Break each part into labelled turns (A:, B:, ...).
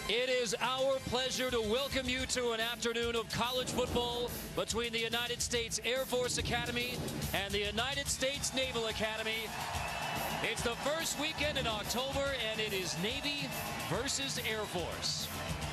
A: It is our pleasure to welcome you to an afternoon of college football between the United States Air Force Academy and the United States Naval Academy. It's the first weekend in October, and it is Navy versus Air Force.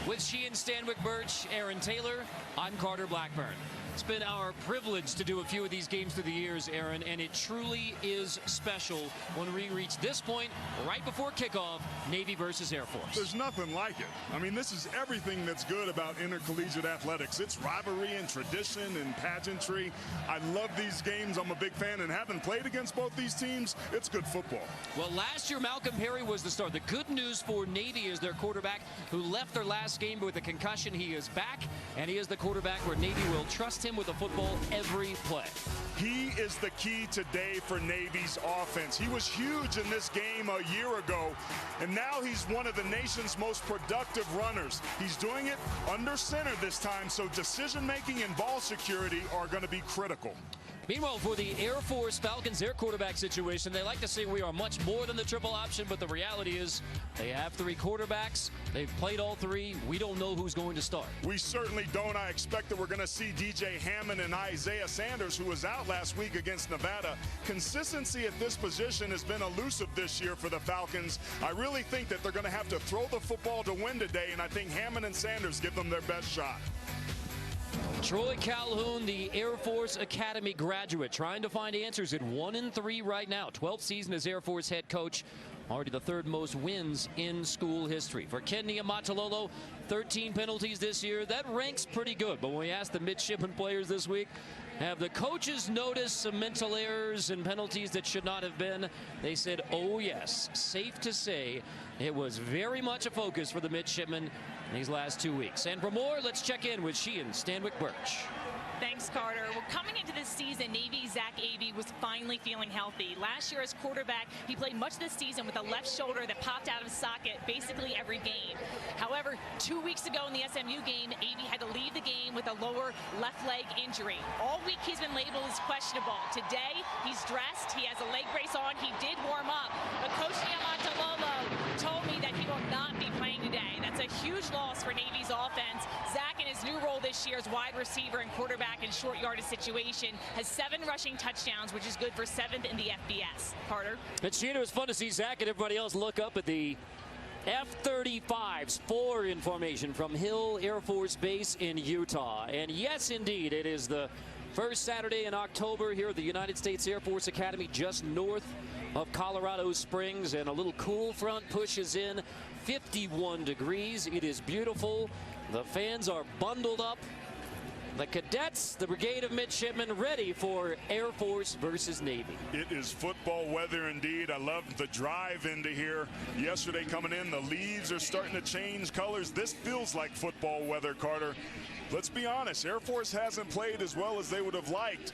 A: With Sheehan Stanwyck-Birch, Aaron Taylor, I'm Carter Blackburn. It's been our privilege to do a few of these games through the years, Aaron, and it truly is special when we reach this point right before kickoff, Navy versus Air Force.
B: There's nothing like it. I mean, this is everything that's good about intercollegiate athletics. It's rivalry and tradition and pageantry. I love these games. I'm a big fan, and having played against both these teams, it's good football.
A: Well, last year, Malcolm Perry was the star. The good news for Navy is their quarterback who left their last game with a concussion. He is back, and he is the quarterback where Navy will trust him with the football every play.
B: He is the key today for Navy's offense. He was huge in this game a year ago, and now he's one of the nation's most productive runners. He's doing it under center this time, so decision-making and ball security are going to be critical.
A: Meanwhile, for the Air Force Falcons, their quarterback situation, they like to say we are much more than the triple option, but the reality is they have three quarterbacks. They've played all three. We don't know who's going to start.
B: We certainly don't. I expect that we're going to see DJ Hammond and Isaiah Sanders, who was out last week against Nevada. Consistency at this position has been elusive this year for the Falcons. I really think that they're going to have to throw the football to win today, and I think Hammond and Sanders give them their best shot.
A: Troy Calhoun, the Air Force Academy graduate, trying to find answers at 1-3 right now. 12th season as Air Force head coach. Already the third most wins in school history. For Ken Niumatalolo, 13 penalties this year. That ranks pretty good. But when we asked the midshipman players this week, have the coaches noticed some mental errors and penalties that should not have been? They said, oh yes. Safe to say it was very much a focus for the midshipmen in these last 2 weeks. And for more, let's check in with Sheehan Stanwyck-Birch.
C: Thanks, Carter. Well, coming into this season, Navy's Zach Avey was finally feeling healthy. Last year as quarterback, he played much of the season with a left shoulder that popped out of his socket basically every game. However, 2 weeks ago in the SMU game, Avey had to leave the game with a lower left leg injury. All week he's been labeled as questionable. Today, he's dressed. He has a leg brace on. He did warm up. But Coach Niumatalolo told me that he will not be playing today. That's a huge loss for Navy's offense. Zach, in his new role this year as wide receiver and quarterback in short yardage situation, has 7 rushing touchdowns, which is good for 7th in the FBS. Carter?
A: It was fun to see Zach and everybody else look up at the F-35s, 4 in formation from Hill Air Force Base in Utah. And yes, indeed, it is the first Saturday in October here at the United States Air Force Academy, just north of Colorado Springs, and a little cool front pushes in. 51 degrees. It is beautiful. The fans are bundled up. The cadets, the brigade of midshipmen, ready for Air Force versus Navy.
B: It is football weather indeed. I love the drive into here. Yesterday coming in, the leaves are starting to change colors. This feels like football weather, Carter. Let's be honest, Air Force hasn't played as well as they would have liked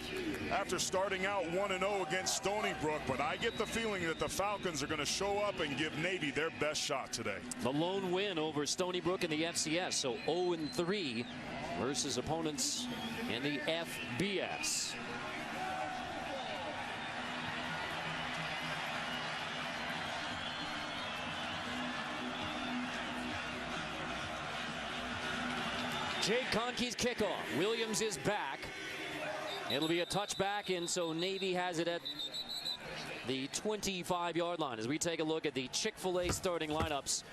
B: after starting out 1-0 against Stony Brook, but I get the feeling that the Falcons are going to show up and give Navy their best shot today.
A: The lone win over Stony Brook in the FCS, so 0-3 versus opponents in the FBS. Jake Conkey's kickoff. Williams is back. It'll be a touchback, and so Navy has it at the 25-yard line as we take a look at the Chick-fil-A starting lineups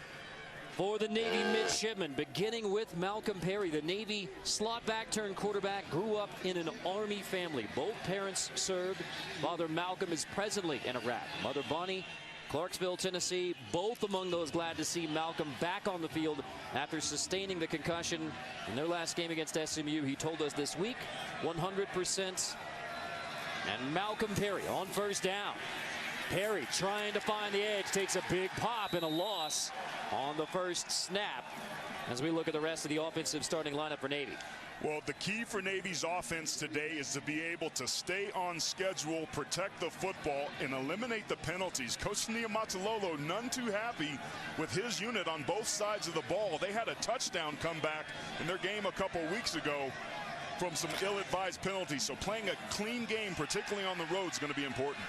A: for the Navy midshipmen, beginning with Malcolm Perry. The Navy slot back turned quarterback grew up in an Army family. Both parents served. Father Malcolm is presently in Iraq. Mother Bonnie, Clarksville, Tennessee. Both among those glad to see Malcolm back on the field after sustaining the concussion in their last game against SMU. He told us this week, 100%. And Malcolm Perry on first down. Perry trying to find the edge, takes a big pop and a loss on the first snap as we look at the rest of the offensive starting lineup for Navy.
B: Well, the key for Navy's offense today is to be able to stay on schedule, protect the football, and eliminate the penalties. Coach Niumatalolo none too happy with his unit on both sides of the ball. They had a touchdown comeback in their game a couple weeks ago from some ill-advised penalties. So playing a clean game, particularly on the road, is going to be important.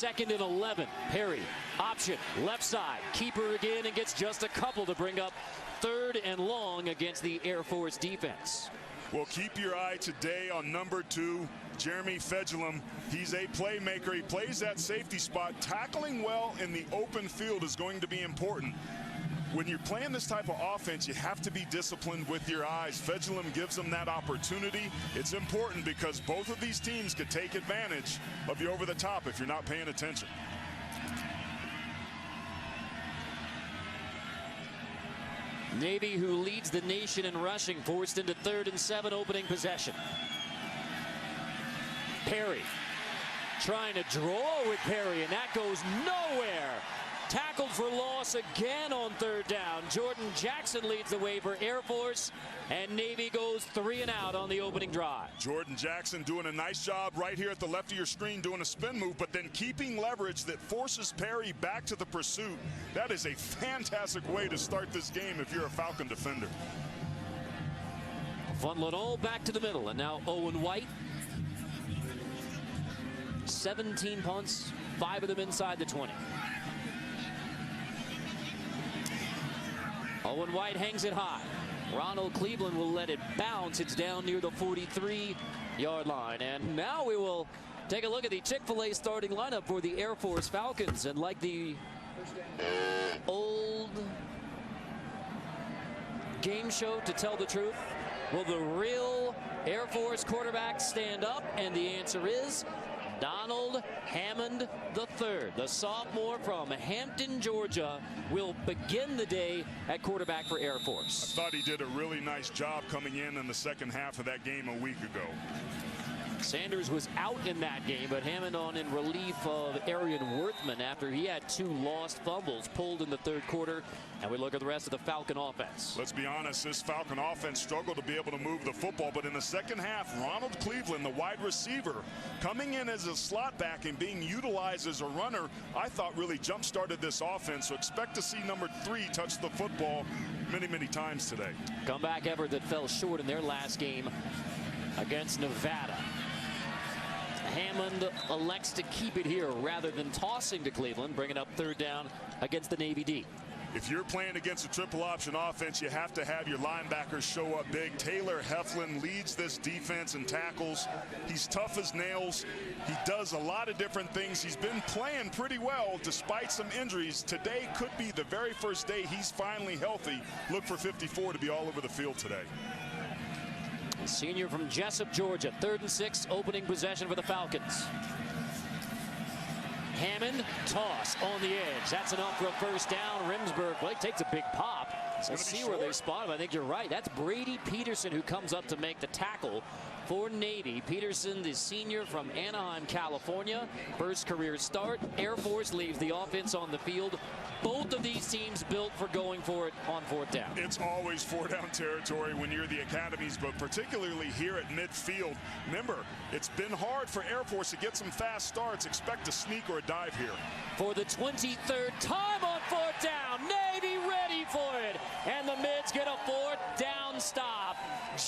A: 2nd and 11. Perry, option, left side. Keeper again and gets just a couple to bring up 3rd and long against the Air Force defense.
B: Well, keep your eye today on number 2, Jeremy Fedulum. He's a playmaker. He plays that safety spot. Tackling well in the open field is going to be important. When you're playing this type of offense, you have to be disciplined with your eyes. Fedulum gives them that opportunity. It's important because both of these teams could take advantage of you over the top if you're not paying attention.
A: Navy, who leads the nation in rushing, forced into 3rd and 7, opening possession. Perry trying to draw with Perry, and that goes nowhere. Tackled for loss again on 3rd down. Jordan Jackson leads the way for Air Force, and Navy goes 3 and out on the opening drive.
B: Jordan Jackson doing a nice job right here at the left of your screen doing a spin move, but then keeping leverage that forces Perry back to the pursuit. That is a fantastic way to start this game if you're a Falcon defender.
A: Funnel it all back to the middle, and now Owen White. 17 punts, 5 of them inside the 20. Owen White hangs it high. Ronald Cleveland will let it bounce. It's down near the 43-yard line. And now we will take a look at the Chick-fil-A starting lineup for the Air Force Falcons. And like the old game show, to tell the truth, will the real Air Force quarterback stand up? And the answer is Donald Hammond III, the sophomore from Hampton, Georgia, will begin the day at quarterback for Air Force.
B: I thought he did a really nice job coming in the second half of that game a week ago.
A: Sanders was out in that game, but Hammond on in relief of Arian Worthman after he had 2 lost fumbles pulled in the 3rd quarter. And we look at the rest of the Falcon offense.
B: Let's be honest, this Falcon offense struggled to be able to move the football, but in the second half, Ronald Cleveland, the wide receiver, coming in as a slot back and being utilized as a runner, I thought really jump-started this offense. So expect to see number 3 touch the football many, many times today.
A: Comeback effort that fell short in their last game against Nevada. Hammond elects to keep it here rather than tossing to Cleveland, bringing up 3rd down against the Navy D.
B: If you're playing against a triple option offense, you have to have your linebackers show up big. Taylor Heflin leads this defense in tackles. He's tough as nails. He does a lot of different things. He's been playing pretty well despite some injuries. Today could be the very first day he's finally healthy. Look for 54 to be all over the field today.
A: Senior from Jessup, Georgia. 3rd and 6, opening possession for the Falcons. Hammond, toss on the edge. That's enough for a 1st down. Rimsburg, well, he takes a big pop. We'll see where they spot him. I think you're right. That's Brady Peterson who comes up to make the tackle for Navy. Peterson, the senior from Anaheim, California. First career start. Air Force leaves the offense on the field. Both of these teams built for going for it on 4th down.
B: It's always 4-down territory when you're the academies, but particularly here at midfield. Remember, it's been hard for Air Force to get some fast starts. Expect a sneak or a dive here.
A: For the 23rd time on 4th down, Navy ready for it. And the Mids get a 4th down stop.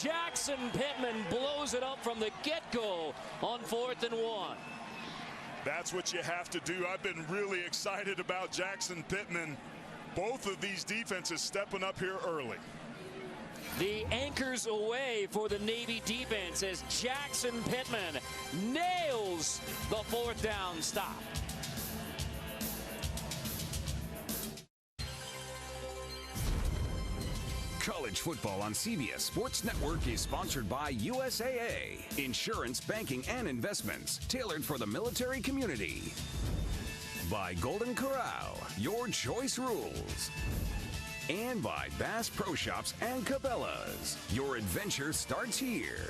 A: Jackson Pittman blows it up from the get-go on 4th and 1.
B: That's what you have to do. I've been really excited about Jackson Pittman. Both of these defenses stepping up here early.
A: The anchors away for the Navy defense as Jackson Pittman nails the 4th down stop.
D: College football on CBS Sports Network is sponsored by USAA. Insurance, banking, and investments tailored for the military community. By Golden Corral, your choice rules. And by Bass Pro Shops and Cabela's. Your adventure starts here.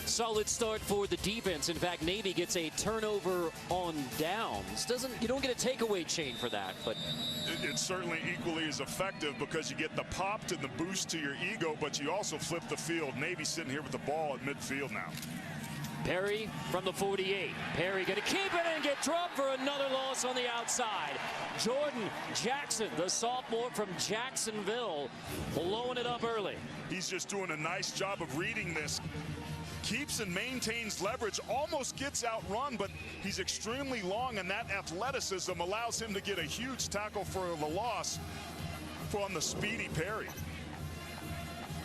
A: Solid start for the defense. In fact, Navy gets a turnover on downs. You don't get a takeaway chain for that, but
B: it's certainly equally as effective because you get the pop to the boost to your ego, but you also flip the field. Navy sitting here with the ball at midfield now.
A: Perry from the 48. Perry going to keep it and get dropped for another loss on the outside. Jordan Jackson, the sophomore from Jacksonville, blowing it up early.
B: He's just doing a nice job of reading this. keeps and maintains leverage, almost gets outrun, but he's extremely long, and that athleticism allows him to get a huge tackle for the loss from the speedy Perry.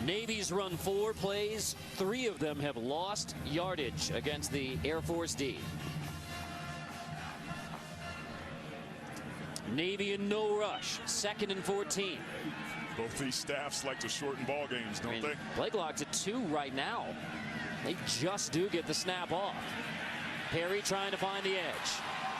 A: Navy's run 4 plays. 3 of them have lost yardage against the Air Force D. Navy in no rush, 2nd and 14.
B: Both these staffs like to shorten ball games, don't they?
A: Blakelock's at 2 right now. They just do get the snap off. Perry trying to find the edge.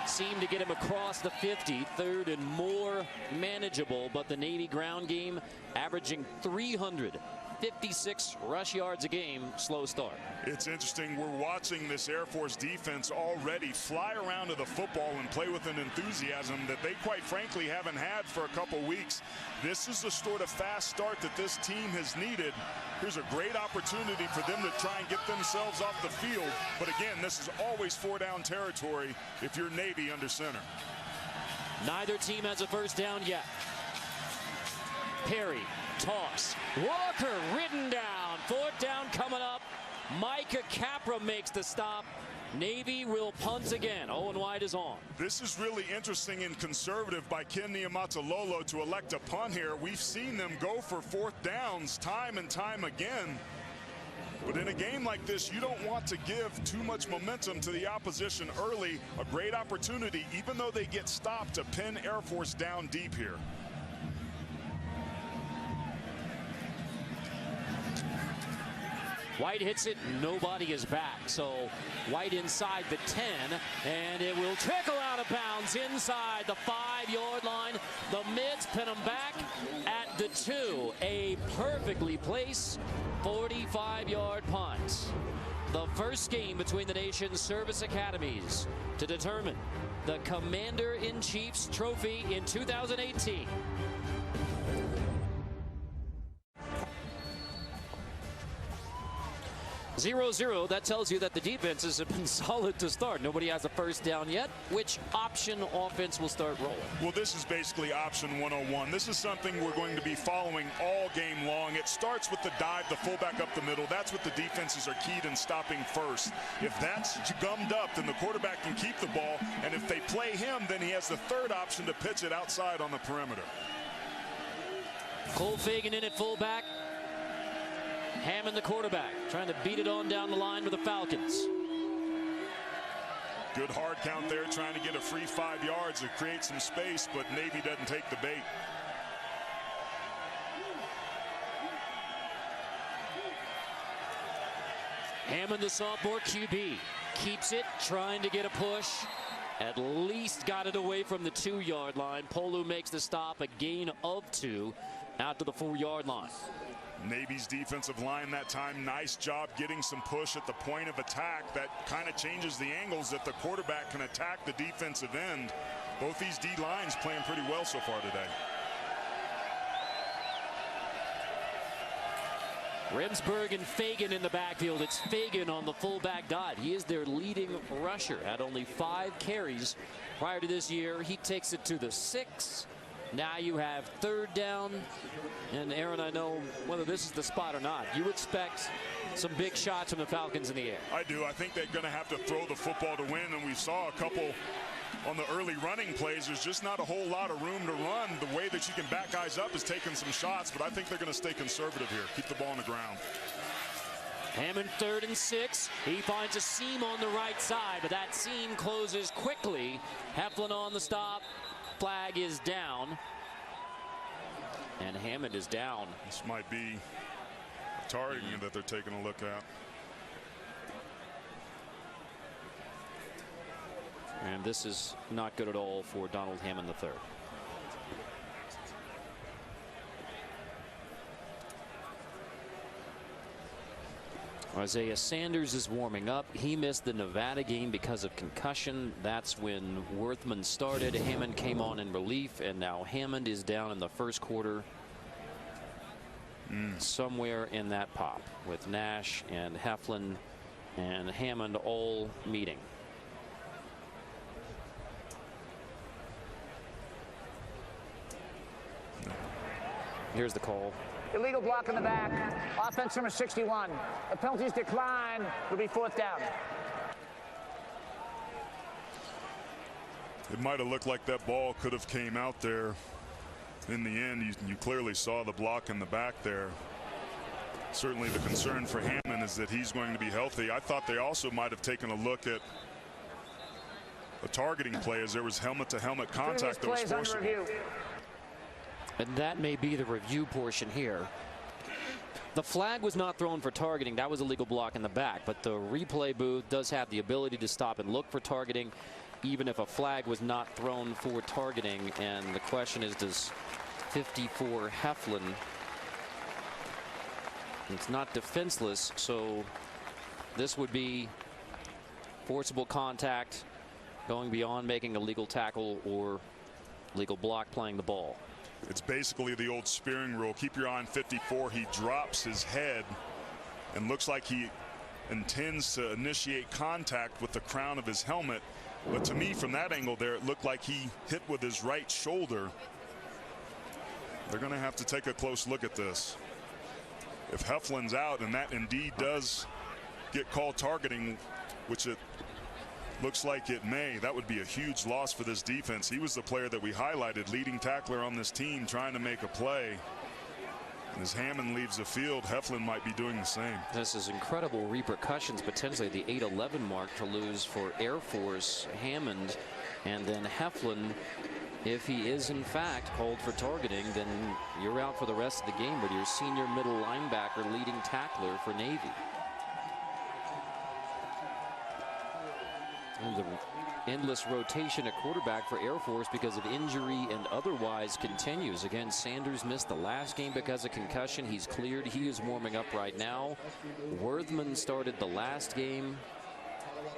A: Seemed to get him across the 50. 3rd and more manageable, but the Navy ground game averaging 356 rush yards a game. Slow start.
B: It's interesting. We're watching this Air Force defense already fly around to the football and play with an enthusiasm that they quite frankly haven't had for a couple weeks. This is the sort of fast start that this team has needed. Here's a great opportunity for them to try and get themselves off the field. But again, this is always 4-down territory if you're Navy under center.
A: Neither team has a first down yet. Perry, toss. Walker ridden down. 4th down coming up. Micah Capra makes the stop. Navy will punt again. Owen White is on.
B: This is really interesting and conservative by Ken Niumatalolo to elect a punt here. We've seen them go for 4th downs time and time again. But in a game like this, you don't want to give too much momentum to the opposition early. A great opportunity, even though they get stopped, to pin Air Force down deep here.
A: White hits it, nobody is back. So White inside the 10, and it will trickle out of bounds inside the 5-yard line. The Mids pin him back at the 2. A perfectly placed 45-yard punt. The first game between the nation's service academies to determine the Commander-in-Chief's trophy in 2018. 0-0, that tells you that the defenses have been solid to start. Nobody has a first down yet. Which option offense will start rolling?
B: Well, this is basically option 101. This is something we're going to be following all game long. It starts with the dive, the fullback up the middle. That's what the defenses are keyed in stopping first. If that's gummed up, then the quarterback can keep the ball. And if they play him, then he has the 3rd option to pitch it outside on the perimeter.
A: Cole Fagan in at fullback. Hammond, the quarterback, trying to beat it on down the line with the Falcons.
B: Good hard count there, trying to get a free 5 yards to create some space, but Navy doesn't take the bait.
A: Hammond, the sophomore QB, keeps it, trying to get a push. At least got it away from the 2-yard line. Polu makes the stop, a gain of 2 out to the 4-yard line.
B: Navy's defensive line that time, nice job getting some push at the point of attack. That kind of changes the angles that the quarterback can attack the defensive end. Both these D lines playing pretty well so far today.
A: Remsburg and Fagan in the backfield. It's Fagan on the fullback dot. He is their leading rusher. Had only 5 carries prior to this year. He takes it to the 6. Now you have 3rd down. And Aaron, I know whether this is the spot or not, you expect some big shots from the Falcons in the air.
B: I do. I think they're going to have to throw the football to win, and we saw a couple on the early running plays. There's just not a whole lot of room to run. The way that you can back guys up is taking some shots, but I think they're going to stay conservative here. Keep the ball on the ground.
A: Hammond 3rd and 6. He finds a seam on the right side, but that seam closes quickly. Heflin on the stop. Flag is down. And Hammond is down.
B: This might be targeting that they're taking a look at.
A: And this is not good at all for Donald Hammond III. Isaiah Sanders is warming up. He missed the Nevada game because of concussion. That's when Worthman started. Hammond came on in relief, and now Hammond is down in the first quarter. Somewhere in that pop with Nash and Heflin and Hammond all meeting. Here's the call.
E: illegal block in the back, offense number 61. The penalties decline, will be 4th down.
B: It might have looked like that ball could have came out there. In the end, you clearly saw the block in the back there. Certainly the concern for Hammond is that he's going to be healthy. I thought they also might have taken a look at a targeting play as there was helmet-to-helmet contact that was forcible.
A: And that may be the review portion here. The flag was not thrown for targeting. That was a legal block in the back. But the replay booth does have the ability to stop and look for targeting, even if a flag was not thrown for targeting. And the question is, does 54 Heflin, it's not defenseless, so this would be forcible contact going beyond making a legal tackle or legal block playing the ball.
B: It's basically the old spearing rule. Keep your eye on 54. He drops his head and looks like he intends to initiate contact with the crown of his helmet. But to me, from that angle there, it looked like he hit with his right shoulder. They're going to have to take a close look at this. If Heflin's out and that indeed does get called targeting, which it looks like it may, that would be a huge loss for this defense. He was the player that we highlighted, leading tackler on this team, trying to make a play. And as Hammond leaves the field, Heflin might be doing the same.
A: This is incredible repercussions, potentially the 8-11 mark to lose for Air Force. Hammond and then Heflin. If he is in fact called for targeting, then you're out for the rest of the game with your senior middle linebacker, leading tackler for Navy. And the endless rotation at quarterback for Air Force because of injury and otherwise continues. Again, Sanders missed the last game because of concussion. He's cleared. He is warming up right now. Worthman started the last game.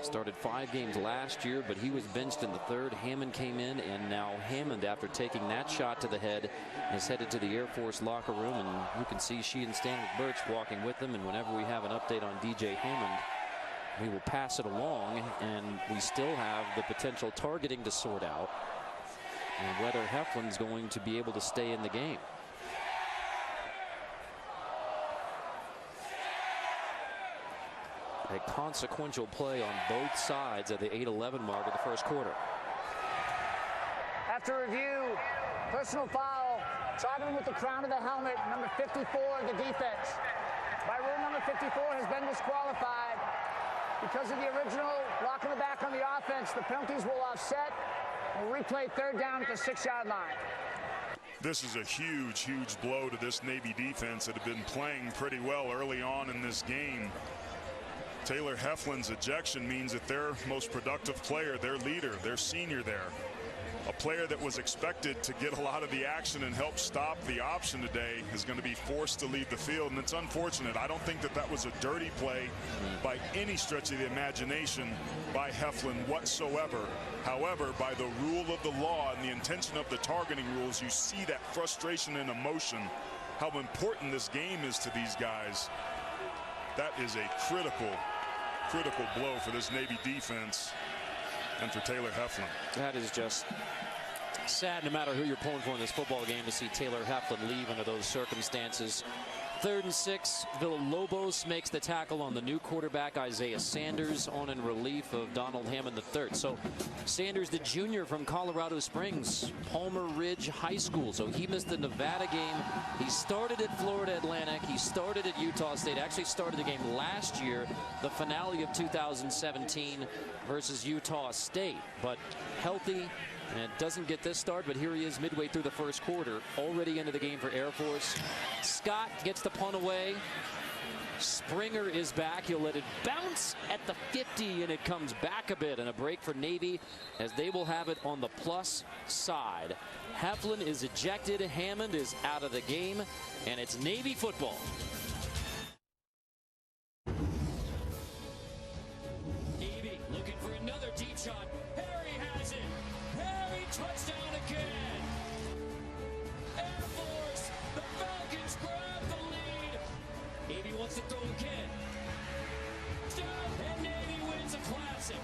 A: Started 5 games last year, but he was benched in the 3rd. Hammond came in, and now Hammond, after taking that shot to the head, is headed to the Air Force locker room, and you can see she and Stanley Birch walking with them. And whenever we have an update on DJ Hammond, we will pass it along, and we still have the potential targeting to sort out and whether Heflin's going to be able to stay in the game. A consequential play on both sides at the 8-11 mark of the first quarter.
E: After review, personal foul, targeting with the crown of the helmet, number 54 of the defense. By rule, number 54 has been disqualified. Because of the original block in the back on the offense, the penalties will offset. We'll replay 3rd down at the 6-yard line.
B: This is a huge, huge blow to this Navy defense that had been playing pretty well early on in this game. Taylor Heflin's ejection means that their most productive player, their leader, their senior there, a player that was expected to get a lot of the action and help stop the option today, is going to be forced to leave the field. And it's unfortunate. I don't think that that was a dirty play by any stretch of the imagination by Heflin whatsoever. However, by the rule of the law and the intention of the targeting rules, you see that frustration and emotion, how important this game is to these guys. That is a critical blow for this Navy defense and for Taylor Heflin.
A: That is just sad, no matter who you're pulling for in this football game, to see Taylor Heflin leave under those circumstances. 3rd and 6. Villalobos makes the tackle on the new quarterback, Isaiah Sanders, on in relief of Donald Hammond III. So Sanders, the junior from Colorado Springs, Palmer Ridge High School. So he missed the Nevada game. He started at Florida Atlantic. He started at Utah State. Actually started the game last year, the finale of 2017 versus Utah State. But healthy. And doesn't get this start, but here he is midway through the first quarter, already into the game for Air Force. Scott gets the punt away. Springer is back. He'll let it bounce at the 50, and it comes back a bit, and a break for Navy as they will have it on the plus side. Heflin is ejected. Hammond is out of the game, and it's Navy football. Navy looking for another deep shot. Harry has it. Touchdown again. Air Force, the Falcons grab the lead. Navy wants to throw again. And Navy wins a classic.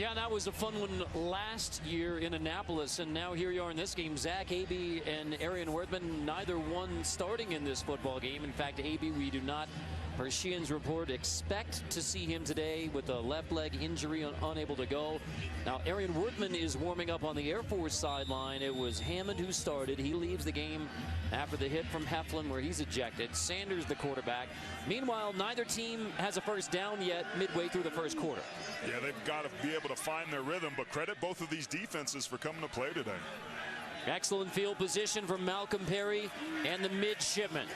A: Yeah, that was a fun one last year in Annapolis, and now here you are in this game. Zach Abey and Arian Worthman, neither one starting in this football game. In fact, Abey, we do not, per Sheehan's report, expect to see him today with a left leg injury, unable to go. Now, Arian Worthman is warming up on the Air Force sideline. It was Hammond who started. He leaves the game after the hit from Heflin where he's ejected. Sanders the quarterback. Meanwhile, neither team has a first down yet midway through the first quarter.
B: Yeah, they've got to be able to find their rhythm, but credit both of these defenses for coming to play today.
A: Excellent field position from Malcolm Perry and the midshipman.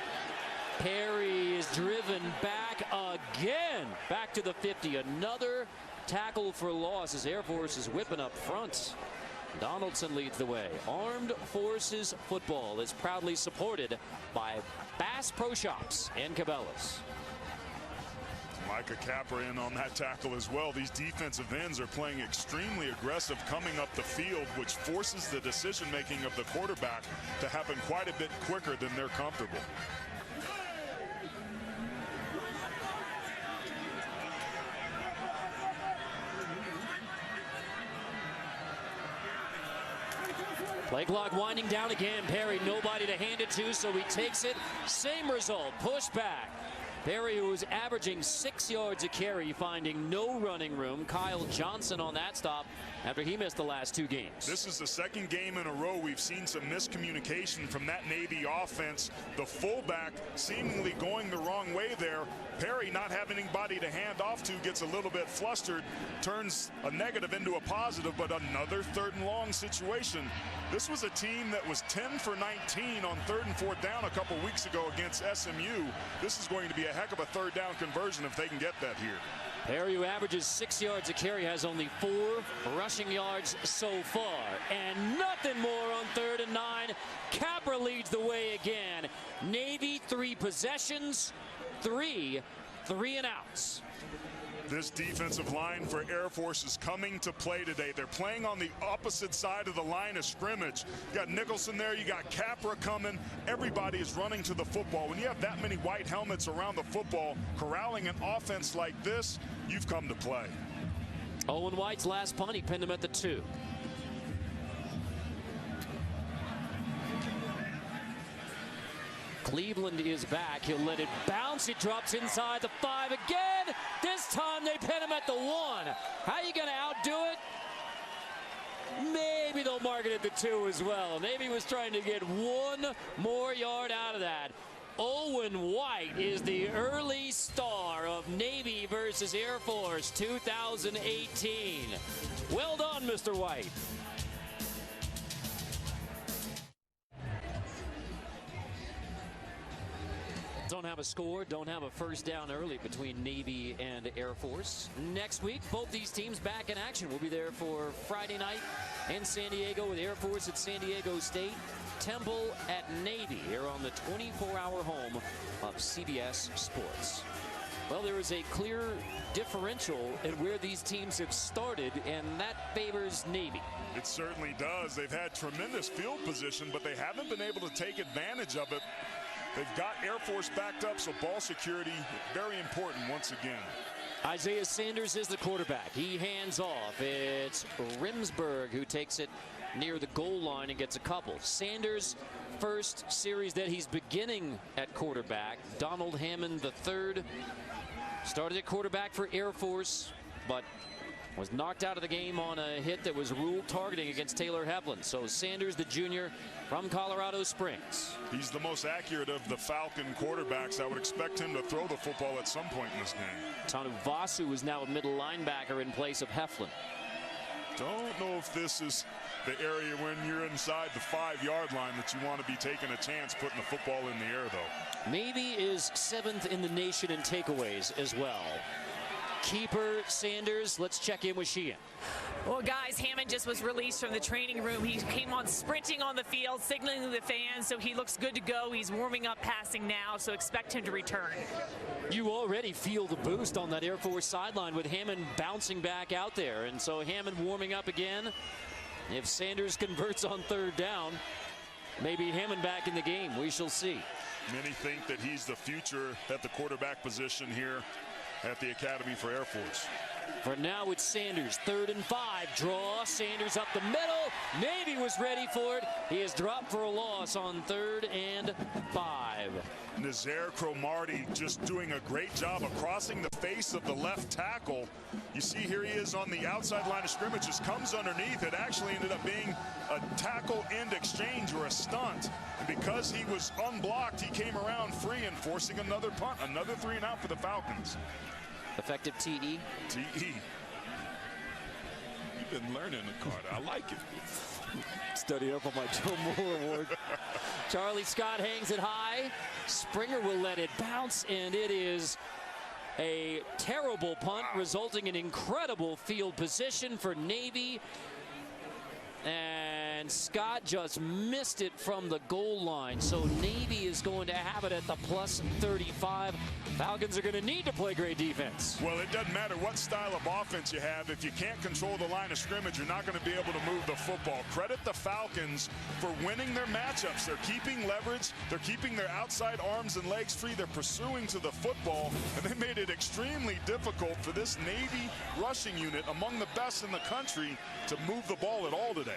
A: Perry is driven back again, back to the 50. Another tackle for loss as Air Force is whipping up front. Donaldson leads the way. Armed Forces football is proudly supported by Bass Pro Shops and Cabela's.
B: Micah Capra in on that tackle as well. These defensive ends are playing extremely aggressive coming up the field, which forces the decision-making of the quarterback to happen quite a bit quicker than they're comfortable.
A: Play clock winding down again. Perry, nobody to hand it to, so he takes it. Same result, push back. Perry, who was averaging 6 yards a carry, finding no running room. Kyle Johnson on that stop after he missed the last 2 games.
B: This is the second game in a row we've seen some miscommunication from that Navy offense. The fullback seemingly going the wrong way there. Perry not having anybody to hand off to, gets a little bit flustered, turns a negative into a positive, but another 3rd and long situation. This was a team that was 10 for 19 on 3rd and 4th down a couple weeks ago against SMU. This is going to be a heck of a 3rd down conversion if they can get that here.
A: Perry, who averages 6 yards a carry, has only 4 rushing yards so far. And nothing more on 3rd and 9. Capra leads the way again. Navy 3 possessions, 3 and outs.
B: This defensive line for Air Force is coming to play today. They're playing on the opposite side of the line of scrimmage. You got Nicholson there, you got Capra coming. Everybody is running to the football. When you have that many white helmets around the football, corralling an offense like this, you've come to play.
A: Owen White's last punt, he pinned him at the 2. Cleveland is back. He'll let it bounce. It drops inside the 5 again. This time they pin him at the 1. How are you going to outdo it? Maybe they'll mark it at the 2 as well. Navy was trying to get 1 more yard out of that. Owen White is the early star of Navy versus Air Force 2018. Well done, Mr. White. Don't have a score, don't have a first down early between Navy and Air Force. Next week, both these teams back in action. We'll be there for Friday night in San Diego with Air Force at San Diego State. Temple at Navy here on the 24-hour home of CBS Sports. Well, there is a clear differential in where these teams have started, and that favors Navy.
B: It certainly does. They've had tremendous field position, but they haven't been able to take advantage of it. They've got Air Force backed up, so ball security very important once again.
A: Isaiah Sanders is the quarterback. He hands off. It's Rimsberg who takes it near the goal line and gets a couple. Sanders, first series that he's beginning at quarterback. Donald Hammond III started at quarterback for Air Force, but was knocked out of the game on a hit that was ruled targeting against Taylor Heflin. So Sanders, the junior from Colorado Springs.
B: He's the most accurate of the Falcon quarterbacks. I would expect him to throw the football at some point in this game.
A: Tanu Vasu is now a middle linebacker in place of Heflin.
B: Don't know if this is the area when you're inside the 5-yard line that you want to be taking a chance putting the football in the air, though.
A: Navy is 7th in the nation in takeaways as well. Keeper Sanders, let's check in with Sheehan.
C: Well, guys, Hammond just was released from the training room. He came on sprinting on the field, signaling to the fans, so he looks good to go. He's warming up passing now, so expect him to return.
A: You already feel the boost on that Air Force sideline with Hammond bouncing back out there. And so Hammond warming up again. If Sanders converts on 3rd down, maybe Hammond back in the game. We shall see.
B: Many think that he's the future at the quarterback position here at the Academy for Air Force.
A: For now, it's Sanders. 3rd and 5. Draw. Sanders up the middle. Navy was ready for it. He is dropped for a loss on 3rd and 5.
B: Nazaire Cromartie just doing a great job of crossing the face of the left tackle. You see here he is on the outside line of scrimmage, just comes underneath. It actually ended up being a tackle end exchange or a stunt. And because he was unblocked, he came around free and forcing another punt, another 3 and out for the Falcons.
A: Effective TE.
B: TE. You've been learning, Carter. I like it.
A: Study up on my Joe Moore Award. Charlie Scott hangs it high. Springer will let it bounce, and it is a terrible punt, resulting in incredible field position for Navy. And Scott just missed it from the goal line. So Navy is going to have it at the plus 35. Falcons are going to need to play great defense.
B: Well, it doesn't matter what style of offense you have. If you can't control the line of scrimmage, you're not going to be able to move the football. Credit the Falcons for winning their matchups. They're keeping leverage. They're keeping their outside arms and legs free. They're pursuing to the football. And they made it extremely difficult for this Navy rushing unit, among the best in the country, to move the ball at all today.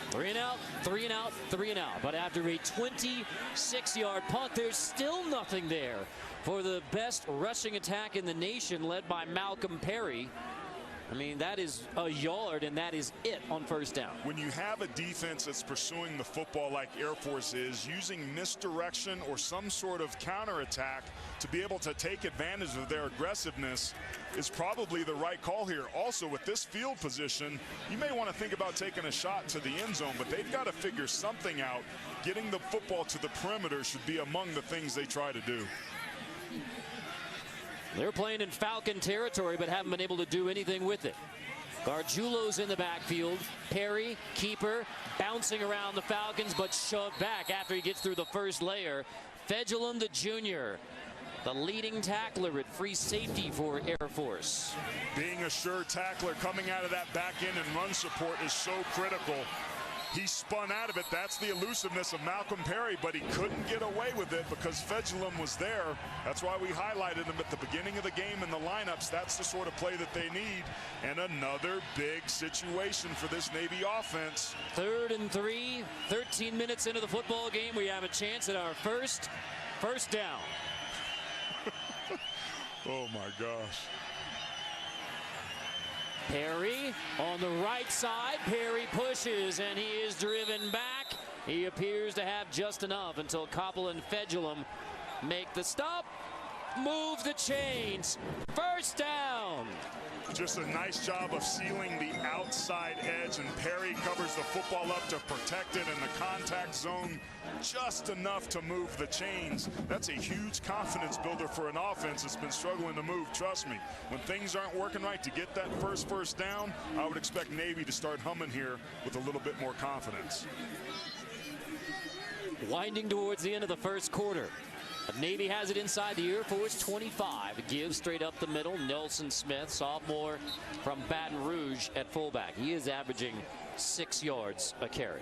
A: 3 and out, 3 and out, 3 and out. But after a 26-yard punt, there's still nothing there for the best rushing attack in the nation, led by Malcolm Perry. I mean, that is a yard, and that is it on 1st down.
B: When you have a defense that's pursuing the football like Air Force is, using misdirection or some sort of counterattack to be able to take advantage of their aggressiveness is probably the right call here. Also, with this field position, you may want to think about taking a shot to the end zone, but they've got to figure something out. Getting the football to the perimeter should be among the things they try to do.
A: They're playing in Falcon territory, but haven't been able to do anything with it. Gargiulo's in the backfield. Perry, keeper, bouncing around the Falcons, but shoved back after he gets through the first layer. Fedulum, the junior, the leading tackler at free safety for Air Force.
B: Being a sure tackler coming out of that back end and run support is so critical. He spun out of it. That's the elusiveness of Malcolm Perry, but he couldn't get away with it because Fedulum was there. That's why we highlighted him at the beginning of the game in the lineups. That's the sort of play that they need. And another big situation for this Navy offense.
A: 3rd and 3, 13 minutes into the football game. We have a chance at our first down.
B: Oh, my gosh.
A: Perry on the right side. Perry pushes, and he is driven back. He appears to have just enough until Koppel and Fedulum make the stop. Move the chains. 1st down.
B: Just a nice job of sealing the outside edge, and Perry covers the football up to protect it in the contact zone just enough to move the chains. That's a huge confidence builder for an offense that's been struggling to move. Trust me, when things aren't working right, to get that first down, I would expect Navy to start humming here with a little bit more confidence.
A: Winding towards the end of the 1st quarter. Navy has it inside the Air Force 25. Gives straight up the middle. Nelson Smith, sophomore from Baton Rouge at fullback. He is averaging 6 yards a carry.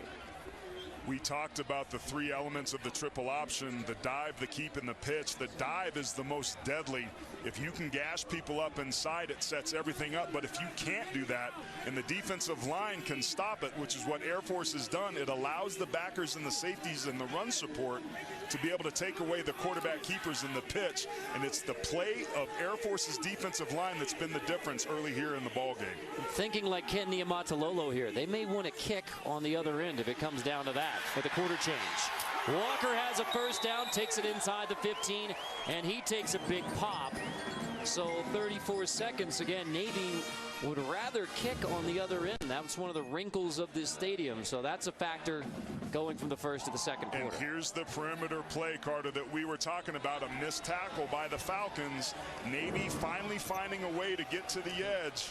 B: We talked about the 3 elements of the triple option: the dive, the keep, and the pitch. The dive is the most deadly. If you can gash people up inside, it sets everything up. But if you can't do that and the defensive line can stop it, which is what Air Force has done, it allows the backers and the safeties and the run support to be able to take away the quarterback keepers in the pitch. And it's the play of Air Force's defensive line that's been the difference early here in the ball game.
A: Thinking like Ken Niumatalolo here. They may want to kick on the other end if it comes down to that for the quarter change. Walker has a 1st down, takes it inside the 15, and he takes a big pop. So 34 seconds. Again, Navy would rather kick on the other end. That's one of the wrinkles of this stadium. So that's a factor going from the 1st to the 2nd quarter.
B: And here's the perimeter play, Carter, that we were talking about. A missed tackle by the Falcons. Navy finally finding a way to get to the edge.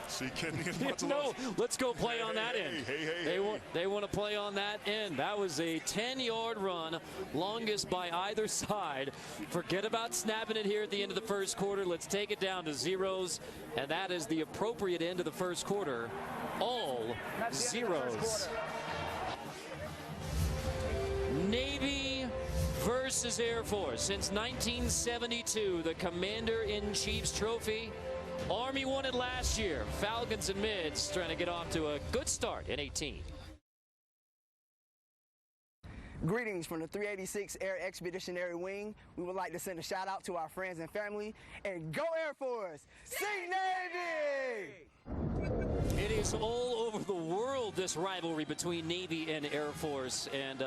B: See,
A: no, let's go play on that end. They want to play on that end. That was a 10-yard run, longest by either side. Forget about snapping it here at the end of the 1st quarter. Let's take it down to zeros, and that is the appropriate end of the 1st quarter. All zeros. Navy versus Air Force. Since 1972, the Commander-in-Chief's trophy. Army won it last year. Falcons and Mids trying to get off to a good start in 18.
F: Greetings from the 386 Air Expeditionary Wing. We would like to send a shout out to our friends and family. And go Air Force! Sing Navy!
A: It is all over the world, this rivalry between Navy and Air Force, and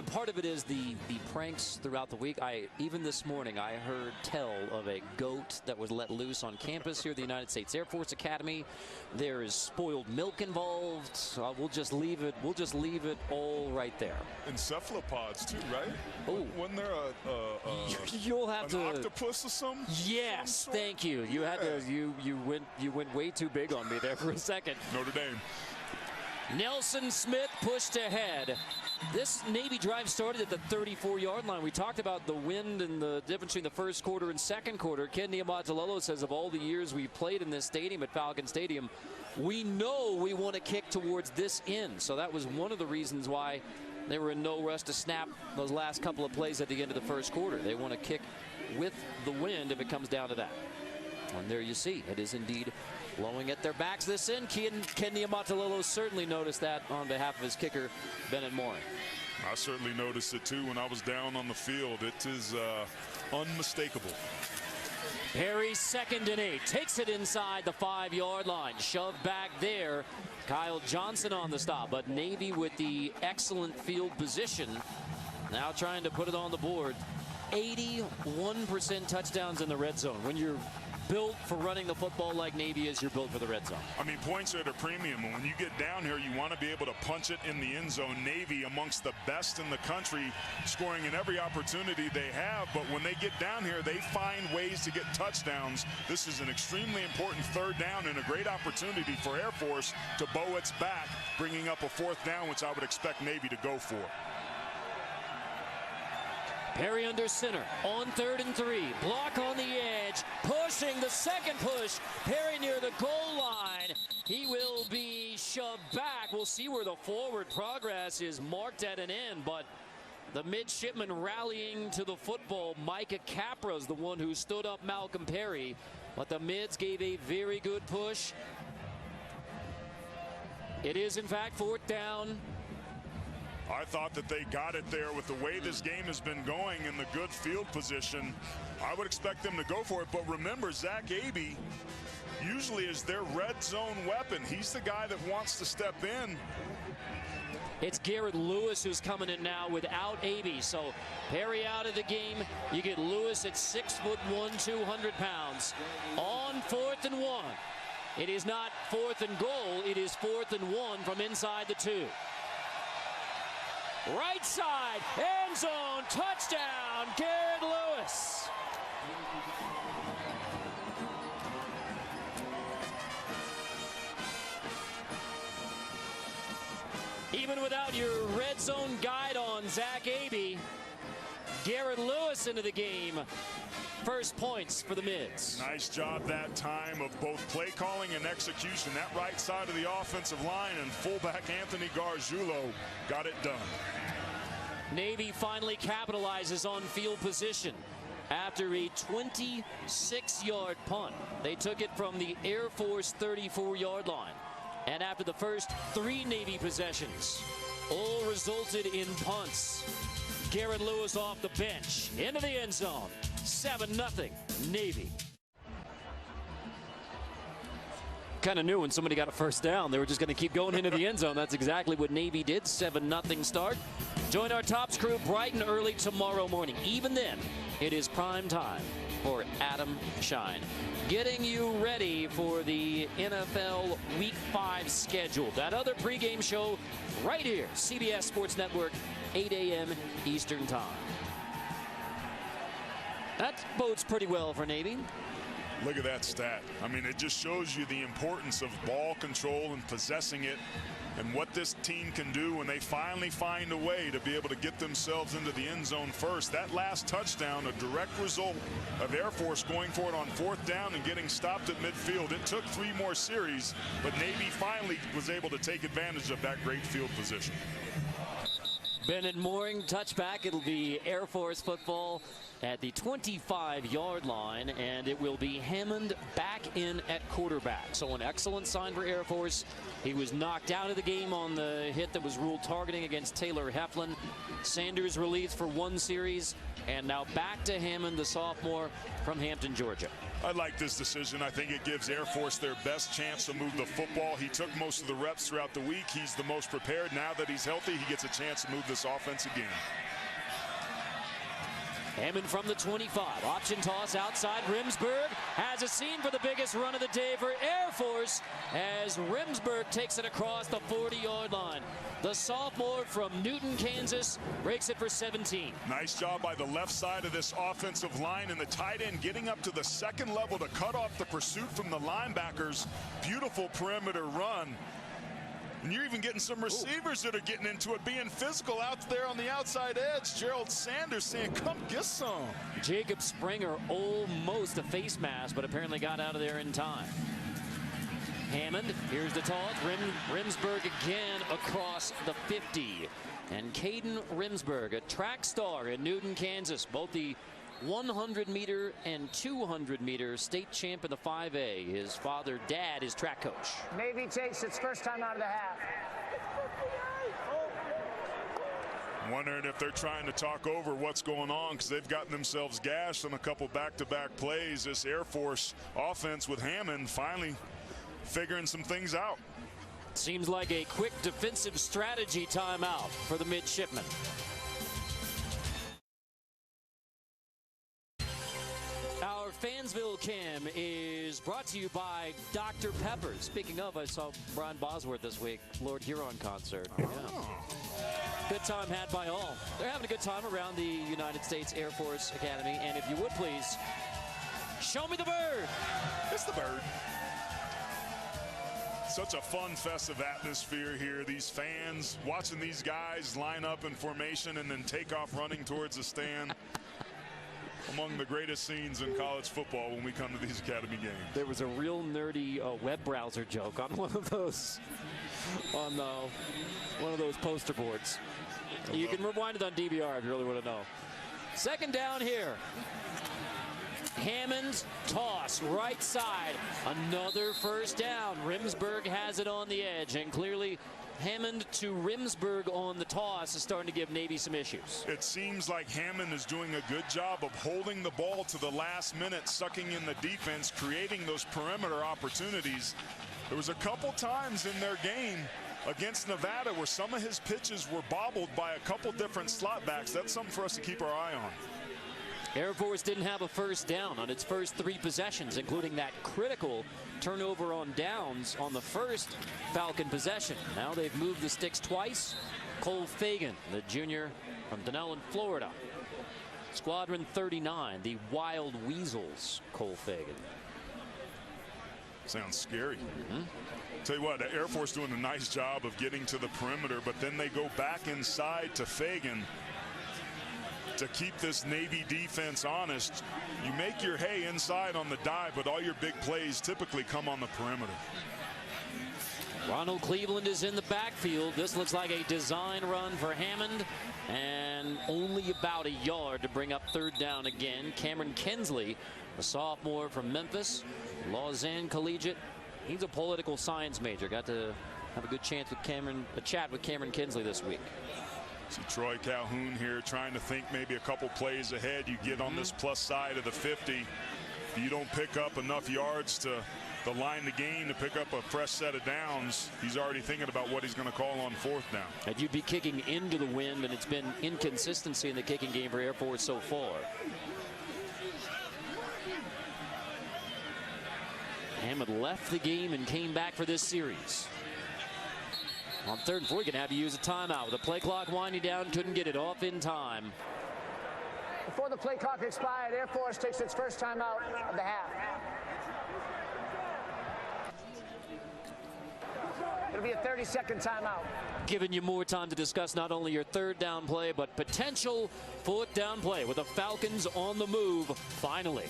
A: part of it is the pranks throughout the week. Even this morning I heard tell of a goat that was let loose on campus here at the United States Air Force Academy. There is spoiled milk involved. We'll just leave it all right there.
B: And cephalopods too, right?
A: Oh,
B: wasn't there
A: you'll have
B: an
A: to
B: octopus or something?
A: Yes, thank you. You had to. You went way too big on me there for a second.
B: Notre Dame.
A: Nelson Smith pushed ahead. This Navy drive started at the 34-yard line. We talked about the wind and the difference between the first quarter and second quarter. Ken Niumatalolo says of all the years we played in this stadium at Falcon Stadium, we know we want to kick towards this end. So that was one of the reasons why they were in no rush to snap those last couple of plays at the end of the first quarter. They want to kick with the wind if it comes down to that. And there you see, it is indeed blowing at their backs this end. Ken Niumatalolo certainly noticed that on behalf of his kicker, Bennett Morin.
B: I certainly noticed it too when I was down on the field. It is unmistakable.
A: Perry 2nd and 8. Takes it inside the 5-yard line. Shoved back there. Kyle Johnson on the stop. But Navy with the excellent field position. Now trying to put it on the board. 81% touchdowns in the red zone. When you're built for running the football like Navy is, you're built for the red zone.
B: I mean, points are at a premium, and when you get down here, you want to be able to punch it in the end zone. Navy amongst the best in the country, scoring in every opportunity they have, but when they get down here, they find ways to get touchdowns. This is an extremely important third down and a great opportunity for Air Force to bow its back, bringing up a 4th down, which I would expect Navy to go for.
A: Perry under center on 3rd and 3. Block on the edge. Pushing the second push. Perry near the goal line. He will be shoved back. We'll see where the forward progress is marked at an end, but the midshipman rallying to the football. Micah Capra's the one who stood up Malcolm Perry, but the mids gave a very good push. It is in fact 4th down.
B: I thought that they got it there with the way this game has been going and the good field position. I would expect them to go for it, but remember, Zach Abey usually is their red zone weapon. He's the guy that wants to step in.
A: It's Garrett Lewis who's coming in now without Abey. So Perry out of the game. You get Lewis at 6'1", 200 pounds. On 4th and 1. It is not 4th and goal. It is 4th and 1 from inside the 2. Right side, end zone, touchdown, Garrett Lewis. Even without your red zone guide on Zach Abey, Garrett Lewis into the game. First points for the Mids.
B: Nice job that time of both play calling and execution. That right side of the offensive line, and fullback Anthony Gargiulo got it done.
A: Navy finally capitalizes on field position after a 26-yard punt. They took it from the Air Force 34-yard line. And after the first 3 Navy possessions, all resulted in punts. Garrett Lewis off the bench into the end zone. 7-0 Navy. Kind of knew when somebody got a first down, they were just going to keep going into the end zone. That's exactly what Navy did. 7-0 start. Join our Tops crew bright and early tomorrow morning. Even then, it is prime time for Adam Shine, getting you ready for the NFL Week 5 schedule. That other pregame show right here, CBS Sports Network, 8 a.m. Eastern Time. That bodes pretty well for Navy.
B: Look at that stat. I mean, it just shows you the importance of ball control and possessing it, and what this team can do when they finally find a way to be able to get themselves into the end zone first. That last touchdown, a direct result of Air Force going for it on 4th down and getting stopped at midfield. It took 3 more series, but Navy finally was able to take advantage of that great field position.
A: Bennett Mooring touchback. It'll be Air Force football at the 25-yard line, and it will be Hammond back in at quarterback. So an excellent sign for Air Force. He was knocked out of the game on the hit that was ruled targeting against Taylor Heflin. Sanders released for 1 series, and now back to Hammond, the sophomore from Hampton, Georgia.
B: I like this decision. I think it gives Air Force their best chance to move the football. He took most of the reps throughout the week. He's the most prepared. Now that he's healthy, he gets a chance to move this offense again.
A: Hammond from the 25. Option toss outside. Remsburg has a scene for the biggest run of the day for Air Force as Remsburg takes it across the 40-yard line. The sophomore from Newton, Kansas, breaks it for 17.
B: Nice job by the left side of this offensive line, and the tight end getting up to the second level to cut off the pursuit from the linebackers. Beautiful perimeter run. And you're even getting some receivers that are getting into it, being physical out there on the outside edge. Gerald Sanders saying, come get some.
A: Jacob Springer almost a face mask, but apparently got out of there in time. Hammond, here's the toss. Remsburg again across the 50. And Caden Remsburg, a track star in Newton, Kansas, both the 100-meter and 200-meter state champ in the 5A. His dad is track coach.
E: Navy takes its first time out of the half.
B: Wondering if they're trying to talk over what's going on, because they've gotten themselves gashed on a couple back-to-back plays. This Air Force offense with Hammond finally figuring some things out.
A: Seems like a quick defensive strategy timeout for the midshipmen. Our Fansville Cam is brought to you by Dr. Pepper. Speaking of, I saw Brian Bosworth this week, Lord Huron concert. Yeah. Good time had by all. They're having a good time around the United States Air Force Academy. And if you would please, show me the bird.
B: It's the bird. Such a fun, festive atmosphere here. These fans watching these guys line up in formation and then take off running towards the stand. Among the greatest scenes in college football when we come to these academy games.
A: There was a real nerdy web browser joke on one of those poster boards. You can rewind it on DVR if you really want to know. Second down here. Hammond toss right side. Another first down. Remsburg has it on the edge, and clearly Hammond to Remsburg on the toss is starting to give Navy some issues.
B: It seems like Hammond is doing a good job of holding the ball to the last minute, sucking in the defense, creating those perimeter opportunities. There was a couple times in their game against Nevada where some of his pitches were bobbled by a couple different slot backs. That's something for us to keep our eye on.
A: Air Force didn't have a first down on its first 3 possessions, including that critical turnover on downs on the first Falcon possession. Now they've moved the sticks twice. Cole Fagan, the junior from Dunellen, Florida. Squadron 39, the Wild Weasels, Cole Fagan.
B: Sounds scary. Tell you what, the Air Force doing a nice job of getting to the perimeter, but then they go back inside to Fagan to keep this Navy defense honest. You make your hay inside on the dive, but all your big plays typically come on the perimeter.
A: Ronald Cleveland is in the backfield. This looks like a design run for Hammond, and only about a yard to bring up third down again. Cameron Kinsley, a sophomore from Memphis, Lausanne Collegiate. He's a political science major. Got to have a good chance with a chat with Cameron Kinsley this week.
B: See Troy Calhoun here trying to think maybe a couple plays ahead. You get on this plus side of the 50. If you don't pick up enough yards to the line to gain to pick up a fresh set of downs, he's already thinking about what he's going to call on fourth down.
A: And you'd be kicking into the wind, and it's been inconsistency in the kicking game for Air Force so far. Hammond left the game and came back for this series. On 3rd and 4, you're going to have to use a timeout. With the play clock winding down, couldn't get it off in time.
E: Before the play clock expired, Air Force takes its first timeout of the half. It'll be a 30-second timeout.
A: Giving you more time to discuss not only your third down play, but potential fourth down play with the Falcons on the move finally.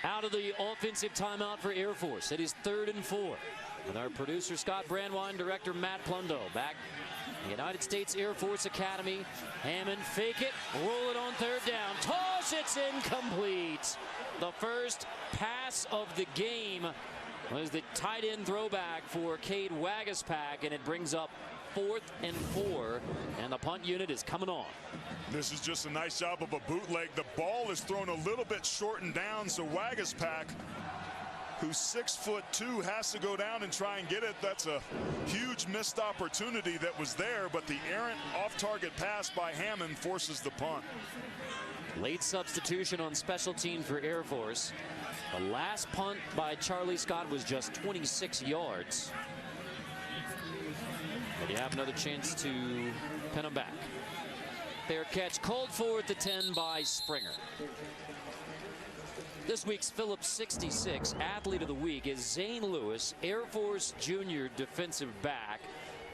A: Out of the offensive timeout for Air Force. It is 3rd and 4. with our producer Scott Brandwine, director Matt Plundo. Back in the United States Air Force Academy. Hammond fake it, roll it on third down. Toss, it's incomplete. The first pass of the game was the tight end throwback for Cade Wagaspak, and it brings up 4th and 4, and the punt unit is coming on.
B: This is just a nice job of a bootleg. The ball is thrown a little bit short and down, so Wagaspak, who's 6'2", has to go down and try and get it. That's a huge missed opportunity that was there, but the errant off-target pass by Hammond forces the punt.
A: Late substitution on special teams for Air Force. The last punt by Charlie Scott was just 26 yards. But you have another chance to pin him back. Fair catch called for at the 10 by Springer. This week's Phillips 66 Athlete of the Week is Zane Lewis, Air Force Junior defensive back.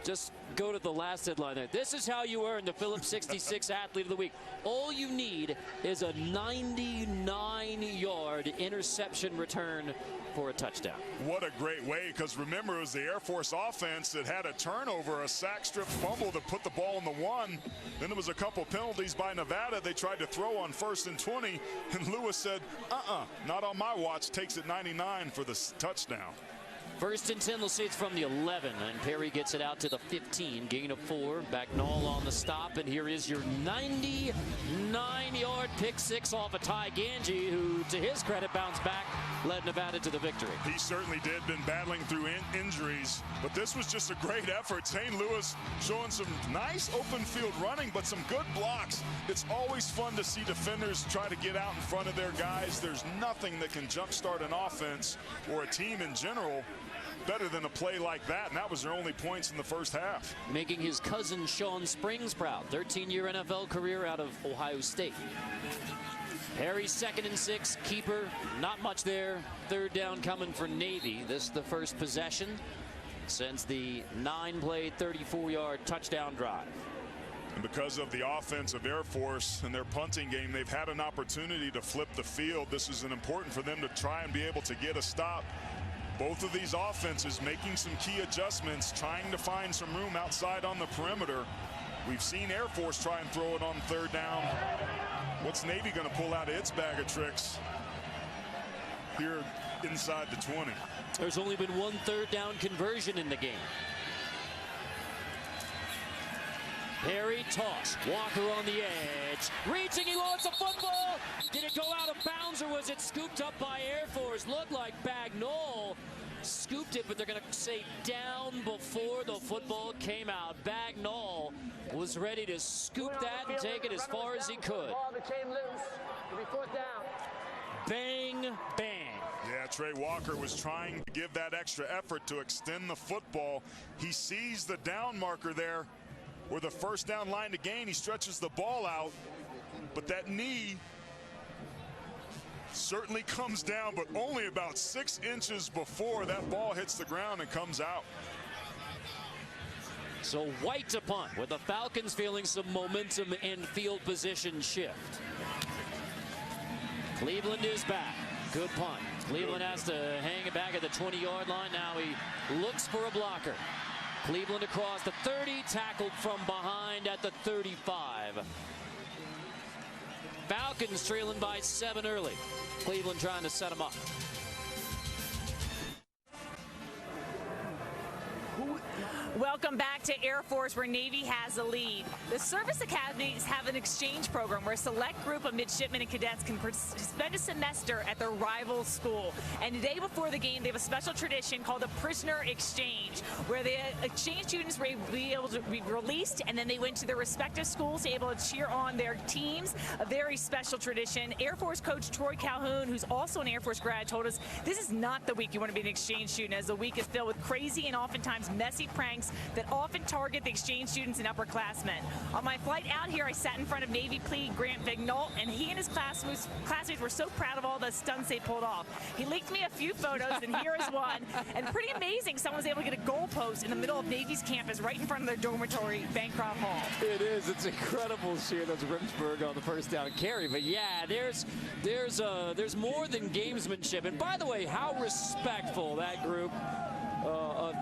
A: Just go to the last headline there. This is how you earn the Phillips 66 Athlete of the Week. All you need is a 99-yard interception return for a touchdown.
B: What a great way, because remember, it was the Air Force offense that had a turnover, a sack strip fumble that put the ball in the 1. Then there was a couple penalties by Nevada. They tried to throw on 1st and 20, and Lewis said, not on my watch, takes it 99 for the touchdown.
A: 1st and 10, they'll say it's from the 11, and Perry gets it out to the 15, gain of 4. Bagnall on the stop, and here is your 99-yard pick six off of Ty Ganji, who, to his credit, bounced back, led Nevada to the victory.
B: He certainly did, been battling through injuries, but this was just a great effort. St. Louis showing some nice open field running, but some good blocks. It's always fun to see defenders try to get out in front of their guys. There's nothing that can jumpstart an offense or a team in general better than a play like that, and that was their only points in the first half.
A: Making his cousin Sean Springs proud. 13-year NFL career out of Ohio State. Perry 2nd and 6, keeper, not much there. 3rd down coming for Navy. This is the first possession since the 9-play, 34-yard touchdown drive.
B: And because of the offense of Air Force and their punting game, they've had an opportunity to flip the field. This is important for them to try and be able to get a stop. Both of these offenses making some key adjustments, trying to find some room outside on the perimeter. We've seen Air Force try and throw it on 3rd down. What's Navy going to pull out of its bag of tricks here inside the 20?
A: There's only been 1 3rd down conversion in the game. Perry toss. Walker on the edge. Reaching, he lost the football. Did it go out of bounds or was it scooped up by Air Force? Looked like Bagnall scooped it, but they're going to say down before the football came out. Bagnall was ready to scoop that and take it as far as he could. Bang, bang.
B: Yeah, Trey Walker was trying to give that extra effort to extend the football. He sees the down marker there, where the 1st down line to gain. He stretches the ball out, but that knee certainly comes down, but only about 6 inches before that ball hits the ground and comes out.
A: So White to punt, with the Falcons feeling some momentum and field position shift. Cleveland is back. Good punt. Cleveland has to hang it back at the 20-yard line. Now he looks for a blocker. Cleveland across the 30, tackled from behind at the 35. Falcons trailing by 7 early. Cleveland trying to set them up.
C: Welcome back to Air Force, where Navy has a lead. The service academies have an exchange program where a select group of midshipmen and cadets can spend a semester at their rival school. And the day before the game, they have a special tradition called the Prisoner Exchange, where the exchange students were able to be released, and then they went to their respective schools to be able to cheer on their teams. A very special tradition. Air Force coach Troy Calhoun, who's also an Air Force grad, told us this is not the week you want to be an exchange student, as the week is filled with crazy and oftentimes messy pranks that often target the exchange students and upperclassmen. On my flight out here, I sat in front of Navy plebe Grant Vignault, and he and his classmates were so proud of all the stunts they pulled off. He leaked me a few photos, and here is one. And pretty amazing, someone was able to get a goalpost in the middle of Navy's campus right in front of their dormitory, Bancroft Hall.
A: It is. It's incredible seeing those Rimsburg on the 1st down carry. But yeah, there's more than gamesmanship. And by the way, how respectful that group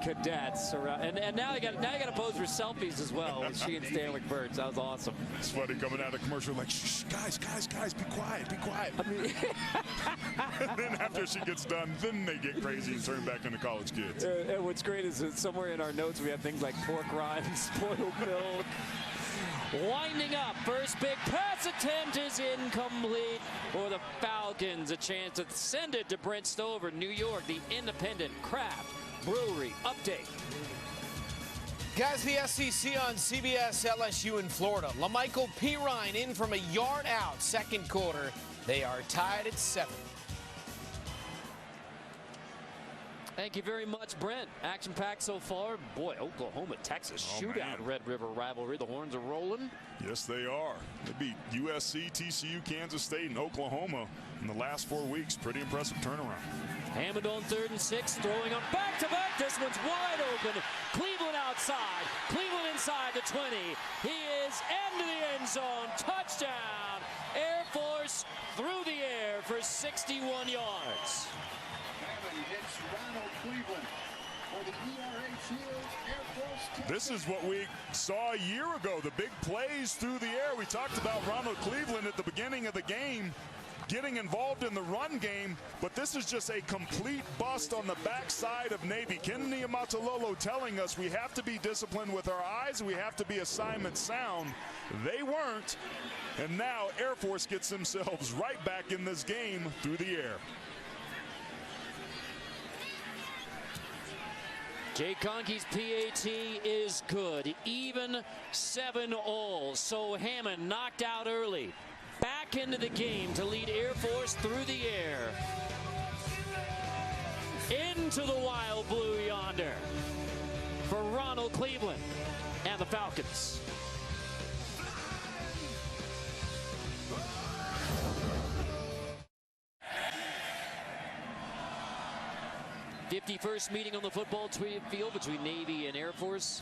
A: cadets around, and now you got to pose for selfies as well with she and Stanley Burns. That was awesome.
B: It's funny coming out of commercial like, shh, guys, be quiet.
A: I mean,
B: And then after she gets done, then they get crazy and turn back into college kids.
A: and what's great is that somewhere in our notes we have things like pork rinds, spoiled milk. Winding up, first big pass attempt is incomplete for the Falcons. A chance to send it to Brent Stover, New York, the Independent Craft Brewery update.
G: Guys, the SEC on CBS, LSU in Florida. LaMichael Pirine in from a yard out, second quarter. They are tied at 7.
A: Thank you very much, Brent. Action-packed so far. Boy, Oklahoma-Texas shootout,
B: man.
A: Red River rivalry. The horns are rolling.
B: Yes, they are. They beat USC, TCU, Kansas State, and Oklahoma in the last 4 weeks. Pretty impressive turnaround.
A: Hammond on 3rd and 6, throwing them back-to-back. This one's wide open. Cleveland outside. Cleveland inside the 20. He is into the end zone. Touchdown. Air Force through the air for 61 yards.
H: It's Ronald Cleveland for the ERA Shield Air Force.
B: This is what we saw a year ago, the big plays through the air. We talked about Ronald Cleveland at the beginning of the game getting involved in the run game, but this is just a complete bust on the backside of Navy. Ken Niumatalolo telling us we have to be disciplined with our eyes, we have to be assignment sound. They weren't, and now Air Force gets themselves right back in this game through the air.
A: Jay Conkey's PAT is good. Even 7-all. So Hammond knocked out early. Back into the game to lead Air Force through the air. Into the wild blue yonder for Ronald Cleveland and the Falcons. 51st meeting on the football field between Navy and Air Force.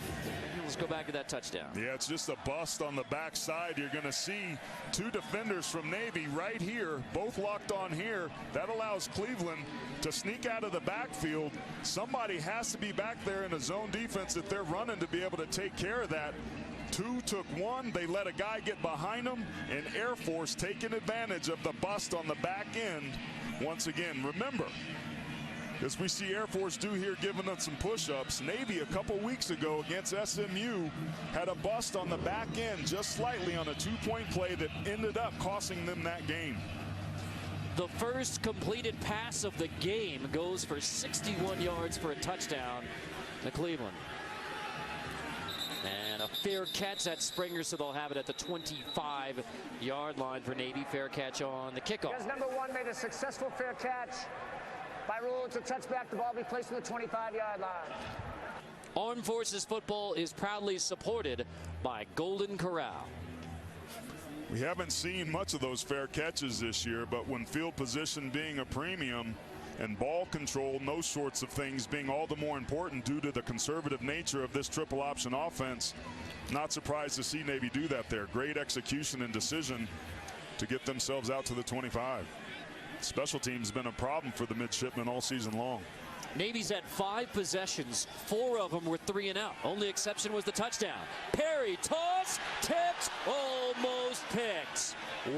A: Let's go back to that touchdown.
B: Yeah, it's just a bust on the backside. You're going to see 2 defenders from Navy right here, both locked on here. That allows Cleveland to sneak out of the backfield. Somebody has to be back there in a zone defense that they're running to be able to take care of that. 2 took 1. They let a guy get behind them, and Air Force taking advantage of the bust on the back end. Once again, remember, as we see Air Force do here, giving them some push-ups, Navy a couple weeks ago against SMU had a bust on the back end just slightly on a 2-point play that ended up costing them that game.
A: The first completed pass of the game goes for 61 yards for a touchdown to Cleveland. And a fair catch at Springer, so they'll have it at the 25-yard line for Navy. Fair catch on the kickoff.
E: Because number 1 made a successful fair catch. By rule, it's a touchback. The ball will be placed on the 25-yard line.
A: Armed Forces football is proudly supported by Golden Corral.
B: We haven't seen much of those fair catches this year, but when field position being a premium and ball control and those sorts of things being all the more important due to the conservative nature of this triple option offense, not surprised to see Navy do that there. Great execution and decision to get themselves out to the 25. Special teams has been a problem for the midshipmen all season long.
A: Navy's had 5 possessions. 4 of them were 3 and out. Only exception was the touchdown. Perry, toss, tipped, almost picked.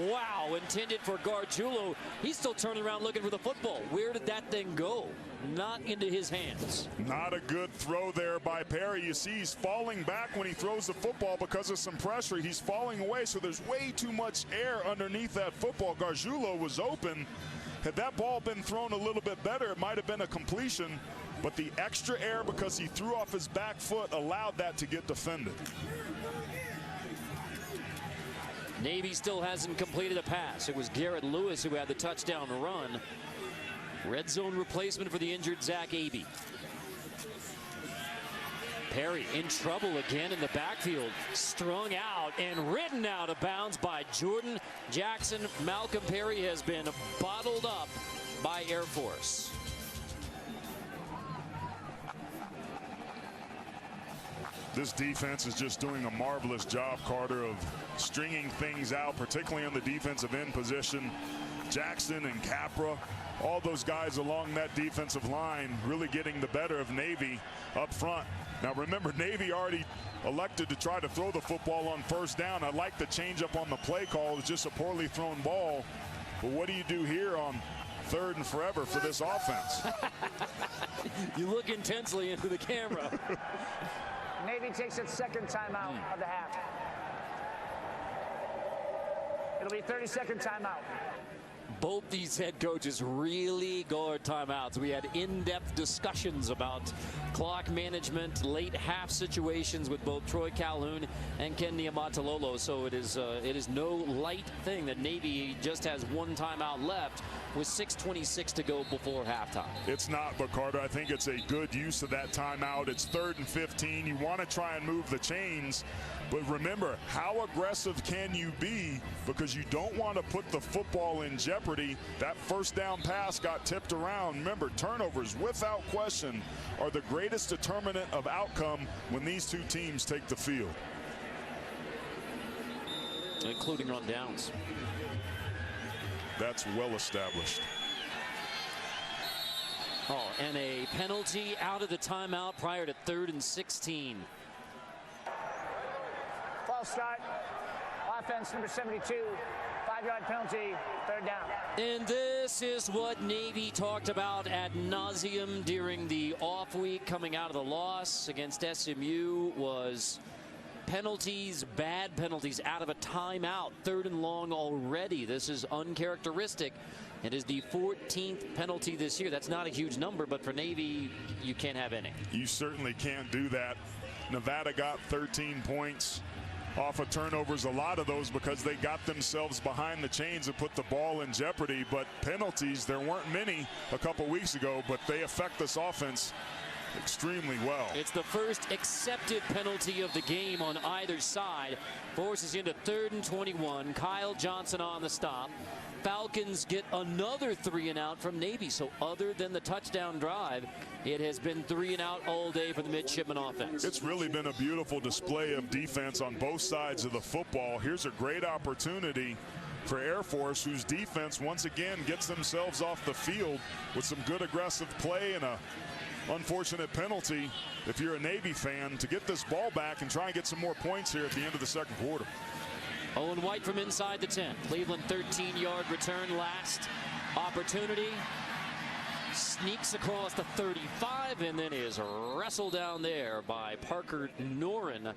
A: Wow, intended for Gargiulo. He's still turning around looking for the football. Where did that thing go? Not into his hands.
B: Not a good throw there by Perry. You see he's falling back when he throws the football because of some pressure. He's falling away, so there's way too much air underneath that football. Gargiulo was open. Had that ball been thrown a little bit better, it might have been a completion, but the extra air because he threw off his back foot allowed that to get defended.
A: Navy still hasn't completed a pass. It was Garrett Lewis who had the touchdown run. Red zone replacement for the injured Zach Abey. Perry in trouble again in the backfield, strung out and ridden out of bounds by Jordan Jackson. Malcolm Perry has been bottled up by Air Force.
B: This defense is just doing a marvelous job, Carter, of stringing things out, particularly on the defensive end position. Jackson and Capra, all those guys along that defensive line really getting the better of Navy up front. Now remember, Navy already elected to try to throw the football on first down. I like the change up on the play call. It was just a poorly thrown ball. But what do you do here on 3rd and forever for this offense?
A: You look intensely into the camera.
E: Navy takes its second timeout of the half. It'll be 30-second timeout.
A: Both these head coaches really guard timeouts. We had in-depth discussions about clock management, late half situations with both Troy Calhoun and Ken Niumatalolo. So it is no light thing that Navy just has one timeout left with 6:26 to go before halftime.
B: It's not, but Carter, I think it's a good use of that timeout. It's 3rd and 15. You want to try and move the chains. But remember, how aggressive can you be? Because you don't want to put the football in jeopardy. That first down pass got tipped around. Remember, turnovers, without question, are the greatest determinant of outcome when these two teams take the field.
A: Including run downs.
B: That's well established.
A: Oh, and a penalty out of the timeout prior to 3rd and 16.
E: False start. Offense number 72. 5-yard penalty. 3rd down.
A: And this is what Navy talked about ad nauseum during the off week coming out of the loss against SMU was penalties, bad penalties out of a timeout. 3rd and long already. This is uncharacteristic. It is the 14th penalty this year. That's not a huge number, but for Navy, you can't have any.
B: You certainly can't do that. Nevada got 13 points off of turnovers, a lot of those because they got themselves behind the chains and put the ball in jeopardy. But penalties, there weren't many a couple weeks ago, but they affect this offense extremely well.
A: It's the first accepted penalty of the game on either side. Forces into 3rd and 21. Kyle Johnson on the stop. Falcons get another 3 and out from Navy. So other than the touchdown drive, it has been 3 and out all day for the midshipman offense.
B: It's really been a beautiful display of defense on both sides of the football. Here's a great opportunity for Air Force, whose defense once again gets themselves off the field with some good aggressive play and a unfortunate penalty, if you're a Navy fan, to get this ball back and try and get some more points here at the end of the second quarter.
A: Owen White from inside the 10. Cleveland 13-yard return, last opportunity. Sneaks across the 35 and then is wrestled down there by Parker Noren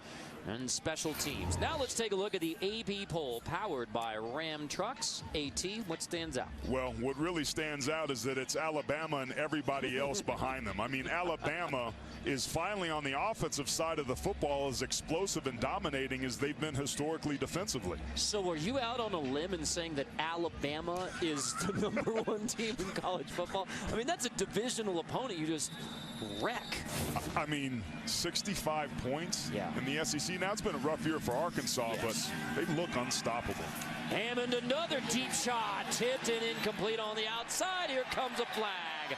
A: and special teams. Now let's take a look at the AP poll powered by Ram Trucks. AT, what stands out?
B: Well, what really stands out is that it's Alabama and everybody else behind them. I mean, Alabama is finally on the offensive side of the football as explosive and dominating as they've been historically defensively.
A: So are you out on a limb and saying that Alabama is the #1 team in college football? I mean, that's a divisional opponent you just wreck.
B: I mean, 65 points in the SEC. Now, it's been a rough year for Arkansas, but they look unstoppable.
A: Hammond, another deep shot, tipped and incomplete on the outside. Here comes a flag.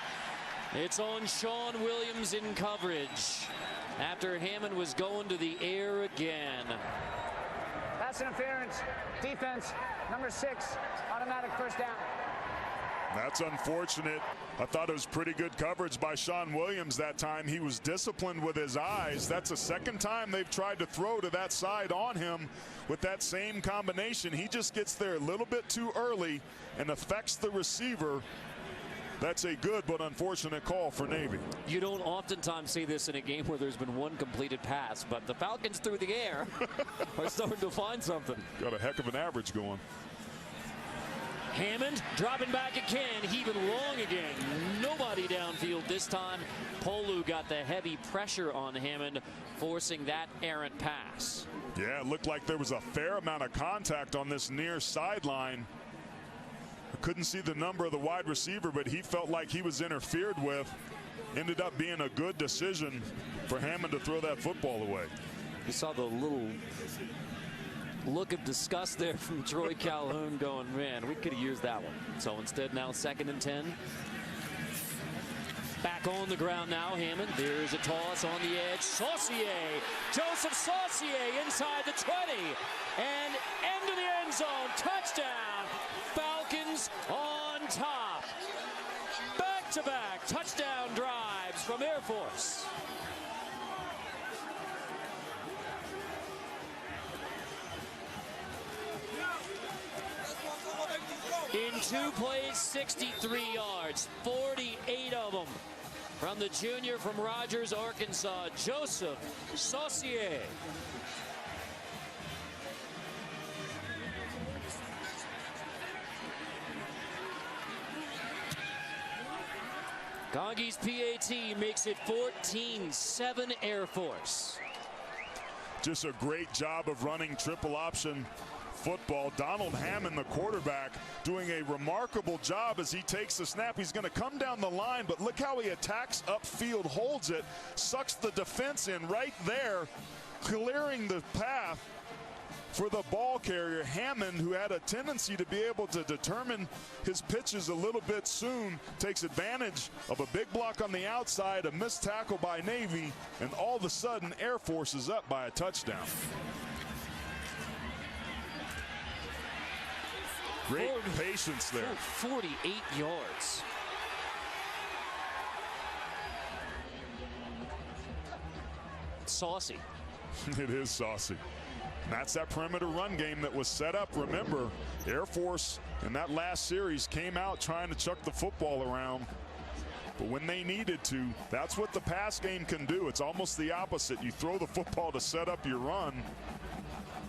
A: It's on Sean Williams in coverage after Hammond was going to the air again.
E: Pass interference, defense, number 6, automatic first down.
B: That's unfortunate. I thought it was pretty good coverage by Sean Williams that time. He was disciplined with his eyes. That's the second time they've tried to throw to that side on him with that same combination. He just gets there a little bit too early and affects the receiver. That's a good but unfortunate call for Navy.
A: You don't oftentimes see this in a game where there's been one completed pass, but the Falcons through the air are starting to find something.
B: Got a heck of an average going.
A: Hammond dropping back again, heaving long again. Nobody downfield this time. Polu got the heavy pressure on Hammond, forcing that errant pass.
B: Yeah, it looked like there was a fair amount of contact on this near sideline. I couldn't see the number of the wide receiver, but he felt like he was interfered with. Ended up being a good decision for Hammond to throw that football away.
A: You saw the little look of disgust there from Troy Calhoun going, man, we could have used that one. So instead now 2nd and 10. Back on the ground now, Hammond. There's a toss on the edge. Saucier, Joseph Saucier inside the 20. And into the end zone. Touchdown. Falcons on top. Back-to-back touchdown drives from Air Force. In 2 plays, 63 yards, 48 of them from the junior from Rogers, Arkansas, Joseph Saucier. Conke's PAT makes it 14-7 Air Force.
B: Just a great job of running triple option football. Donald Hammond, the quarterback, doing a remarkable job as he takes the snap. He's going to come down the line, but look how he attacks upfield, holds it, sucks the defense in right there, clearing the path for the ball carrier. Hammond, who had a tendency to be able to determine his pitches a little bit soon, takes advantage of a big block on the outside, a missed tackle by Navy, and all of a sudden Air Force is up by a touchdown. Great patience there.
A: 48 yards. Saucy.
B: It is saucy. And that's that perimeter run game that was set up. Remember, Air Force in that last series came out trying to chuck the football around. But when they needed to, that's what the pass game can do. It's almost the opposite. You throw the football to set up your run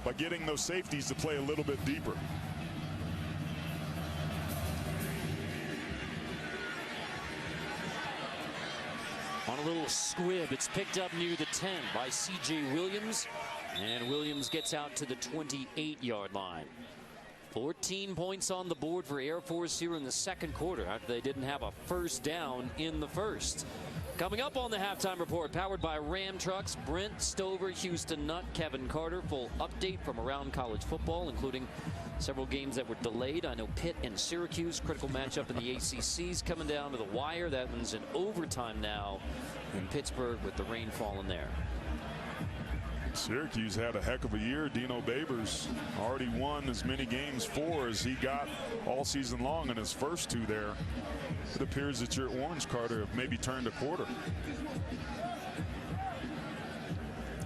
B: by getting those safeties to play a little bit deeper.
A: On a little squib, it's picked up near the 10 by C.J. Williams, and Williams gets out to the 28-yard line. 14 points on the board for Air Force here in the second quarter after they didn't have a first down in the first. Coming up on the halftime report, powered by Ram Trucks, Brent Stover, Houston Nutt, Kevin Carter. Full update from around college football, including several games that were delayed. I know Pitt and Syracuse, critical matchup in the ACC's coming down to the wire. That one's in overtime now in Pittsburgh with the rain falling there.
B: Syracuse had a heck of a year. Dino Babers already won as many games 4 as he got all season long in his first 2 there. It appears that your Orange, Carter, have maybe turned a quarter.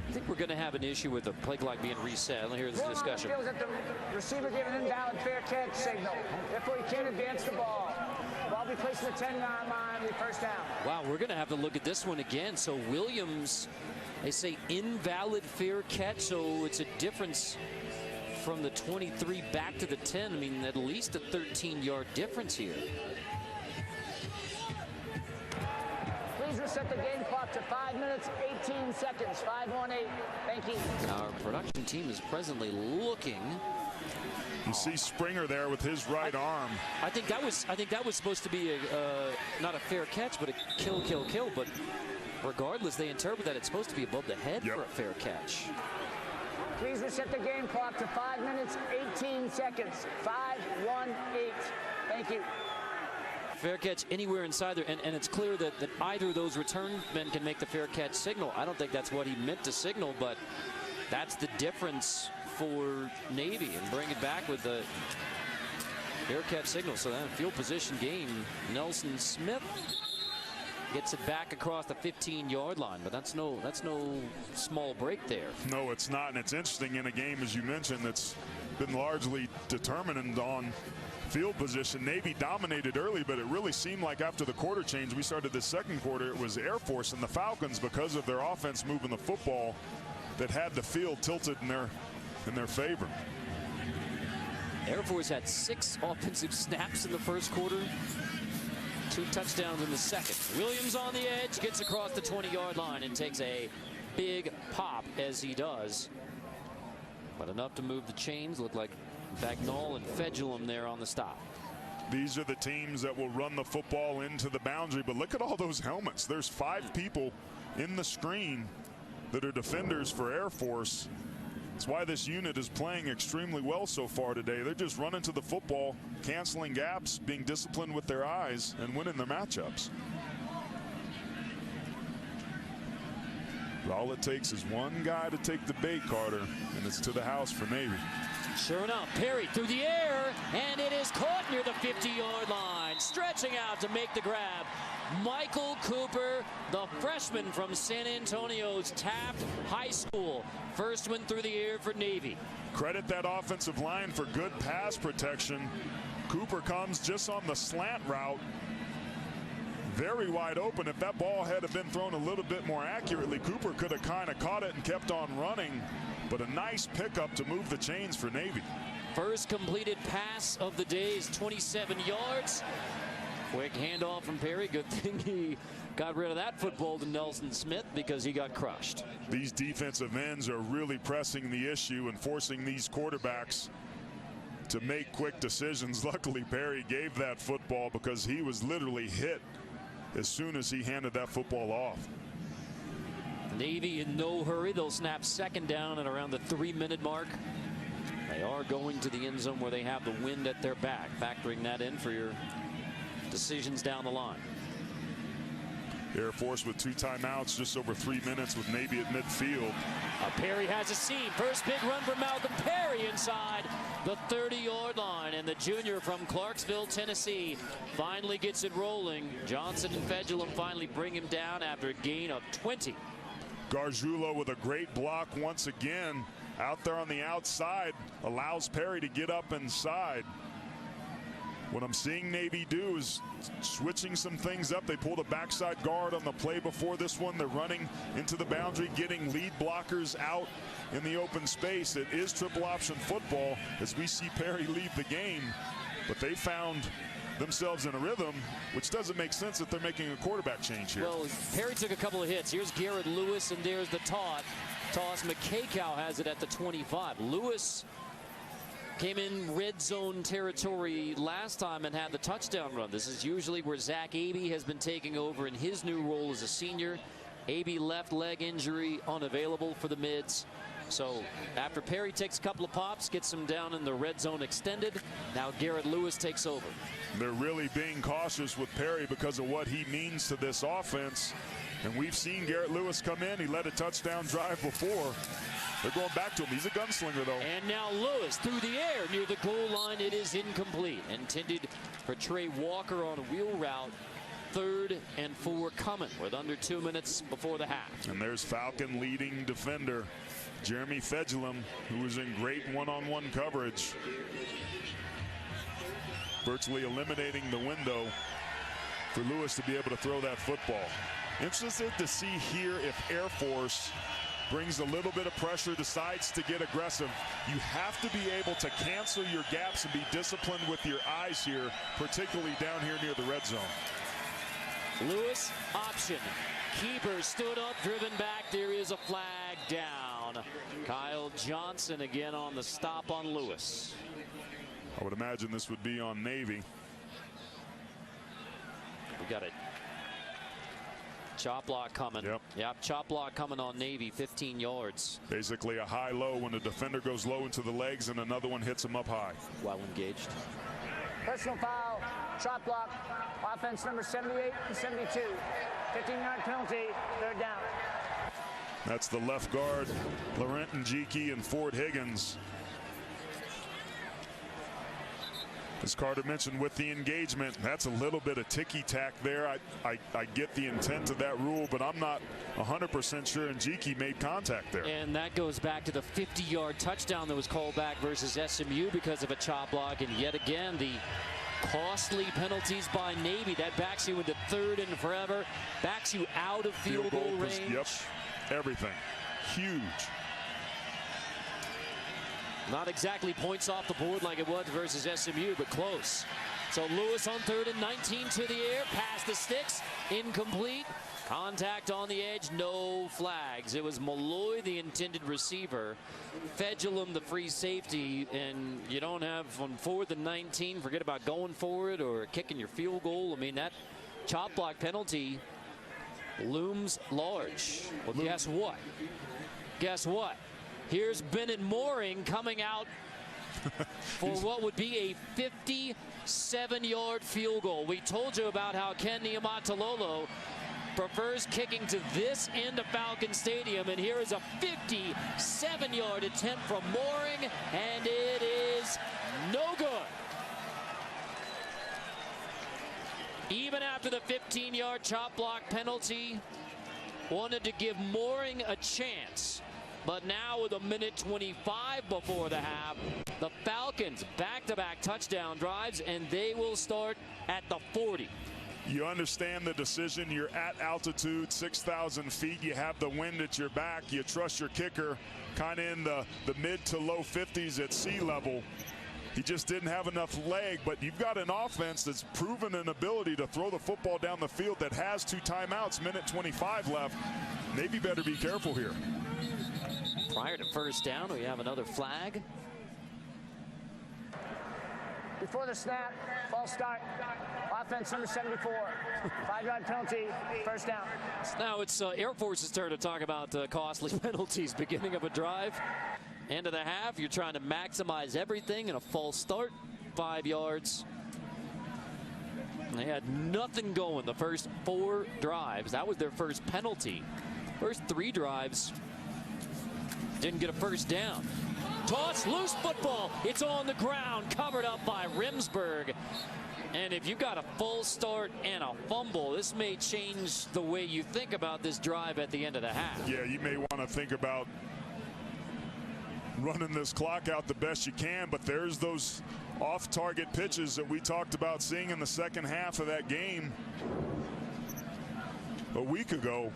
A: I think we're going to have an issue with the play clock being reset. Here's the discussion.
E: Feels that the receiver gave an invalid fair catch signal. Therefore, he can't advance the ball. Ball be placed in the 10-yard line, we first down.
A: Wow, we're going to have to look at this one again. So Williams, they say invalid fair catch, so it's a difference from the 23 back to the 10. I mean, at least a 13-yard difference here.
E: Please reset the game clock to 5 minutes, 18 seconds, 5-1-8. Thank you.
A: Our production team is presently looking.
B: You see Springer there with his right arm.
A: I think that was supposed to be not a fair catch, but a kill. But regardless, they interpret that it's supposed to be above the head for a fair catch.
E: Please reset the game clock to 5 minutes, 18 seconds, 5-1-8. Thank you.
A: Fair catch anywhere inside there, and it's clear that either of those return men can make the fair catch signal. I don't think that's what he meant to signal, but that's the difference for Navy, and bring it back with the fair catch signal. So that field position game, Nelson Smith gets it back across the 15-yard line, but that's no small break there.
B: No, it's not, and it's interesting in a game, as you mentioned, that's been largely determined on field position. Navy dominated early, but it really seemed like after the quarter change, we started the second quarter, it was Air Force and the Falcons, because of their offense moving the football, that had the field tilted in their favor.
A: Air Force had 6 offensive snaps in the first quarter, 2 touchdowns in the second. Williams on the edge, gets across the 20-yard line and takes a big pop as he does. But enough to move the chains. Look like Bagnall and Fedulum there on the stop.
B: These are the teams that will run the football into the boundary, but look at all those helmets. There's 5 people in the screen that are defenders for Air Force. That's why this unit is playing extremely well so far today. They're just running to the football, canceling gaps, being disciplined with their eyes, and winning their matchups. But all it takes is one guy to take the bait, Carter, and it's to the house for Navy.
A: Sure enough, Perry through the air, and it is caught near the 50-yard line. Stretching out to make the grab. Michael Cooper, the freshman from San Antonio's Taft High School. First one through the air for Navy.
B: Credit that offensive line for good pass protection. Cooper comes just on the slant route. Very wide open. If that ball had been thrown a little bit more accurately, Cooper could have kind of caught it and kept on running. But a nice pickup to move the chains for Navy.
A: First completed pass of the day is 27 yards. Quick handoff from Perry. Good thing he got rid of that football to Nelson Smith because he got crushed.
B: These defensive ends are really pressing the issue and forcing these quarterbacks to make quick decisions. Luckily, Perry gave that football because he was literally hit as soon as he handed that football off.
A: Navy in no hurry. They'll snap second down at around the 3-minute mark. They are going to the end zone where they have the wind at their back, factoring that in for your decisions down the line.
B: Air Force with 2 timeouts, just over 3 minutes with Navy at midfield.
A: Perry has a seam. First big run for Malcolm Perry inside the 30-yard line. And the junior from Clarksville, Tennessee, finally gets it rolling. Johnson and Fedulum finally bring him down after a gain of 20.
B: Gargiulo with a great block once again. Out there on the outside, allows Perry to get up inside. What I'm seeing Navy do is switching some things up. They pulled a backside guard on the play before this one. They're running into the boundary, getting lead blockers out in the open space. It is triple option football as we see Perry leave the game. But they found themselves in a rhythm, which doesn't make sense if they're making a quarterback change here.
A: Well, Perry took a couple of hits. Here's Garrett Lewis, and there's the toss. McCacow has it at the 25. Lewis came in red zone territory last time and had the touchdown run. This is usually where Zach Abey has been taking over in his new role as a senior. Abey left leg injury, unavailable for the Mids. So after Perry takes a couple of pops, gets him down in the red zone extended, now Garrett Lewis takes over.
B: They're really being cautious with Perry because of what he means to this offense. And we've seen Garrett Lewis come in. He led a touchdown drive before. They're going back to him. He's a gunslinger, though.
A: And now Lewis through the air near the goal line. It is incomplete. Intended for Trey Walker on a wheel route. 3rd and 4 coming with under 2 minutes before the half.
B: And there's Falcon leading defender Jeremy Fedulum, who was in great one-on-one coverage, virtually eliminating the window for Lewis to be able to throw that football. Interested to see here if Air Force brings a little bit of pressure, decides to get aggressive. You have to be able to cancel your gaps and be disciplined with your eyes here, particularly down here near the red zone.
A: Lewis option. Keeper stood up, driven back. There is a flag down. Kyle Johnson again on the stop on Lewis.
B: I would imagine this would be on Navy.
A: We got it. Chop block coming. Yep, chop block coming on Navy, 15 yards.
B: Basically a high-low when the defender goes low into the legs and another one hits him up high.
A: Well engaged.
E: Personal foul, chop block, offense number 78 and 72. 15-yard penalty, 3rd down.
B: That's the left guard, Laurent Njiki and Ford Higgins. As Carter mentioned with the engagement, that's a little bit of ticky-tack there. I get the intent of that rule, but I'm not 100% sure Njiki made contact there.
A: And that goes back to the 50-yard touchdown that was called back versus SMU because of a chop block. And yet again, the costly penalties by Navy. That backs you into 3rd and forever, backs you out of field goal range.
B: Yep, everything. Huge.
A: Not exactly points off the board like it was versus SMU, but close. So Lewis on 3rd and 19 to the air, past the sticks, incomplete. Contact on the edge, no flags. It was Malloy, the intended receiver. Fedulum, the free safety, and you don't have on 4th and 19, forget about going for it or kicking your field goal. I mean, that chop block penalty looms large. Well, guess what? Guess what? Here's Bennett Mooring coming out for what would be a 57-yard field goal. We told you about how Ken Niumatalolo prefers kicking to this end of Falcon Stadium, and here is a 57-yard attempt from Mooring, and it is no good. Even after the 15-yard chop block penalty, wanted to give Mooring a chance. But now with a minute 25 before the half, the Falcons back-to-back touchdown drives, and they will start at the 40.
B: You understand the decision. You're at altitude, 6,000 feet. You have the wind at your back. You trust your kicker kind of in the mid to low 50s at sea level. He just didn't have enough leg, but you've got an offense that's proven an ability to throw the football down the field that has 2 timeouts, minute 25 left. Navy better be careful here.
A: Prior to first down, we have another flag.
E: Before the snap, false start. Offense number 74. 5-yard penalty, first down.
A: Now it's Air Force's turn to talk about costly penalties. Beginning of a drive, end of the half, you're trying to maximize everything, and a false start, 5 yards. They had nothing going the first 4 drives. That was their first penalty. First 3 drives, didn't get a first down. Toss, loose football. It's on the ground, covered up by Remsburg. And if you've got a full start and a fumble, this may change the way you think about this drive at the end of the half.
B: Yeah, you may want to think about running this clock out the best you can, but there's those off-target pitches that we talked about seeing in the second half of that game a week ago.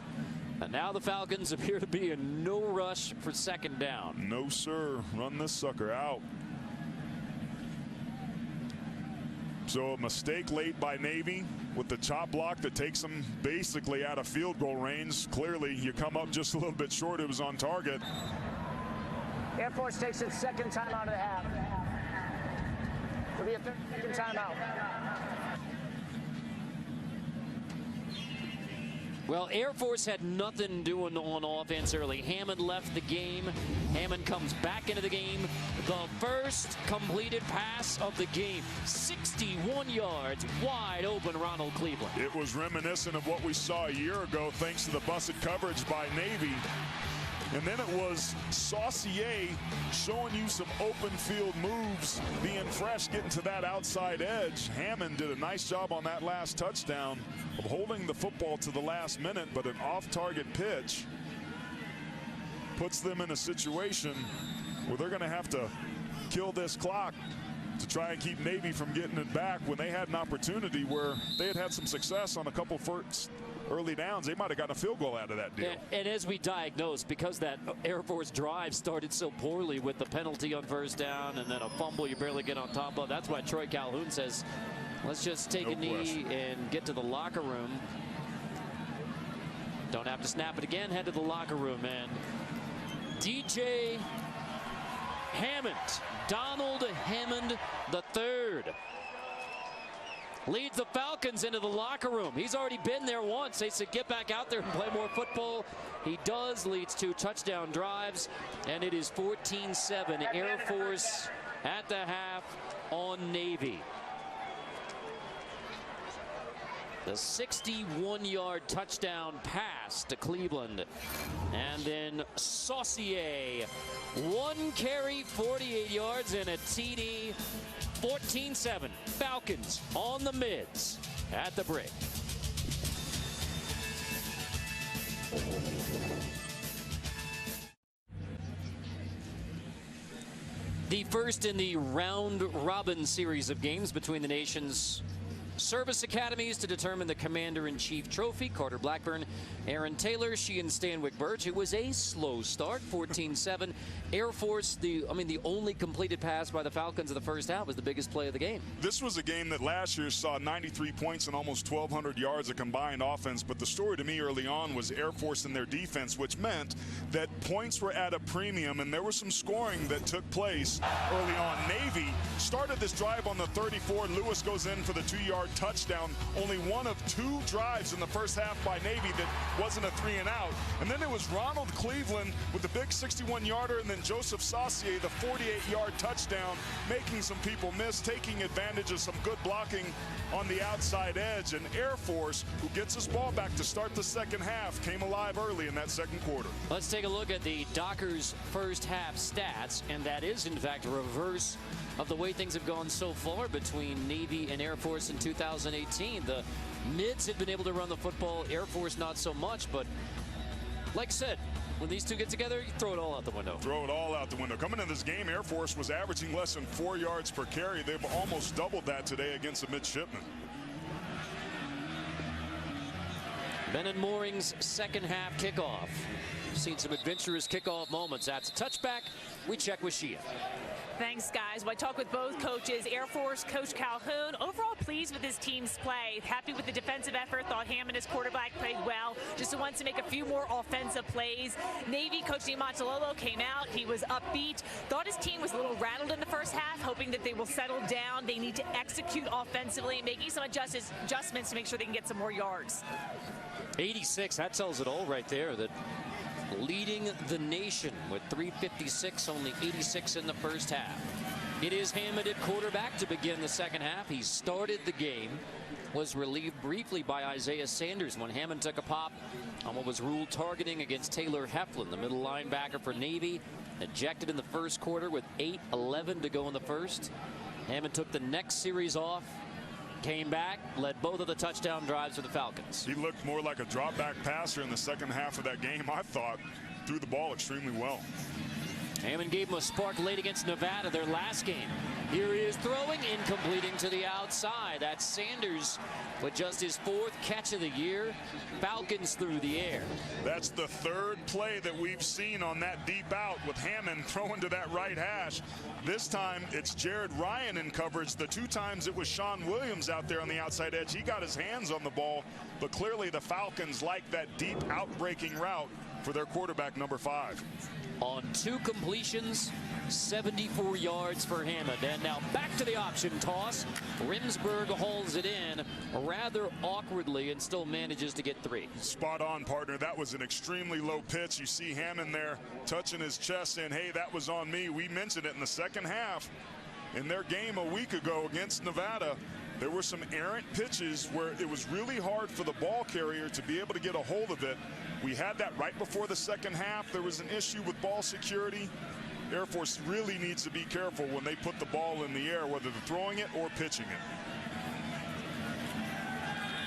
A: And now the Falcons appear to be in no rush for second down.
B: No, sir. Run this sucker out. So a mistake late by Navy with the chop block that takes them basically out of field goal range. Clearly, you come up just a little bit short. It was on target.
E: Air Force takes its second timeout of the half. It'll be a third timeout.
A: Well, Air Force had nothing doing on offense early. Hammond left the game. Hammond comes back into the game. The first completed pass of the game. 61 yards, wide open Ronald Cleveland.
B: It was reminiscent of what we saw a year ago thanks to the busted coverage by Navy. And then it was Saucier showing you some open field moves, being fresh, getting to that outside edge. Hammond did a nice job on that last touchdown of holding the football to the last minute, but an off-target pitch puts them in a situation where they're going to have to kill this clock to try and keep Navy from getting it back when they had an opportunity where they had some success on a couple first early downs. They might have gotten a field goal out of that deal.
A: And as we diagnosed, because that Air Force drive started so poorly with the penalty on first down and then a fumble you barely get on top of, that's why Troy Calhoun says, let's just take a knee and get to the locker room. Don't have to snap it again, head to the locker room. And DJ Hammond, Donald Hammond III, leads the Falcons into the locker room. He's already been there once. They said get back out there and play more football. He does, leads 2 touchdown drives, and it is 14-7 Air Force at the half on Navy. The 61-yard touchdown pass to Cleveland. And then Saucier, 1 carry, 48 yards, and a TD. 14-7. Falcons on the mids at the break. The first in the round-robin series of games between the nation's service academies to determine the Commander-in-Chief Trophy. Carter Blackburn, Aaron Taylor, Sheehan Stanwyck Birch. It was a slow start, 14-7. Air Force, the only completed pass by the Falcons in the first half was the biggest play of the game.
B: This was a game that last year saw 93 points and almost 1,200 yards of combined offense. But the story to me early on was Air Force and their defense, which meant that points were at a premium and there was some scoring that took place early on. Navy started this drive on the 34. Lewis goes in for the 2-yard touchdown. Only one of 2 drives in the first half by Navy that wasn't a 3 and out. And then it was Ronald Cleveland with the big 61-yarder, and then Joseph Saucier, the 48-yard touchdown, making some people miss, taking advantage of some good blocking on the outside edge. And Air Force, who gets his ball back to start the second half, came alive early in that second quarter.
A: Let's take a look at the Dockers first half stats, and that is in fact a reverse of the way things have gone so far between Navy and Air Force in 2018. The Mids had been able to run the football, Air Force not so much, but like I said, when these two get together, you throw it all out the window.
B: Throw it all out the window. Coming into this game, Air Force was averaging less than 4 yards per carry. They've almost doubled that today against the midshipmen.
A: Bennett Mooring's second half kickoff. Seen some adventurous kickoff moments. That's a touchback. We check with Shia.
C: Thanks, guys. Well, I talked with both coaches. Air Force Coach Calhoun, overall pleased with his team's play. Happy with the defensive effort. Thought Hammond, his quarterback, played well. Just wants to make a few more offensive plays. Navy Coach Niumatalolo came out. He was upbeat. Thought his team was a little rattled in the first half, hoping that they will settle down. They need to execute offensively, making some adjustments to make sure they can get some more yards.
A: 86, that tells it all right there. That leading the nation with 356, only 86 in the first half. It is Hammond at quarterback to begin the second half. He started the game, was relieved briefly by Isaiah Sanders when Hammond took a pop on what was ruled targeting against Taylor Heflin, the middle linebacker for Navy. Ejected in the first quarter with 8:11 to go in the first. Hammond took the next series off, came back, led both of the touchdown drives for the Falcons.
B: He looked more like a drop back passer in the second half of that game, I thought. Threw the ball extremely well.
A: Hammond gave him a spark late against Nevada, their last game. Here he is throwing, incompleting to the outside. That's Sanders with just his 4th catch of the year. Falcons through the air.
B: That's the 3rd play that we've seen on that deep out with Hammond throwing to that right hash. This time it's Jared Ryan in coverage. The 2 times it was Sean Williams out there on the outside edge. He got his hands on the ball, but clearly the Falcons like that deep out-breaking route for their quarterback, number 5.
A: On 2 completions, 74 yards for Hammond. And now back to the option toss. Rimsberg hauls it in rather awkwardly and still manages to get 3.
B: Spot on, partner. That was an extremely low pitch. You see Hammond there touching his chest saying, hey, that was on me. We mentioned it in the second half. In their game a week ago against Nevada, there were some errant pitches where it was really hard for the ball carrier to be able to get a hold of it. We had that right before the second half. There was an issue with ball security. Air Force really needs to be careful when they put the ball in the air, whether they're throwing it or pitching it.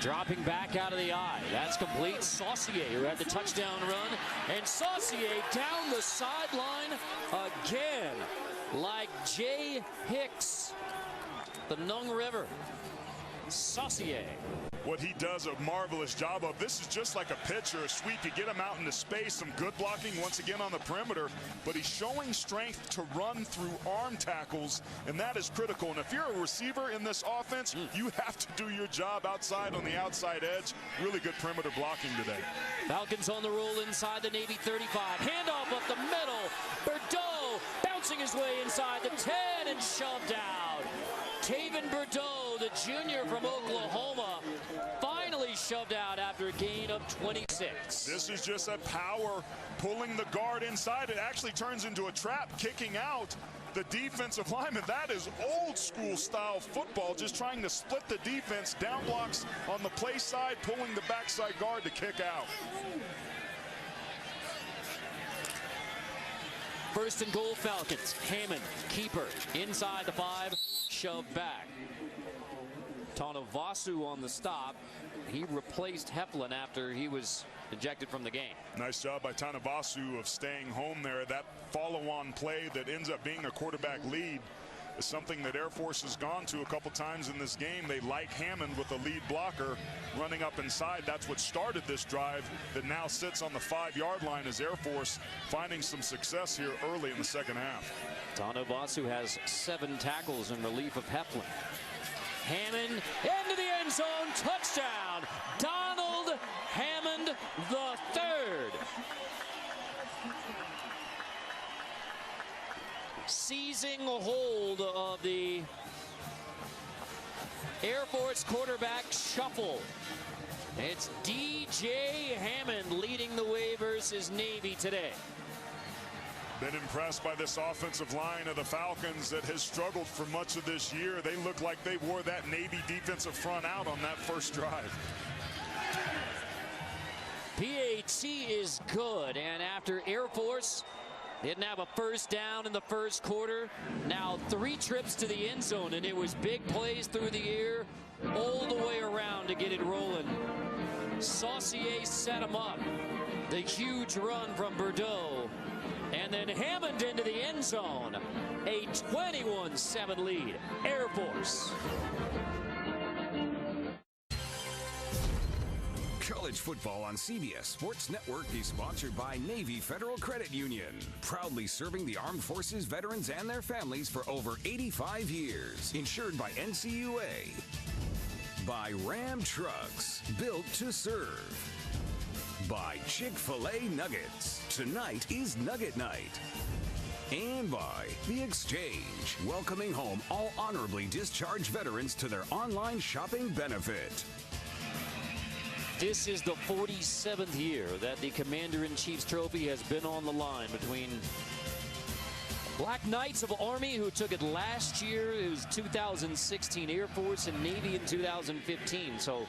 A: Dropping back out of the eye. That's complete. Saucier, who had the touchdown run. And Saucier down the sideline again, like Jay Hicks, the Nung River. Saucier.
B: What he does a marvelous job of. This is just like a pitch or a sweep. You get him out into space, some good blocking once again on the perimeter, but he's showing strength to run through arm tackles, and that is critical. And if you're a receiver in this offense, you have to do your job outside on the outside edge. Really good perimeter blocking today.
A: Falcons on the roll inside the Navy 35. Handoff up the middle. Bordeaux bouncing his way inside the 10 and shoved out. Taven Bordeaux, the junior from Oklahoma, finally shoved out after a gain of 26.
B: This is just a power pulling the guard inside. It actually turns into a trap, kicking out the defensive lineman. That is old school style football, just trying to split the defense. Down blocks on the play side, pulling the backside guard to kick out.
A: First and goal, Falcons. Hammond, keeper, inside the 5, shoved back. Tanavasu on the stop. He replaced Heflin after he was ejected from the game.
B: Nice job by Tanavasu of staying home there. That follow-on play that ends up being a quarterback lead is something that Air Force has gone to a couple times in this game. They like Hammond with a lead blocker running up inside. That's what started this drive that now sits on the 5-yard line as Air Force finding some success here early in the second half.
A: Tanavasu has 7 tackles in relief of Heflin. Hammond into the end zone, touchdown, Donald Hammond III. Seizing hold of the Air Force quarterback shuffle. It's DJ Hammond leading the way versus Navy today.
B: Been impressed by this offensive line of the Falcons that has struggled for much of this year. They look like they wore that Navy defensive front out on that first drive.
A: PAT is good, and after Air Force didn't have a first down in the first quarter, now 3 trips to the end zone, and it was big plays through the air all the way around to get it rolling. Saucier set him up. The huge run from Bordeaux. And then Hammond into the end zone. A 21-7 lead. Air Force.
D: College football on CBS Sports Network is sponsored by Navy Federal Credit Union, proudly serving the armed forces, veterans, and their families for over 85 years. Insured by NCUA. By Ram Trucks, built to serve. By Chick-fil-A Nuggets. Tonight is Nugget Night. And by The Exchange, welcoming home all honorably discharged veterans to their online shopping benefit.
A: This is the 47th year that the Commander-in-Chief's trophy has been on the line between Black Knights of Army, who took it last year. It was 2016 Air Force, and Navy in 2015. So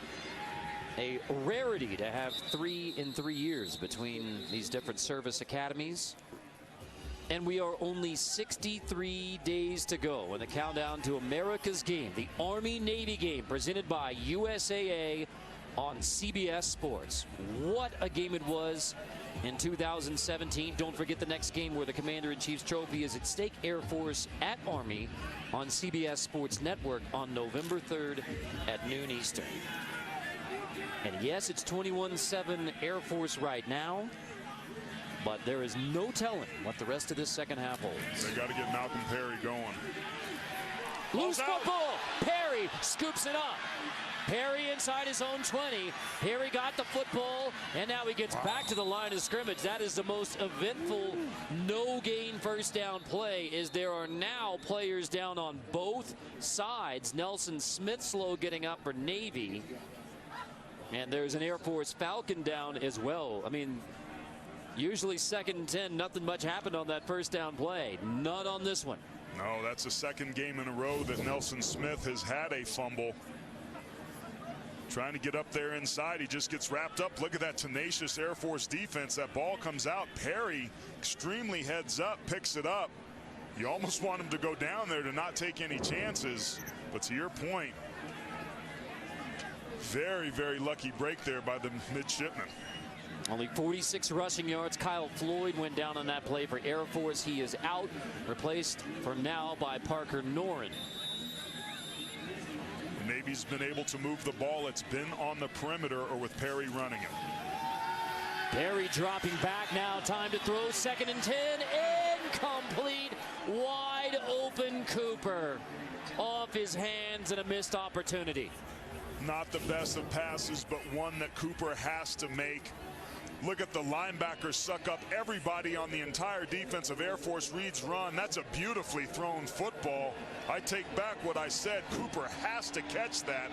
A: a rarity to have 3 in 3 years between these different service academies. And we are only 63 days to go in the countdown to America's game, the Army-Navy game, presented by USAA on CBS Sports. What a game it was in 2017. Don't forget the next game where the Commander-in-Chief's trophy is at stake. Air Force at Army on CBS Sports Network on November 3rd at noon Eastern. And yes, it's 21-7 Air Force right now, but there is no telling what the rest of this second half holds.
B: They got to get Malcolm Perry going.
A: Loose football. Perry scoops it up. Perry inside his own 20. Perry got the football, and now he gets back to the line of scrimmage. That is the most eventful no-gain first down play, as there are now players down on both sides. Nelson Smith-Slow getting up for Navy. And there's an Air Force Falcon down as well. I mean, usually 2nd and 10, nothing much happened on that first down play. None on this one.
B: No, that's the second game in a row that Nelson Smith has had a fumble. Trying to get up there inside. He just gets wrapped up. Look at that tenacious Air Force defense. That ball comes out. Perry extremely heads up, picks it up. You almost want him to go down there to not take any chances. But to your point, very, very lucky break there by the midshipman.
A: Only 46 rushing yards. Kyle Floyd went down on that play for Air Force. He is out, replaced for now by Parker Noren.
B: Navy's been able to move the ball. It's been on the perimeter or with Perry running it.
A: Perry dropping back now. Time to throw. 2nd and 10. Incomplete. Wide open Cooper. Off his hands and a missed opportunity.
B: Not the best of passes, but one that Cooper has to make. Look at the linebackers suck up everybody on the entire defense of Air Force. Reed's run. That's a beautifully thrown football. I take back what I said. Cooper has to catch that.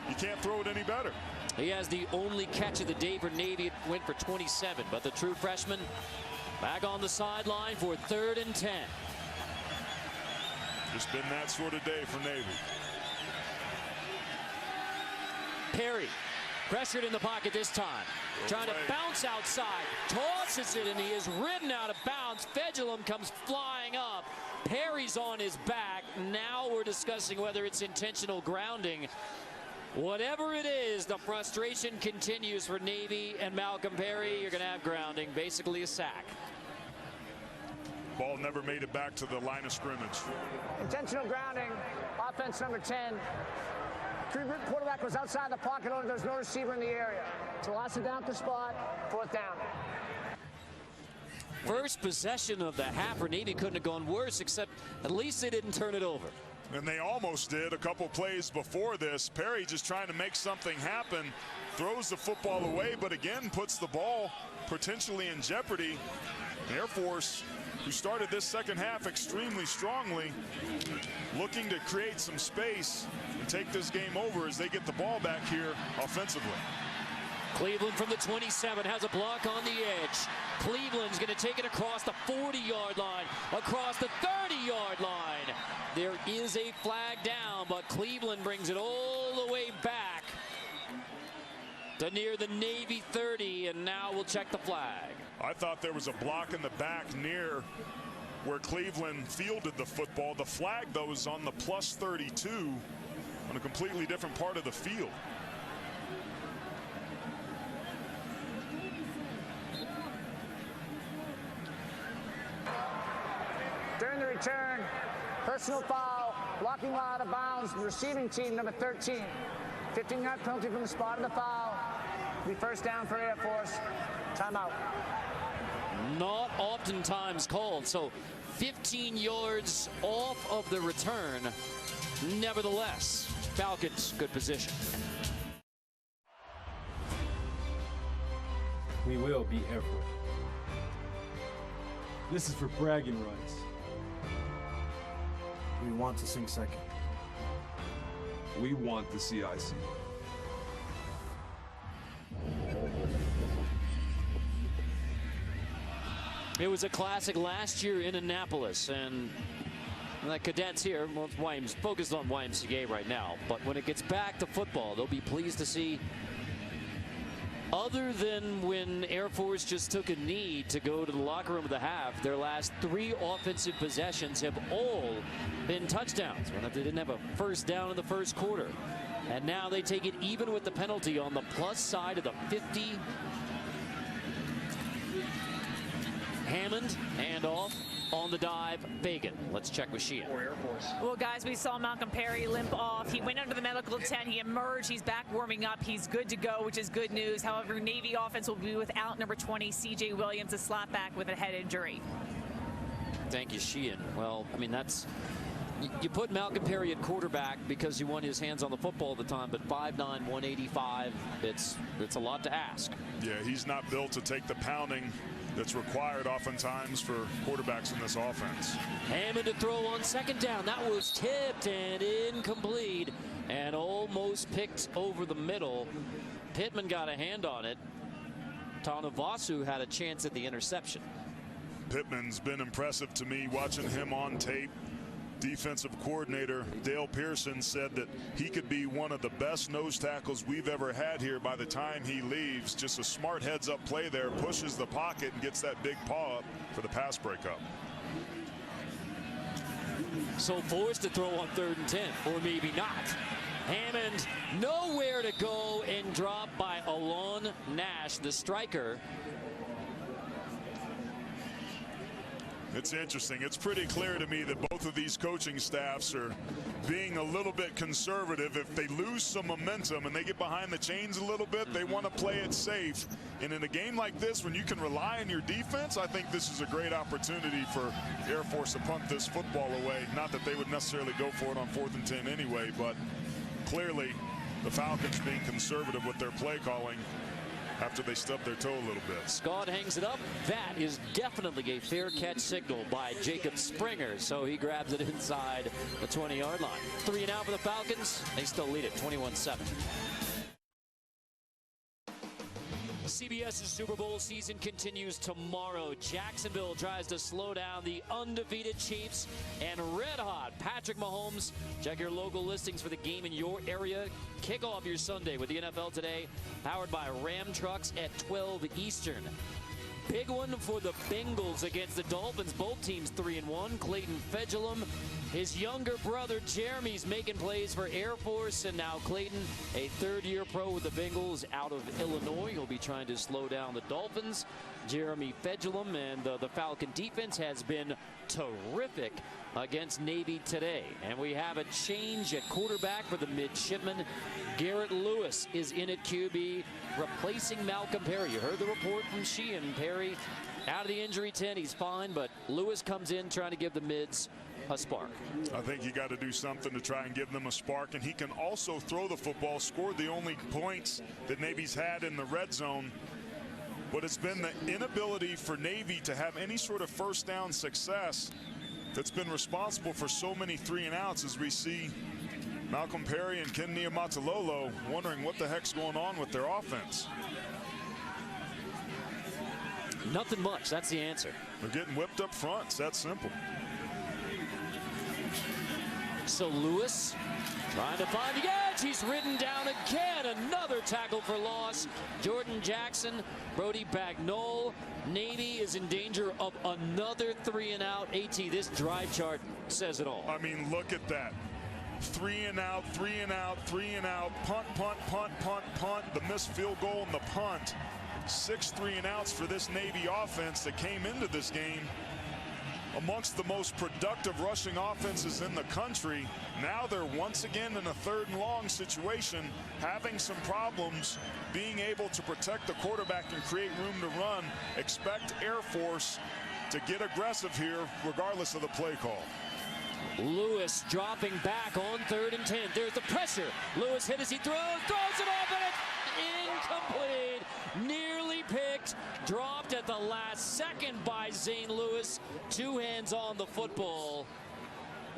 B: You can't throw it any better.
A: He has the only catch of the day for Navy. It went for 27, but the true freshman back on the sideline for 3rd and 10.
B: Just been that sort of day for Navy.
A: Perry pressured in the pocket this time. Trying to bounce outside. Tosses it, and he is ridden out of bounds. Fedulum comes flying up. Perry's on his back. Now we're discussing whether it's intentional grounding. Whatever it is, the frustration continues for Navy and Malcolm Perry. You're going to have grounding, basically a sack.
B: Ball never made it back to the line of scrimmage.
E: Intentional grounding, offense number 10. Quarterback was outside the pocket. There's no receiver in the area. So lots of down at the spot. 4th down.
A: First possession of the half for Navy couldn't have gone worse, except at least they didn't turn it over.
B: And they almost did a couple plays before this. Perry just trying to make something happen. Throws the football away, but again puts the ball potentially in jeopardy. Air Force, who started this second half extremely strongly, looking to create some space and take this game over as they get the ball back here offensively.
A: Cleveland from the 27 has a block on the edge. Cleveland's going to take it across the 40-yard line, across the 30-yard line. There is a flag down, but Cleveland brings it all the way back to near the Navy 30, and now we'll check the flag.
B: I thought there was a block in the back near where Cleveland fielded the football. The flag, though, is on the plus 32 on a completely different part of the field.
E: During the return, personal foul, blocking while out of bounds, the receiving team, number 13. 15-yard penalty from the spot of the foul. Be first down for Air Force. Timeout.
A: Not oftentimes called, so 15 yards off of the return. Nevertheless, Falcons, good position.
I: We will be Air Force. This is for bragging rights. We want to sing second.
J: We want the CIC.
A: It was a classic last year in Annapolis, and the cadets here, well, Williams focused on YMCA right now, but when it gets back to football, they'll be pleased to see, other than when Air Force just took a knee to go to the locker room of the half, their last 3 offensive possessions have all been touchdowns. Well, they didn't have a first down in the first quarter. And now they take it even with the penalty on the plus side of the 50. Hammond, handoff on the dive, Fagan. Let's check with Sheehan.
C: Well, guys, we saw Malcolm Perry limp off. He went under the medical tent. He emerged. He's back warming up. He's good to go, which is good news. However, Navy offense will be without number 20, C.J. Williams, a slot back with a head injury.
A: Thank you, Sheehan. Well, I mean, that's... You put Malcolm Perry at quarterback because you want his hands on the football all the time, but 5'9", 185, it's a lot to ask.
B: Yeah, he's not built to take the pounding that's required oftentimes for quarterbacks in this offense.
A: Hammond to throw on second down. That was tipped and incomplete and almost picked over the middle. Pittman got a hand on it. Tanavasu had a chance at the interception.
B: Pittman's been impressive to me watching him on tape. Defensive coordinator Dale Pearson said that he could be one of the best nose tackles we've ever had here by the time he leaves. Just a smart heads-up play there, pushes the pocket and gets that big paw up for the pass breakup.
A: So forced to throw on 3rd and 10, or maybe not. Hammond nowhere to go and dropped by Alon Nash, the striker.
B: It's interesting. It's pretty clear to me that both of these coaching staffs are being a little bit conservative. If they lose some momentum and they get behind the chains a little bit, they want to play it safe. And in a game like this, when you can rely on your defense, I think this is a great opportunity for Air Force to punt this football away. Not that they would necessarily go for it on 4th and 10 anyway, but clearly the Falcons being conservative with their play calling after they stub their toe a little bit.
A: Scott hangs it up. That is definitely a fair catch signal by Jacob Springer. So he grabs it inside the 20-yard line. 3 and out for the Falcons. They still lead it 21-7. CBS's Super Bowl season continues tomorrow. Jacksonville tries to slow down the undefeated Chiefs, and red-hot Patrick Mahomes. Check your local listings for the game in your area. Kick off your Sunday with the NFL Today, powered by Ram Trucks at 12 Eastern. Big one for the Bengals against the Dolphins. Both teams 3-1. Clayton Fedulum, his younger brother Jeremy's making plays for Air Force, and now Clayton, a third-year pro with the Bengals out of Illinois. He'll be trying to slow down the Dolphins. Jeremy Fedulum, and the Falcon defense has been terrific against Navy today. And we have a change at quarterback for the midshipman. Garrett Lewis is in at QB, replacing Malcolm Perry. You heard the report from Sheehan. Perry out of the injury tent. He's fine, but Lewis comes in trying to give the mids a spark.
B: I think you got to do something to try and give them a spark, and he can also throw the football. Scored the only points that Navy's had in the red zone But it's been the inability for Navy to have any sort of first down success that's been responsible for so many 3-and-outs, as we see Malcolm Perry and Ken Niumatalolo wondering what the heck's going on with their offense.
A: Nothing much. That's the answer.
B: They're getting whipped up front. It's that simple.
A: So Lewis trying to find the edge. He's ridden down again. Another tackle for loss. Jordan Jackson, Brody Bagnall. Navy is in danger of another 3-and-out. AT, this drive chart says it all.
B: I mean, look at that. 3-and-out, 3-and-out, 3-and-out, punt, punt, punt, punt, punt. The missed field goal and the punt. 6 3-and-outs for this Navy offense that came into this game amongst the most productive rushing offenses in the country. Now they're once again in a 3rd and long situation, having some problems being able to protect the quarterback and create room to run. Expect Air Force to get aggressive here regardless of the play call.
A: Lewis dropping back on 3rd and 10. There's the pressure. Lewis hit as he throws it off, and it's incomplete. Nearly picked, dropped at the last second by Zane Lewis. 2 hands on the football.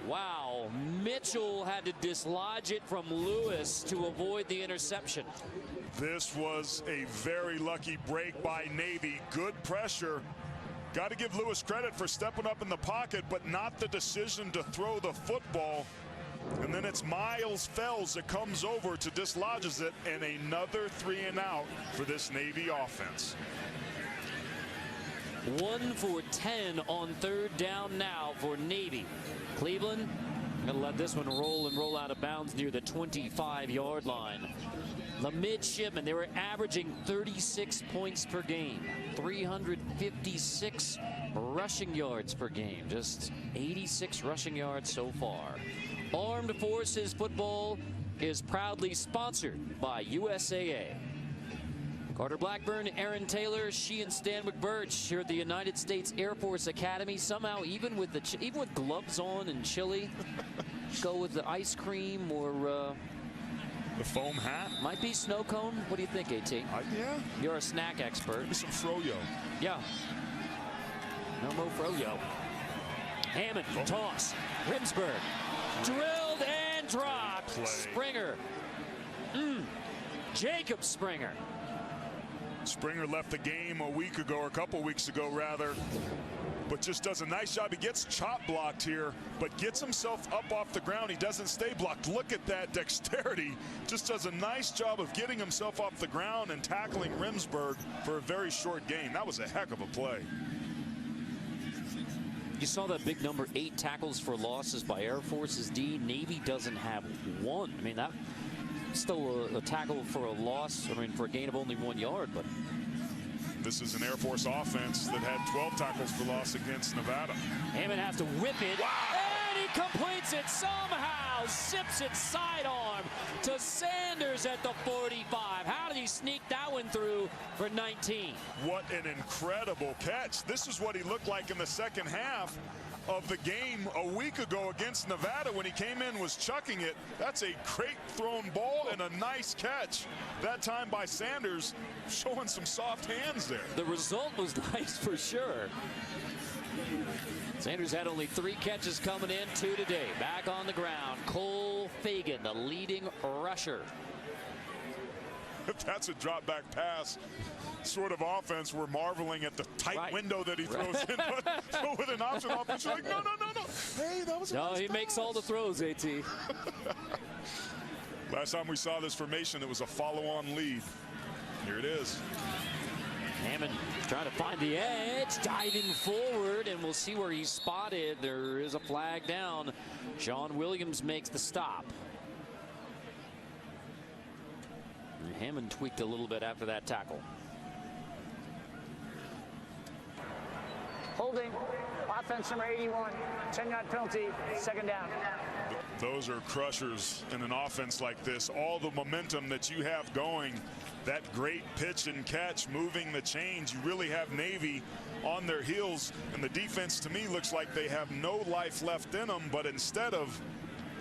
A: Wow, Mitchell had to dislodge it from Lewis to avoid the interception.
B: This was a very lucky break by Navy. Good pressure. Got to give Lewis credit for stepping up in the pocket, but not the decision to throw the football. And then it's Miles Fells that comes over to dislodges it, and another 3-and-out for this Navy offense.
A: 1 for 10 on 3rd down now for Navy. Cleveland going to let this one roll and roll out of bounds near the 25-yard line. The midshipmen, they were averaging 36 points per game, 356 rushing yards per game, just 86 rushing yards so far. Armed Forces Football is proudly sponsored by USAA. Carter Blackburn, Aaron Taylor, she and Stan McBurch here at the United States Air Force Academy. Somehow, even with gloves on and chilly, go with the ice cream or
B: the foam hat.
A: Might be snow cone. What do you think, AT?
B: Yeah.
A: You're a snack expert.
B: Maybe some froyo.
A: Yeah. No more froyo. Hammond, toss. Rimsberg. Drilled and dropped.
B: Play.
A: Springer. Jacob Springer.
B: Springer left the game a week ago, or a couple weeks ago rather, but just does a nice job. He gets chop blocked here, but gets himself up off the ground. He doesn't stay blocked. Look at that dexterity. Just does a nice job of getting himself off the ground and tackling Rimsberg for a very short gain. That was a heck of a play.
A: You saw that big number 8 tackles for losses by Air Force's D. Navy doesn't have 1. I mean, that still a tackle for a loss. I mean, for a gain of only 1 yard, but
B: this is an Air Force offense that had 12 tackles for loss against Nevada.
A: Hammond has to whip it. Wow. And he completes it somehow. Zips it sidearm to Sanders at the 45. How did he sneak that one through for 19?
B: What an incredible catch. This is what he looked like in the second half of the game a week ago against Nevada when he came in, was chucking it. That's a great thrown ball and a nice catch. That time by Sanders, showing some soft hands there.
A: The result was nice for sure. Sanders had only 3 catches coming in, 2 today. Back on the ground, Cole Fagan, the leading rusher.
B: If that's a drop back pass sort of offense, we're marveling at the tight window that he throws in, but with an option offense, you're like, no. Hey, that was a nice
A: he
B: pass.
A: makes all the throws, AT.
B: Last time we saw this formation, it was a follow-on lead. Here it is.
A: Hammond trying to find the edge, diving forward, and we'll see where he's spotted. There is a flag down. Sean Williams makes the stop. And Hammond tweaked a little bit after that tackle.
E: Holding, offense number 81, 10-yard penalty, 2nd down.
B: Those are crushers in an offense like this. All the momentum that you have going, that great pitch and catch, moving the chains. You really have Navy on their heels, and the defense to me looks like they have no life left in them, but instead of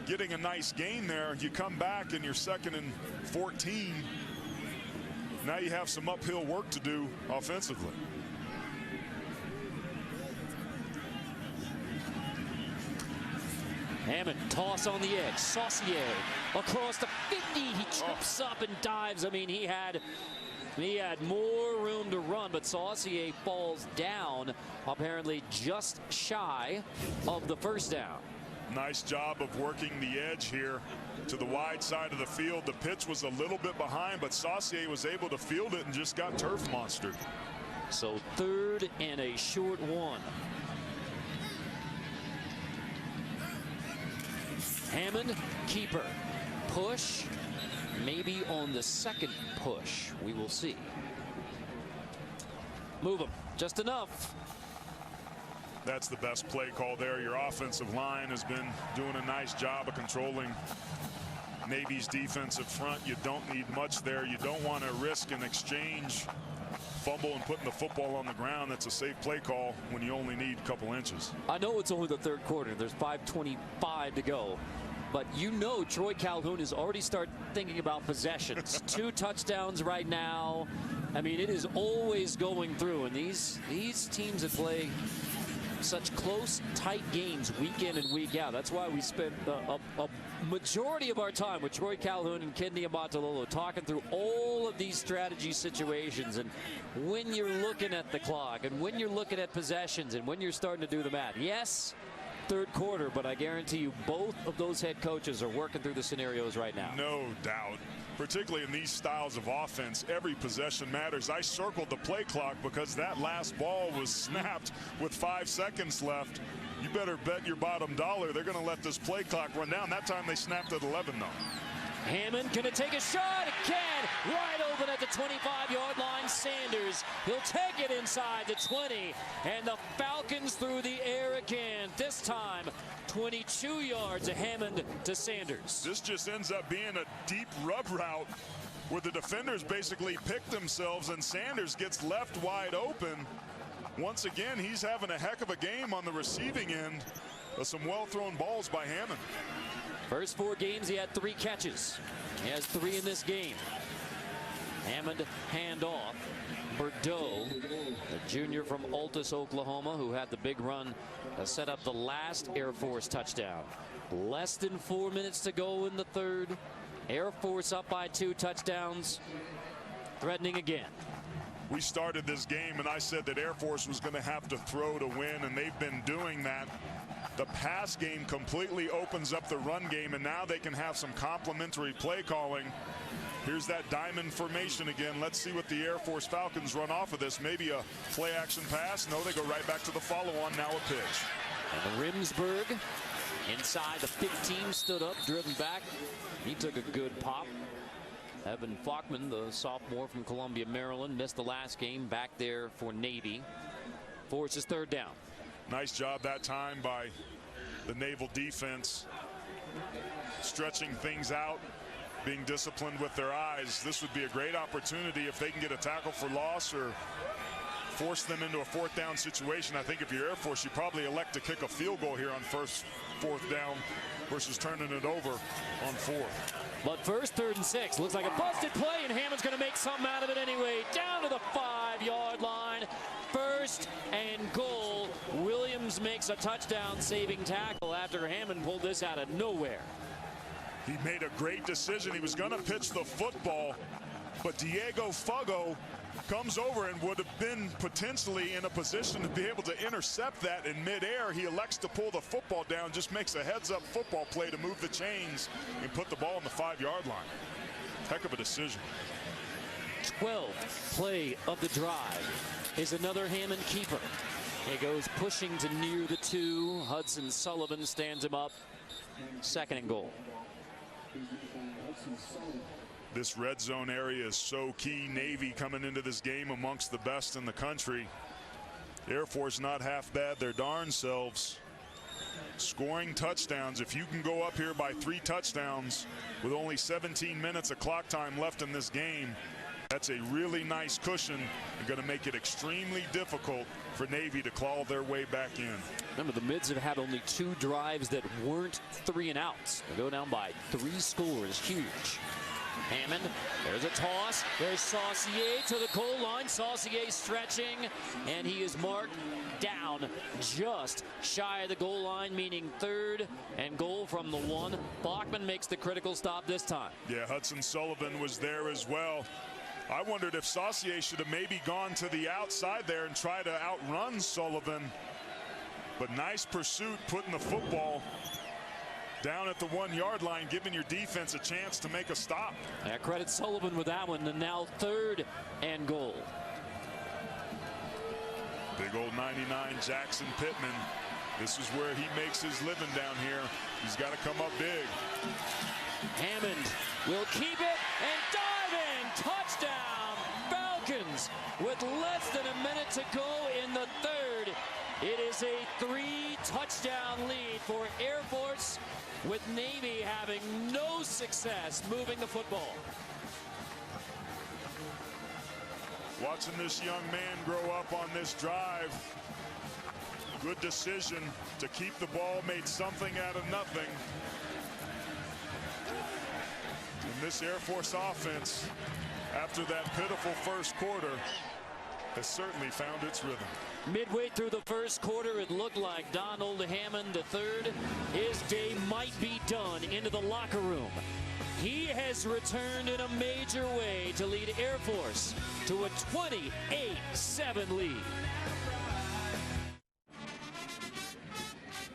B: getting a nice gain there, you come back and you're 2nd and 14. Now you have some uphill work to do offensively.
A: Hammond, toss on the edge. Saucier across the 50. He trips up and dives. I mean, he had more room to run, but Saucier falls down, apparently just shy of the first down.
B: Nice job of working the edge here to the wide side of the field. The pitch was a little bit behind, but Saucier was able to field it and just got turf monstered.
A: So 3rd and a short 1. Hammond, keeper, push, maybe on the second push. We will see. Move him just enough.
B: That's the best play call there. Your offensive line has been doing a nice job of controlling Navy's defensive front. You don't need much there. You don't want to risk an exchange, fumble, and putting the football on the ground. That's a safe play call when you only need a couple inches.
A: I know it's only the 3rd quarter. There's 5:25 to go. But you know Troy Calhoun has already started thinking about possessions. 2 touchdowns right now. I mean, it is always going through. And these teams that play such close, tight games week in and week out. That's why we spend a majority of our time with Troy Calhoun and Ken Niumatalolo talking through all of these strategy situations. And when you're looking at the clock and when you're looking at possessions and when you're starting to do the math. Yes, 3rd quarter, but I guarantee you both of those head coaches are working through the scenarios right now.
B: No doubt. Particularly in these styles of offense, every possession matters. I circled the play clock because that last ball was snapped with 5 seconds left. You better bet your bottom dollar they're going to let this play clock run down. That time they snapped at 11, though.
A: Hammond, can it take a shot? It can. Right open at the 25-yard line. Sanders, he'll take it inside the 20. And the Falcons through the air again. This time, 22 yards of Hammond to Sanders.
B: This just ends up being a deep rub route where the defenders basically pick themselves and Sanders gets left wide open. Once again, he's having a heck of a game on the receiving end of some well-thrown balls by Hammond.
A: First 4 games, he had 3 catches. He has 3 in this game. Hammond handoff. Bordeaux, the junior from Altus, Oklahoma, who had the big run to set up the last Air Force touchdown. Less than 4 minutes to go in the 3rd. Air Force up by 2 touchdowns. Threatening again.
B: We started this game and I said that Air Force was going to have to throw to win, and they've been doing that. The pass game completely opens up the run game, and now they can have some complementary play calling. Here's that diamond formation again. Let's see what the Air Force Falcons run off of this. Maybe a play action pass. No, they go right back to the follow-on. Now a pitch.
A: And Rimsberg inside the 15 stood up, driven back. He took a good pop. Evan Falkman, the sophomore from Columbia, Maryland, missed the last game, back there for Navy. Forces 3rd down.
B: Nice job that time by the Naval defense, stretching things out, being disciplined with their eyes. This would be a great opportunity if they can get a tackle for loss or force them into a 4th down situation. I think if you're Air Force, you probably elect to kick a field goal here on 4th down versus turning it over on 4th.
A: But first, 3rd and 6. Looks like a busted play, and Hammond's going to make something out of it anyway. Down to the 5-yard line. 1st and goal. Williams makes a touchdown-saving tackle after Hammond pulled this out of nowhere.
B: He made a great decision. He was going to pitch the football, but Diego Fugo comes over and would have been potentially in a position to be able to intercept that in midair. He elects to pull the football down, just makes a heads-up football play to move the chains and put the ball on the 5-yard line. Heck of a decision.
A: 12th play of the drive is another Hammond keeper. He goes pushing to near the 2. Hudson Sullivan stands him up. 2nd and goal.
B: This red zone area is so key. Navy coming into this game amongst the best in the country. Air Force not half bad their darn selves. Scoring touchdowns. If you can go up here by 3 touchdowns with only 17 minutes of clock time left in this game, that's a really nice cushion and going to make it extremely difficult for Navy to claw their way back in.
A: Remember, the Mids have had only 2 drives that weren't 3 and outs. They go down by 3 scores. Huge. Hammond, there's a toss. There's Saucier to the goal line. Saucier stretching, and he is marked down just shy of the goal line, meaning 3rd and goal from the 1. Bachman makes the critical stop this time.
B: Yeah, Hudson Sullivan was there as well. I wondered if Saucier should have maybe gone to the outside there and try to outrun Sullivan. But nice pursuit, putting the football down at the 1-yard line, giving your defense a chance to make a stop.
A: Yeah, credit Sullivan with that one. And now 3rd and goal.
B: Big old 99 Jackson Pittman. This is where he makes his living down here. He's got to come up big.
A: Hammond will keep it and dive in. Touchdown, Falcons, with less than a minute to go in the 3rd. It is a 3-touchdown lead for Air Force, with Navy having no success moving the football.
B: Watching this young man grow up on this drive. Good decision to keep the ball, made something out of nothing. And this Air Force offense, after that pitiful first quarter, has certainly found its rhythm.
A: Midway through the first quarter, it looked like Donald Hammond III, his day might be done, into the locker room. He has returned in a major way to lead Air Force to a 28-7 lead.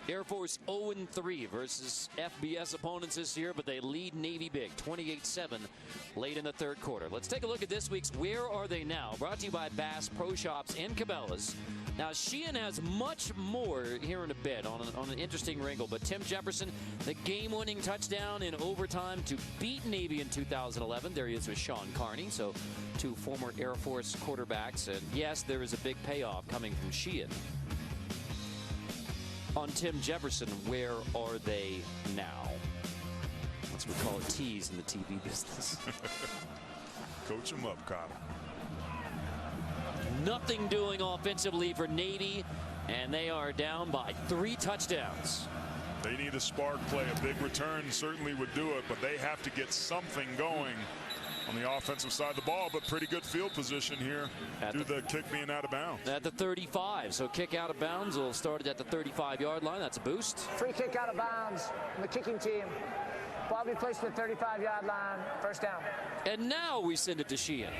A: Air Force 0-3 versus FBS opponents this year, but they lead Navy big, 28-7 late in the 3rd quarter. Let's take a look at this week's Where Are They Now, brought to you by Bass Pro Shops in Cabela's. Now, Sheehan has much more here in a bit on an interesting wrinkle, but Tim Jefferson, the game-winning touchdown in overtime to beat Navy in 2011. There he is with Sean Carney, so 2 former Air Force quarterbacks. And yes, there is a big payoff coming from Sheehan. On Tim Jefferson, where are they now? That's what we call it tease in the TV business.
B: Coach him up, Kyle.
A: Nothing doing offensively for Navy, and they are down by 3 touchdowns.
B: They need a spark play. A big return certainly would do it, but they have to get something going on the offensive side of the ball. But pretty good field position here due to the kick being out of bounds.
A: At the 35, so kick out of bounds will start it at the 35-yard line. That's a boost.
E: Free kick out of bounds from the kicking team. Ball be placed at the 35-yard line. First down.
A: And now we send it to Sheehan.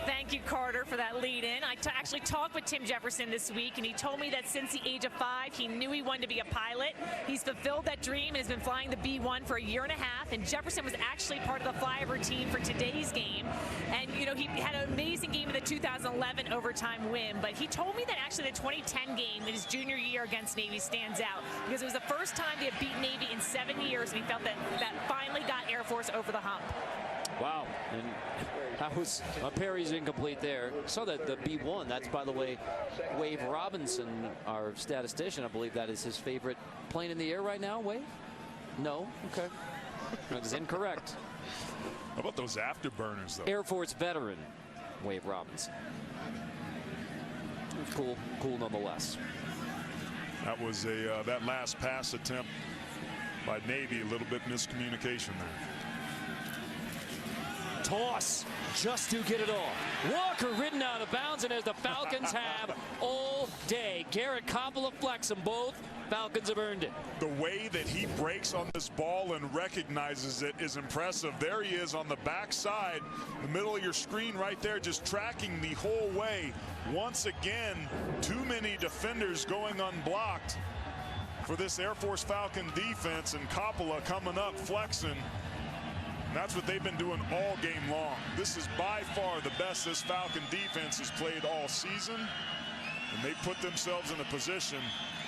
C: Thank you, Carter, for that lead-in. I actually talked with Tim Jefferson this week, and he told me that since the age of 5, he knew he wanted to be a pilot. He's fulfilled that dream and has been flying the B-1 for a year and a half, and Jefferson was actually part of the flyover team for today's game. And, you know, he had an amazing game in the 2011 overtime win, but he told me that actually the 2010 game in his junior year against Navy stands out because it was the first time they had beaten Navy in 7 years, and he felt that finally got Air Force over the hump.
A: Wow. And that was Perry's incomplete there. Saw that the B1. That's, by the way, Wave Robinson, our statistician. I believe that is his favorite plane in the air right now. Wave? No? Okay. That is incorrect.
B: How about those afterburners, though?
A: Air Force veteran, Wave Robinson. Cool nonetheless.
B: That was that last pass attempt by Navy, a little bit miscommunication there.
A: Toss just to get it off. Walker ridden out of bounds, and as the Falcons have all day. Garrett Coppola flex them both. Falcons have earned it.
B: The way that he breaks on this ball and recognizes it is impressive. There he is on the backside, the middle of your screen right there, just tracking the whole way. Once again, too many defenders going unblocked for this Air Force Falcon defense, and Coppola coming up flexing. That's what they've been doing all game long. This is by far the best this Falcon defense has played all season, and they put themselves in a position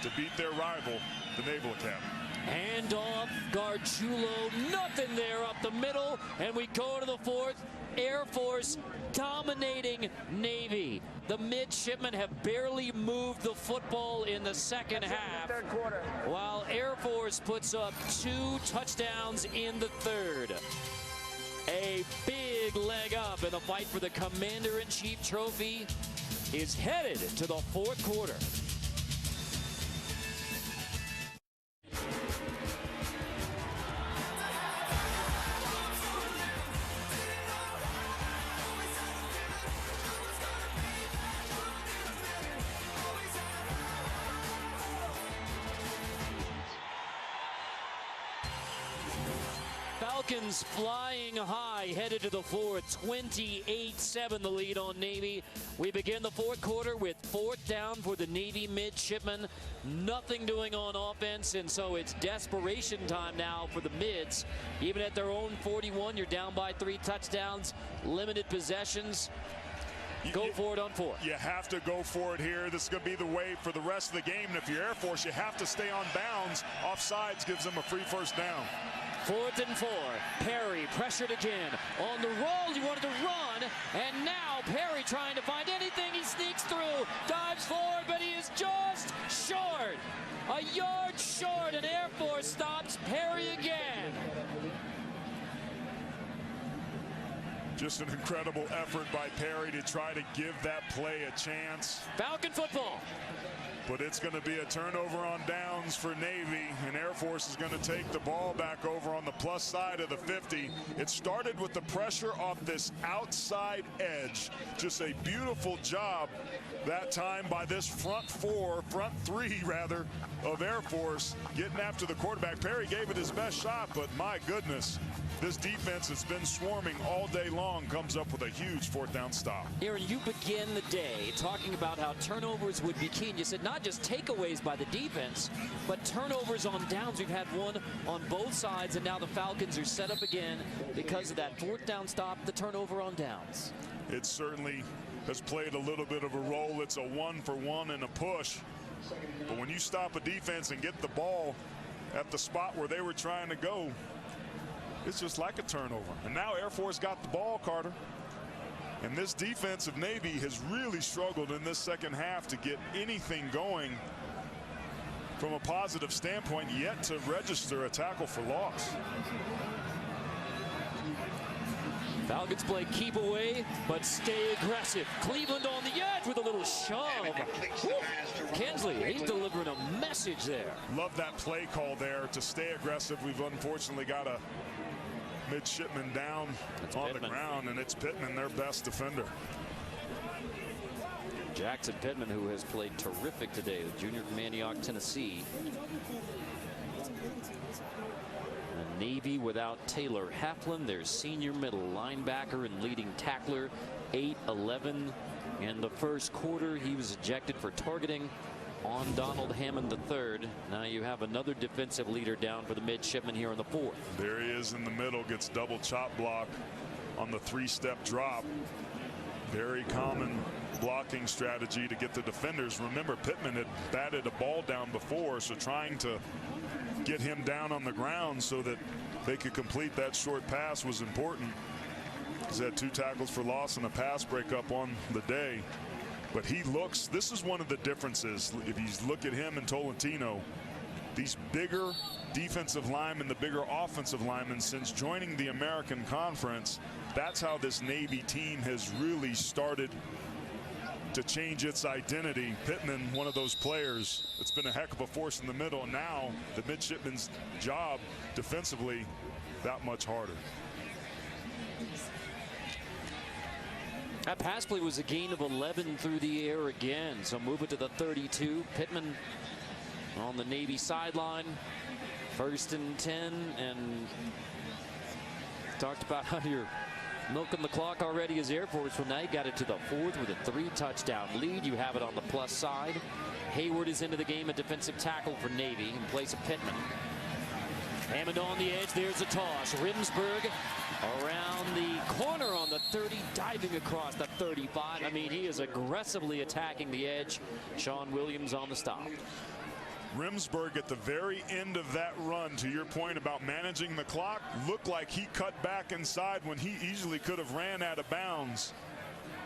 B: to beat their rival, the Naval Academy.
A: Handoff, Gargiulo, nothing there up the middle, and we go to the 4th. Air Force dominating Navy. The midshipmen have barely moved the football in the second half,
E: Third quarter.
A: while Air Force puts up 2 touchdowns in the 3rd. A big leg up in the fight for the Commander-in-Chief trophy is headed to the 4th quarter. Falcons flying high, headed to the floor. 28-7 the lead on Navy. We begin the fourth quarter with fourth down for the Navy midshipmen. Nothing doing on offense, and so it's desperation time now for the mids. Even at their own 41, you're down by 3 touchdowns, limited possessions. Go for it on fourth.
B: You have to go for it here. This is going to be the way for the rest of the game. And if you're Air Force, you have to stay on bounds. Offsides gives them a free first down.
A: 4th and 4. Perry pressured again. On the roll, he wanted to run. And now Perry trying to find anything. He sneaks through, dives forward, but he is just short. A yard short, and Air Force stops Perry again.
B: Just an incredible effort by Perry to try to give that play a chance.
A: Falcon football.
B: But it's going to be a turnover on downs for Navy, and Air Force is going to take the ball back over on the plus side of the 50. It started with the pressure off this outside edge. Just a beautiful job that time by this front three rather, of Air Force getting after the quarterback. Perry gave it his best shot, but my goodness, this defense has been swarming all day long, comes up with a huge 4th down stop.
A: Aaron, you begin the day talking about how turnovers would be key, and you said not just takeaways by the defense, but turnovers on downs. We've had one on both sides, and now the Falcons are set up again because of that 4th down stop, the turnover on downs.
B: It certainly has played a little bit of a role. It's a 1-for-1 and a push. But when you stop a defense and get the ball at the spot where they were trying to go, it's just like a turnover. And now Air Force got the ball, Carter. And this defense of Navy has really struggled in this second half to get anything going from a positive standpoint, yet to register a tackle for loss.
A: Falcons play keep away, but stay aggressive. Cleveland on the edge with a little shove. Kinsley, he's delivering a message there.
B: Love that play call there to stay aggressive. We've unfortunately got a midshipman down on the ground, and it's Pittman, their best defender.
A: Jackson Pittman, who has played terrific today, the junior from Antioch, Tennessee. And Navy without Taylor Heflin, their senior middle linebacker and leading tackler, 8-11 in the first quarter. He was ejected for targeting on Donald Hammond III. Now you have another defensive leader down for the midshipmen here in the 4th.
B: There he is in the middle, gets double chop block on the 3-step drop. Very common blocking strategy to get the defenders. Remember, Pittman had batted a ball down before, so trying to get him down on the ground so that they could complete that short pass was important. He's had 2 tackles for loss and a pass breakup on the day. But he looks, this is one of the differences. If you look at him and Tolentino, these bigger defensive linemen, the bigger offensive linemen, since joining the American Conference, that's how this Navy team has really started to change its identity. Pittman, one of those players that's been a heck of a force in the middle, and now the midshipman's job defensively that much harder.
A: That pass play was a gain of 11 through the air again. So move it to the 32. Pittman on the Navy sideline. 1st and 10. And talked about how you're milking the clock already as Air Force. Well, now you got it to the 4th with a 3-touchdown lead. You have it on the plus side. Hayward is into the game, a defensive tackle for Navy in place of Pittman. Hammond on the edge. There's a toss. Rimsberg around the corner on the 30, diving across the 35. I mean, he is aggressively attacking the edge. Sean Williams on the stop.
B: Rimsberg at the very end of that run, to your point about managing the clock, looked like he cut back inside when he easily could have ran out of bounds.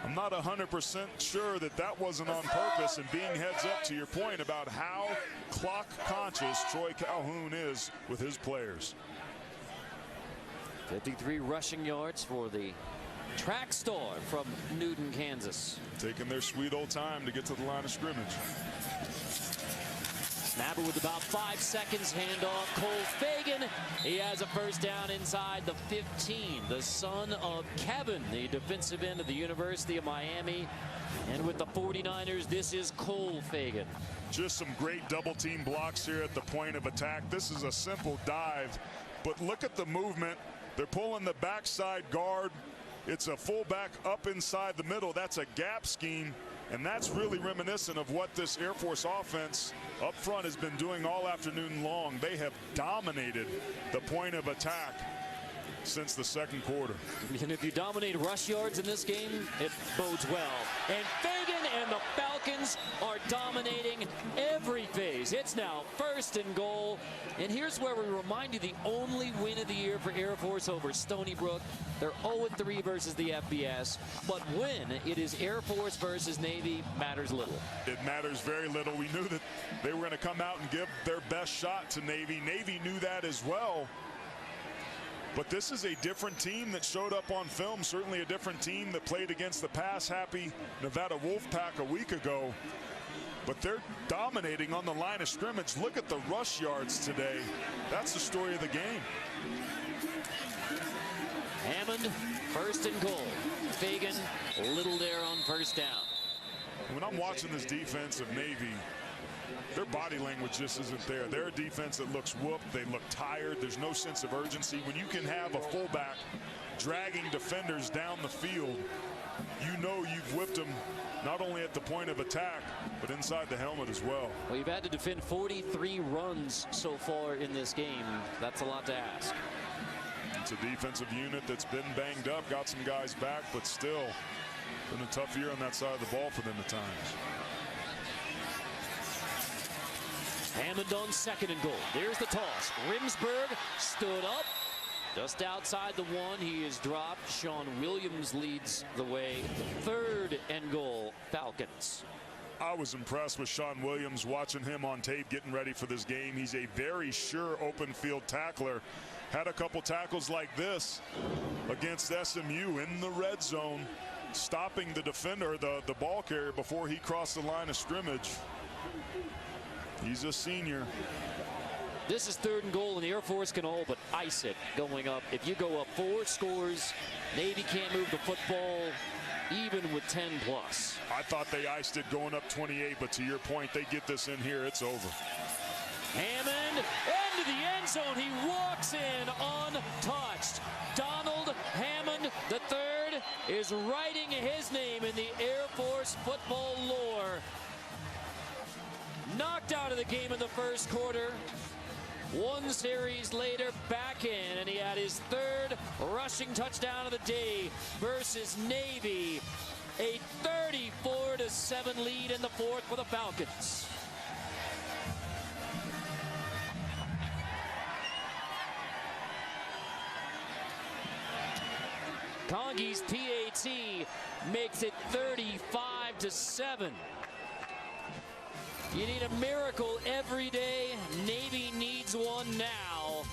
B: I'm not 100% sure that that wasn't on purpose, and being heads up to your point about how clock conscious Troy Calhoun is with his players.
A: 53 rushing yards for the track star from Newton, Kansas.
B: Taking their sweet old time to get to the line of scrimmage.
A: Snapper with about 5 seconds, handoff. Cole Fagan, he has a first down inside the 15. The son of Kevin, the defensive end of the University of Miami. And with the 49ers, this is Cole Fagan.
B: Just some great double team blocks here at the point of attack. This is a simple dive, but look at the movement They're pulling the backside guard. It's a fullback up inside the middle. That's a gap scheme, and that's really reminiscent of what this Air Force offense up front has been doing all afternoon long. They have dominated the point of attack since the second quarter.
A: And if you dominate rush yards in this game, it bodes well. And Fagan and the Falcons are dominating every phase. It's now 1st and goal. And here's where we remind you the only win of the year for Air Force over Stony Brook. They're 0-3 versus the FBS. But when it is Air Force versus Navy, matters little.
B: It matters very little. We knew that they were going to come out and give their best shot to Navy. Navy knew that as well. But this is a different team that showed up on film, certainly a different team that played against the pass-happy Nevada Wolfpack a week ago. But they're dominating on the line of scrimmage. Look at the rush yards today. That's the story of the game.
A: Hammond, 1st and goal. Fagan, little there on 1st down.
B: When I'm watching this defense of Navy, their body language just isn't there. They're a defense that looks whooped. They look tired. There's no sense of urgency. When you can have a fullback dragging defenders down the field, you know you've whipped them not only at the point of attack, but inside the helmet as well.
A: Well, you've had to defend 43 runs so far in this game. That's a lot to ask.
B: It's a defensive unit that's been banged up, got some guys back, but still been a tough year on that side of the ball for them at times.
A: Hammond on 2nd and goal. There's the toss. Rimsberg stood up just outside the 1. He is dropped. Sean Williams leads the way. 3rd and goal, Falcons.
B: I was impressed with Sean Williams, watching him on tape getting ready for this game. He's a very sure open field tackler. Had a couple tackles like this against SMU in the red zone, stopping the defender, the ball carrier, before he crossed the line of scrimmage. He's a senior.
A: This is 3rd and goal, and the Air Force can all but ice it going up. If you go up 4 scores, Navy can't move the football even with 10+.
B: I thought they iced it going up 28, but to your point, they get this in here, it's over.
A: Hammond into the end zone. He walks in untouched. Donald Hammond III is writing his name in the Air Force football lore. Knocked out of the game in the 1st quarter. 1 series later, back in, and he had his 3rd rushing touchdown of the day versus Navy. A 34-7 lead in the 4th for the Falcons. Congi's PAT makes it 35-7. You need a miracle every day. Navy needs one now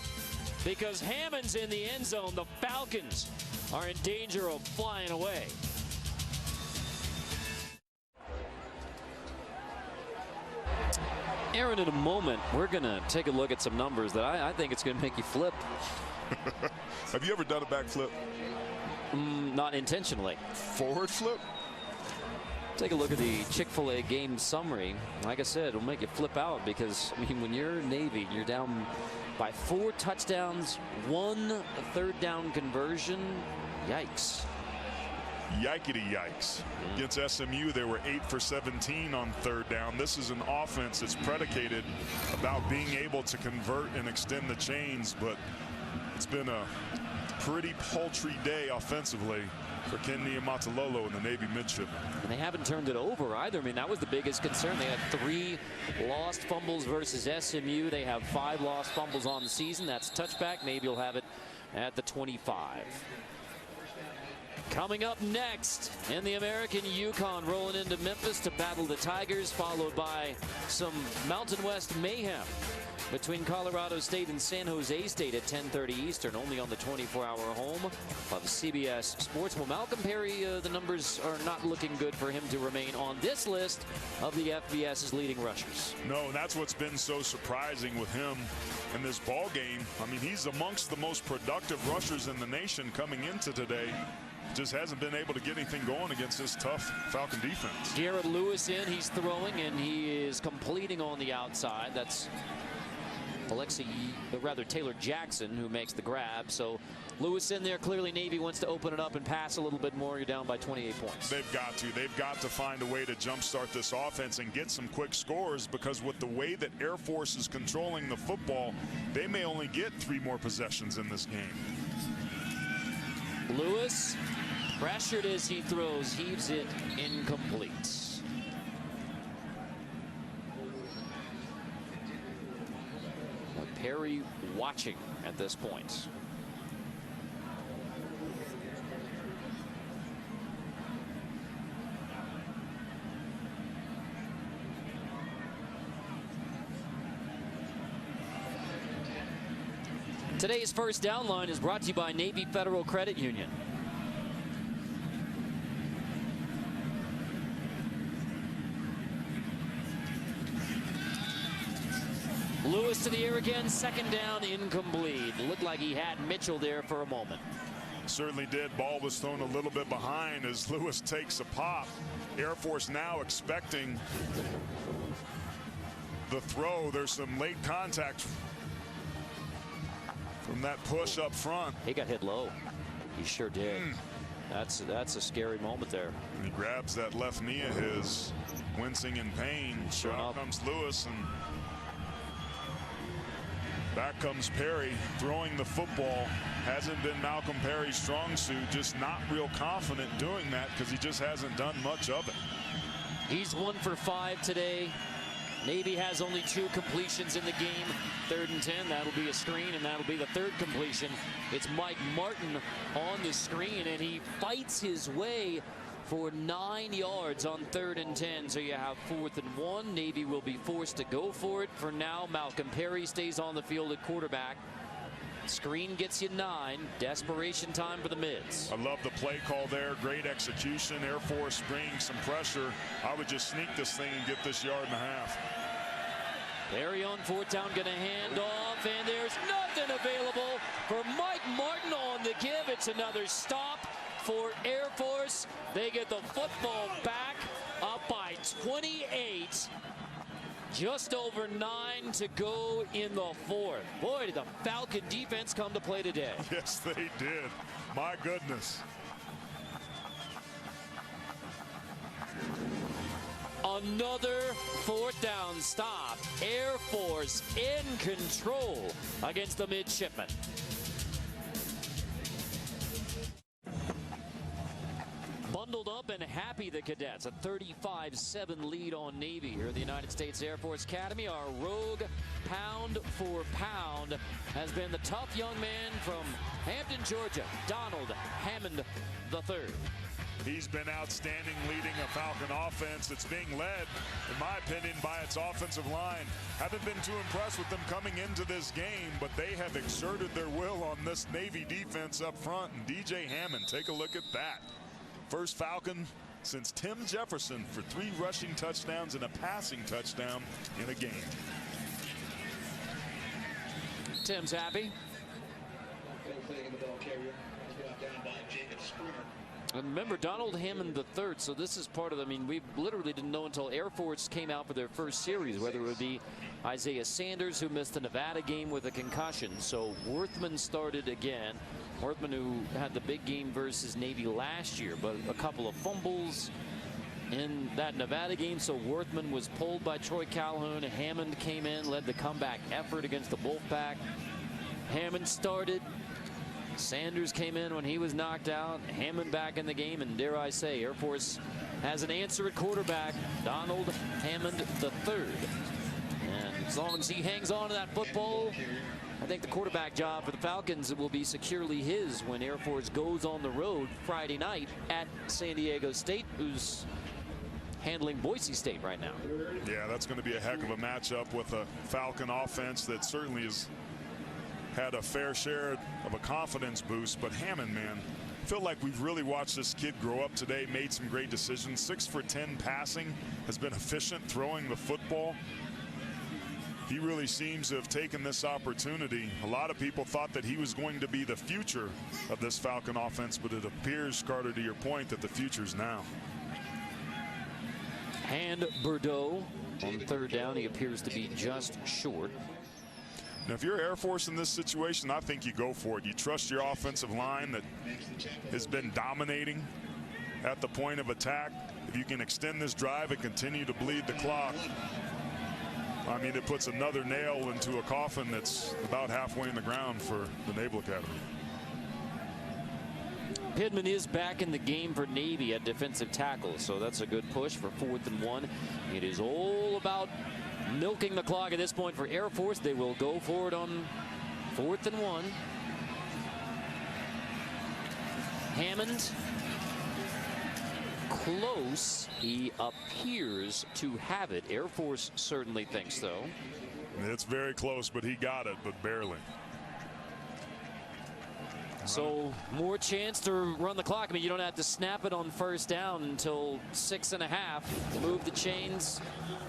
A: because Hammond's in the end zone. The Falcons are in danger of flying away. Aaron, in a moment, we're going to take a look at some numbers that I think it's going to make you flip.
B: Have you ever done a backflip?
A: Not intentionally.
B: Forward flip?
A: Take a look at the Chick-fil-A game summary. Like I said, it'll make you flip out because, I mean, when you're Navy, you're down by 4 touchdowns, 1 3rd down conversion. Yikes.
B: Yikety yikes. Against SMU, they were 8 for 17 on 3rd down. This is an offense that's predicated about being able to convert and extend the chains, but it's been a pretty paltry day offensively for Ken Niumatalolo and the Navy midshipmen.
A: And they haven't turned it over either. I mean, that was the biggest concern. They had 3 lost fumbles versus SMU. They have 5 lost fumbles on the season. That's touchback. Navy will have it at the 25. Coming up next in the American, Yukon rolling into Memphis to battle the Tigers, followed by some Mountain West mayhem between Colorado State and San Jose State at 10:30 Eastern, only on the 24-hour home of CBS Sports. Well, Malcolm Perry, the numbers are not looking good for him to remain on this list of the FBS's leading rushers.
B: No, that's what's been so surprising with him in this ball game. I mean, he's amongst the most productive rushers in the nation coming into today. Just hasn't been able to get anything going against this tough Falcon defense.
A: Garrett Lewis in, he's throwing, and he is completing on the outside. That's Taylor Jackson, who makes the grab. So Lewis in there. Clearly Navy wants to open it up and pass a little bit more. You're down by 28 points.
B: They've got to. They've got to find a way to jumpstart this offense and get some quick scores, because with the way that Air Force is controlling the football, they may only get 3 more possessions in this game.
A: Lewis, pressured as he throws, heaves it incomplete. Perry watching at this point. Today's first down line is brought to you by Navy Federal Credit Union. Lewis to the air again, second down, incomplete. Looked like he had Mitchell there for a moment.
B: Certainly did. Ball was thrown a little bit behind as Lewis takes a pop. Air Force now expecting the throw. There's some late contact from that push up front.
A: He got hit low. He sure did. That's a scary moment there.
B: And he grabs that left knee of his, wincing in pain. So out comes Lewis, and back comes Perry throwing the football. Hasn't been Malcolm Perry's strong suit. Just not real confident doing that because he just hasn't done much of it.
A: He's 1 for 5 today. Navy has only 2 completions in the game. 3rd and 10. That'll be a screen, and that'll be the 3rd completion. It's Mike Martin on the screen, and he fights his way for 9 yards on 3rd and 10. So you have 4th and 1. Navy will be forced to go for it. For now, Malcolm Perry stays on the field at quarterback. Screen gets you 9. Desperation time for the Mids.
B: I love the play call there. Great execution. Air Force bringing some pressure. I would just sneak this thing and get this 1.5 yards.
A: Perry on 4th down, going to hand off, and there's nothing available for Mike Martin on the give. It's another stop for Air Force. They get the football back, up by 28. Just over 9 to go in the 4th. Boy, did the Falcon defense come to play today.
B: Yes, they did. My goodness.
A: Another 4th down stop. Air Force in control against the midshipmen. Bundled up and happy, the cadets. A 35-7 lead on Navy here at the United States Air Force Academy. Our rogue, pound for pound, has been the tough young man from Hampton, Georgia, Donald Hammond III.
B: He's been outstanding, leading a Falcon offense that's being led, in my opinion, by its offensive line. Haven't been too impressed with them coming into this game, but they have exerted their will on this Navy defense up front. And DJ Hammond, take a look at that. First Falcon since Tim Jefferson for 3 rushing touchdowns and a passing touchdown in a game.
A: Tim's happy. And remember, Donald Hammond III, so this is part of, I mean, we literally didn't know until Air Force came out for their first series whether it would be Isaiah Sanders, who missed the Nevada game with a concussion. So Worthman started again. Worthman, who had the big game versus Navy last year, but a couple of fumbles in that Nevada game. So Worthman was pulled by Troy Calhoun. Hammond came in, led the comeback effort against the Wolfpack. Hammond started. Sanders came in when he was knocked out. Hammond back in the game, and dare I say, Air Force has an answer at quarterback, Donald Hammond III. And as long as he hangs on to that football, I think the quarterback job for the Falcons will be securely his when Air Force goes on the road Friday night at San Diego State, who's handling Boise State right now.
B: Yeah, that's going to be a heck of a matchup with a Falcon offense that certainly has had a fair share of a confidence boost. But Hammond, man, I feel like we've really watched this kid grow up today, made some great decisions. 6 for 10 passing, has been efficient throwing the football. He really seems to have taken this opportunity. A lot of people thought that he was going to be the future of this Falcon offense, but it appears, Carter, to your point, that the future's now.
A: And Bordeaux on 3rd down, he appears to be just short.
B: And if you're Air Force in this situation, I think you go for it. You trust your offensive line that has been dominating at the point of attack. If you can extend this drive and continue to bleed the clock, I mean, it puts another nail into a coffin that's about halfway in the ground for the Naval Academy.
A: Pittman is back in the game for Navy at defensive tackle, so that's a good push for 4th and 1. It is all about milking the clock at this point for Air Force. They will go for it on 4th and 1. Hammond close. He appears to have it. Air Force certainly thinks so.
B: It's very close, but he got it, but barely.
A: So more chance to run the clock. I mean, you don't have to snap it on 1st down until 6.5. Move the chains,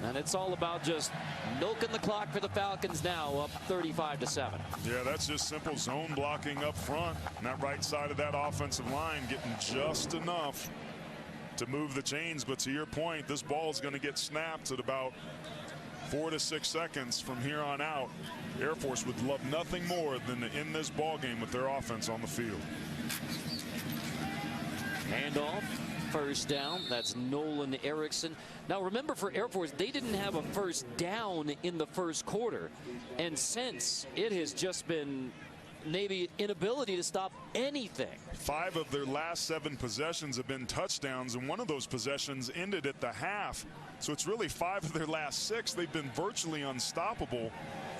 A: and it's all about just milking the clock for the Falcons now, up 35-7.
B: Yeah, that's just simple zone blocking up front. And that right side of that offensive line getting just enough to move the chains. But to your point, this ball is going to get snapped at about 4 to 6 seconds from here on out. Air Force would love nothing more than to end this ball game with their offense on the field.
A: Handoff, 1st down. That's Nolan Erickson. Now remember, for Air Force, they didn't have a 1st down in the 1st quarter, and since it has just been Navy inability to stop anything.
B: 5 of their last 7 possessions have been touchdowns, and one of those possessions ended at the half. So it's really 5 of their last 6. They've been virtually unstoppable.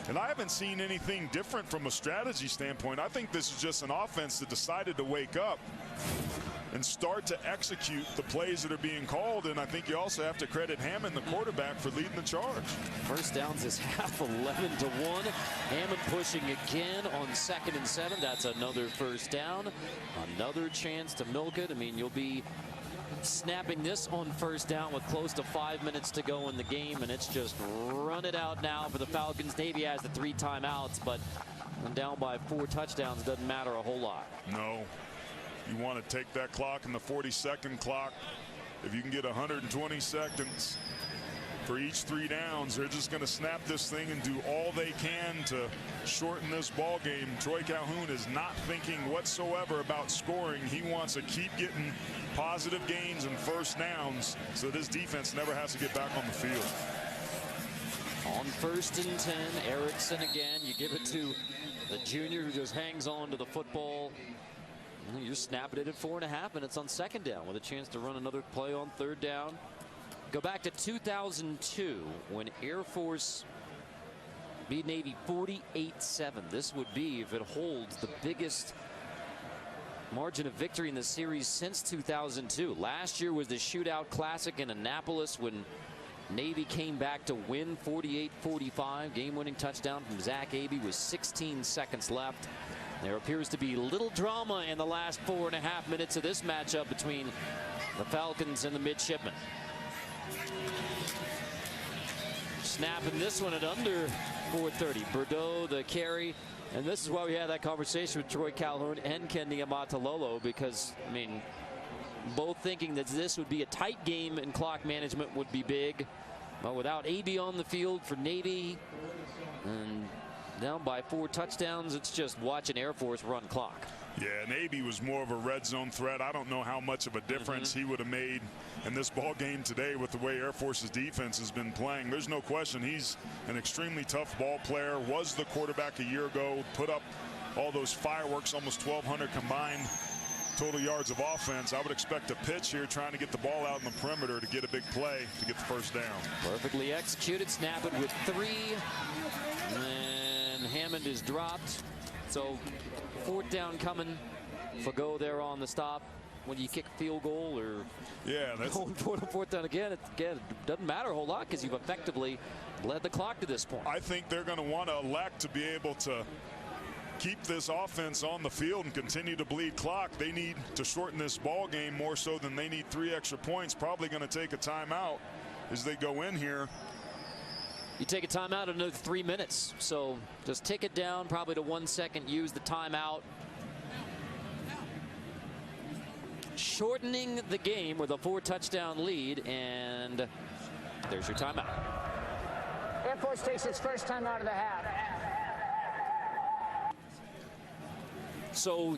B: And I haven't seen anything different from a strategy standpoint. I think this is just an offense that decided to wake up and start to execute the plays that are being called. And I think you also have to credit Hammond, the quarterback, for leading the charge.
A: 1st downs is half, 11-1. Hammond pushing again on 2nd and 7. That's another 1st down. Another chance to milk it. I mean, you'll be snapping this on 1st down with close to 5 minutes to go in the game, and it's just run it out now for the Falcons. Navy has the 3 timeouts, but down by 4 touchdowns doesn't matter a whole lot.
B: No. You want to take that clock in the 40-second clock. If you can get 120 seconds for each 3 downs, they're just going to snap this thing and do all they can to shorten this ball game. Troy Calhoun is not thinking whatsoever about scoring. He wants to keep getting positive gains and 1st downs so this defense never has to get back on the field.
A: On 1st and 10, Erickson again. You give it to the junior who just hangs on to the football. You're snapping it at 4.5 minutes on 2nd down with a chance to run another play on 3rd down. Go back to 2002 when Air Force beat Navy 48-7. This would be, if it holds, the biggest margin of victory in the series since 2002. Last year was the Shootout Classic in Annapolis when Navy came back to win 48-45. Game-winning touchdown from Zach Abey with 16 seconds left. There appears to be little drama in the last 4.5 minutes of this matchup between the Falcons and the midshipmen. Snapping this one at under 4:30. Bordeaux the carry. And this is why we had that conversation with Troy Calhoun and Ken Niumatalolo, because, I mean, both thinking that this would be a tight game and clock management would be big. But without Abey on the field for Navy and down by 4 touchdowns, it's just watching Air Force run clock.
B: Yeah, and Abey was more of a red zone threat. I don't know how much of a difference he would have made in this ball game today with the way Air Force's defense has been playing. There's no question he's an extremely tough ball player, was the quarterback a year ago, put up all those fireworks, almost 1,200 combined total yards of offense. I would expect a pitch here trying to get the ball out in the perimeter to get a big play to get the 1st down.
A: Perfectly executed. Snap it with 3. And Hammond is dropped. So 4th down coming. Fago there on the stop. When you kick a field goal or going for the 4th down again, it doesn't matter a whole lot because you've effectively led the clock to this point.
B: I think they're going to want to elect to be able to keep this offense on the field and continue to bleed clock. They need to shorten this ball game more so than they need 3 extra points. Probably going to take a timeout as they go in here.
A: You take a timeout another 3 minutes. So just tick it down probably to 1 second. Use the timeout. Shortening the game with a 4-touchdown lead, and there's your timeout.
E: Air Force takes its first timeout of the half.
A: So,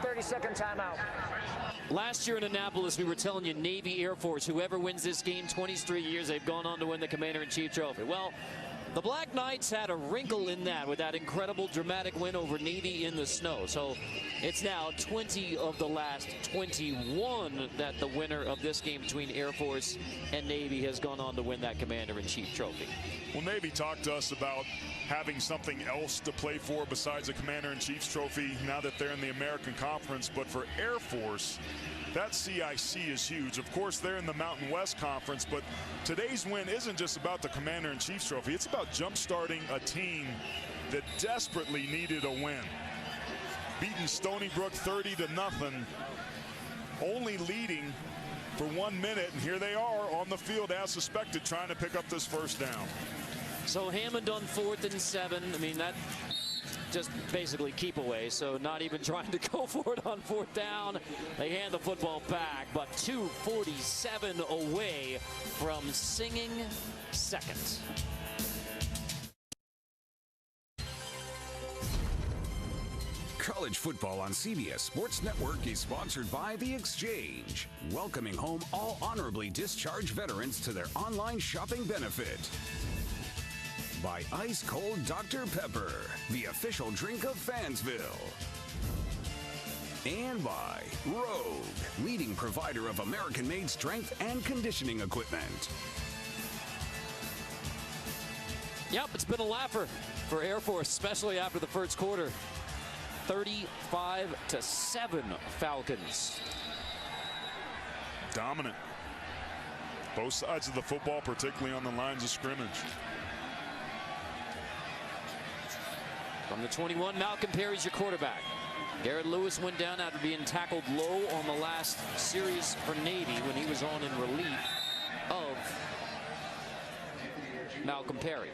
E: 30-second timeout.
A: last year in Annapolis, we were telling you Navy, Air Force, whoever wins this game, 23 years, they've gone on to win the Commander-in-Chief Trophy. Well, the Black Knights had a wrinkle in that with that incredible dramatic win over Navy in the snow. So it's now 20 of the last 21 that the winner of this game between Air Force and Navy has gone on to win that Commander-in-Chief Trophy.
B: Well, Navy talked to us about having something else to play for besides the Commander-in-Chief's Trophy now that they're in the American Conference. But for Air Force, that CIC is huge. Of course, they're in the Mountain West Conference, but today's win isn't just about the Commander-in-Chief's Trophy. It's about jump-starting a team that desperately needed a win. Beating Stony Brook 30-0, only leading for 1 minute, and here they are on the field as suspected, trying to pick up this first down.
A: So Hammond on 4th and 7. I mean, that just basically keep away, so not even trying to go for it on 4th down. They hand the football back, but 2:47 away from Singing second.
D: College football on CBS Sports Network is sponsored by The Exchange, welcoming home all honorably discharged veterans to their online shopping benefit. By Ice Cold Dr. Pepper, the official drink of Fansville. And by Rogue, leading provider of American-made strength and conditioning equipment.
A: Yep, it's been a laugher for Air Force, especially after the first quarter. 35-7 Falcons.
B: Dominant. Both sides of the football, particularly on the lines of scrimmage.
A: From the 21, Malcolm Perry's your quarterback. Garrett Lewis went down after being tackled low on the last series for Navy when he was on in relief of Malcolm Perry.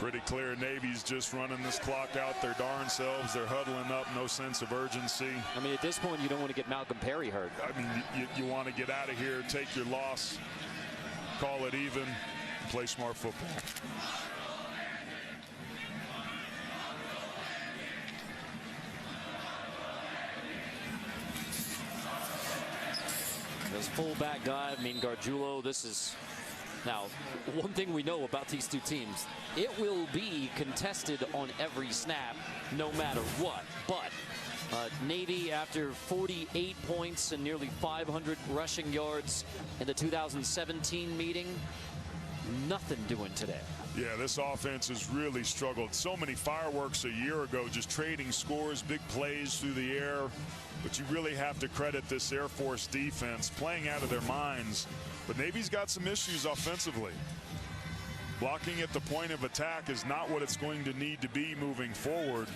B: Pretty clear Navy's just running this clock out their darn selves. They're huddling up, no sense of urgency.
A: I mean, at this point, you don't want to get Malcolm Perry hurt.
B: I mean, you want to get out of here, take your loss, call it even, play smart football.
A: This fullback dive, I mean, Gargiulo, this is... Now, one thing we know about these two teams, it will be contested on every snap, no matter what. But Navy, after 48 points and nearly 500 rushing yards in the 2017 meeting, nothing doing today.
B: Yeah, this offense has really struggled. So many fireworks a year ago, just trading scores, big plays through the air. But you really have to credit this Air Force defense playing out of their minds. But Navy's got some issues offensively. Blocking at the point of attack is not what it's going to need to be moving forward.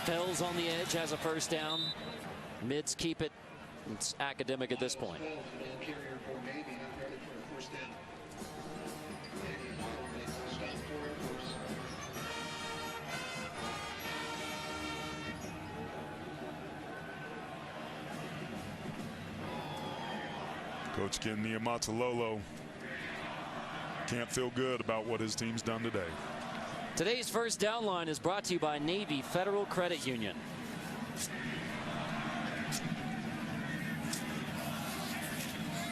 A: Fells on the edge has a first down. Mids keep it. It's academic at this point.
B: Coach Ken Niumatalolo can't feel good about what his team's done today.
A: Today's first down line is brought to you by Navy Federal Credit Union.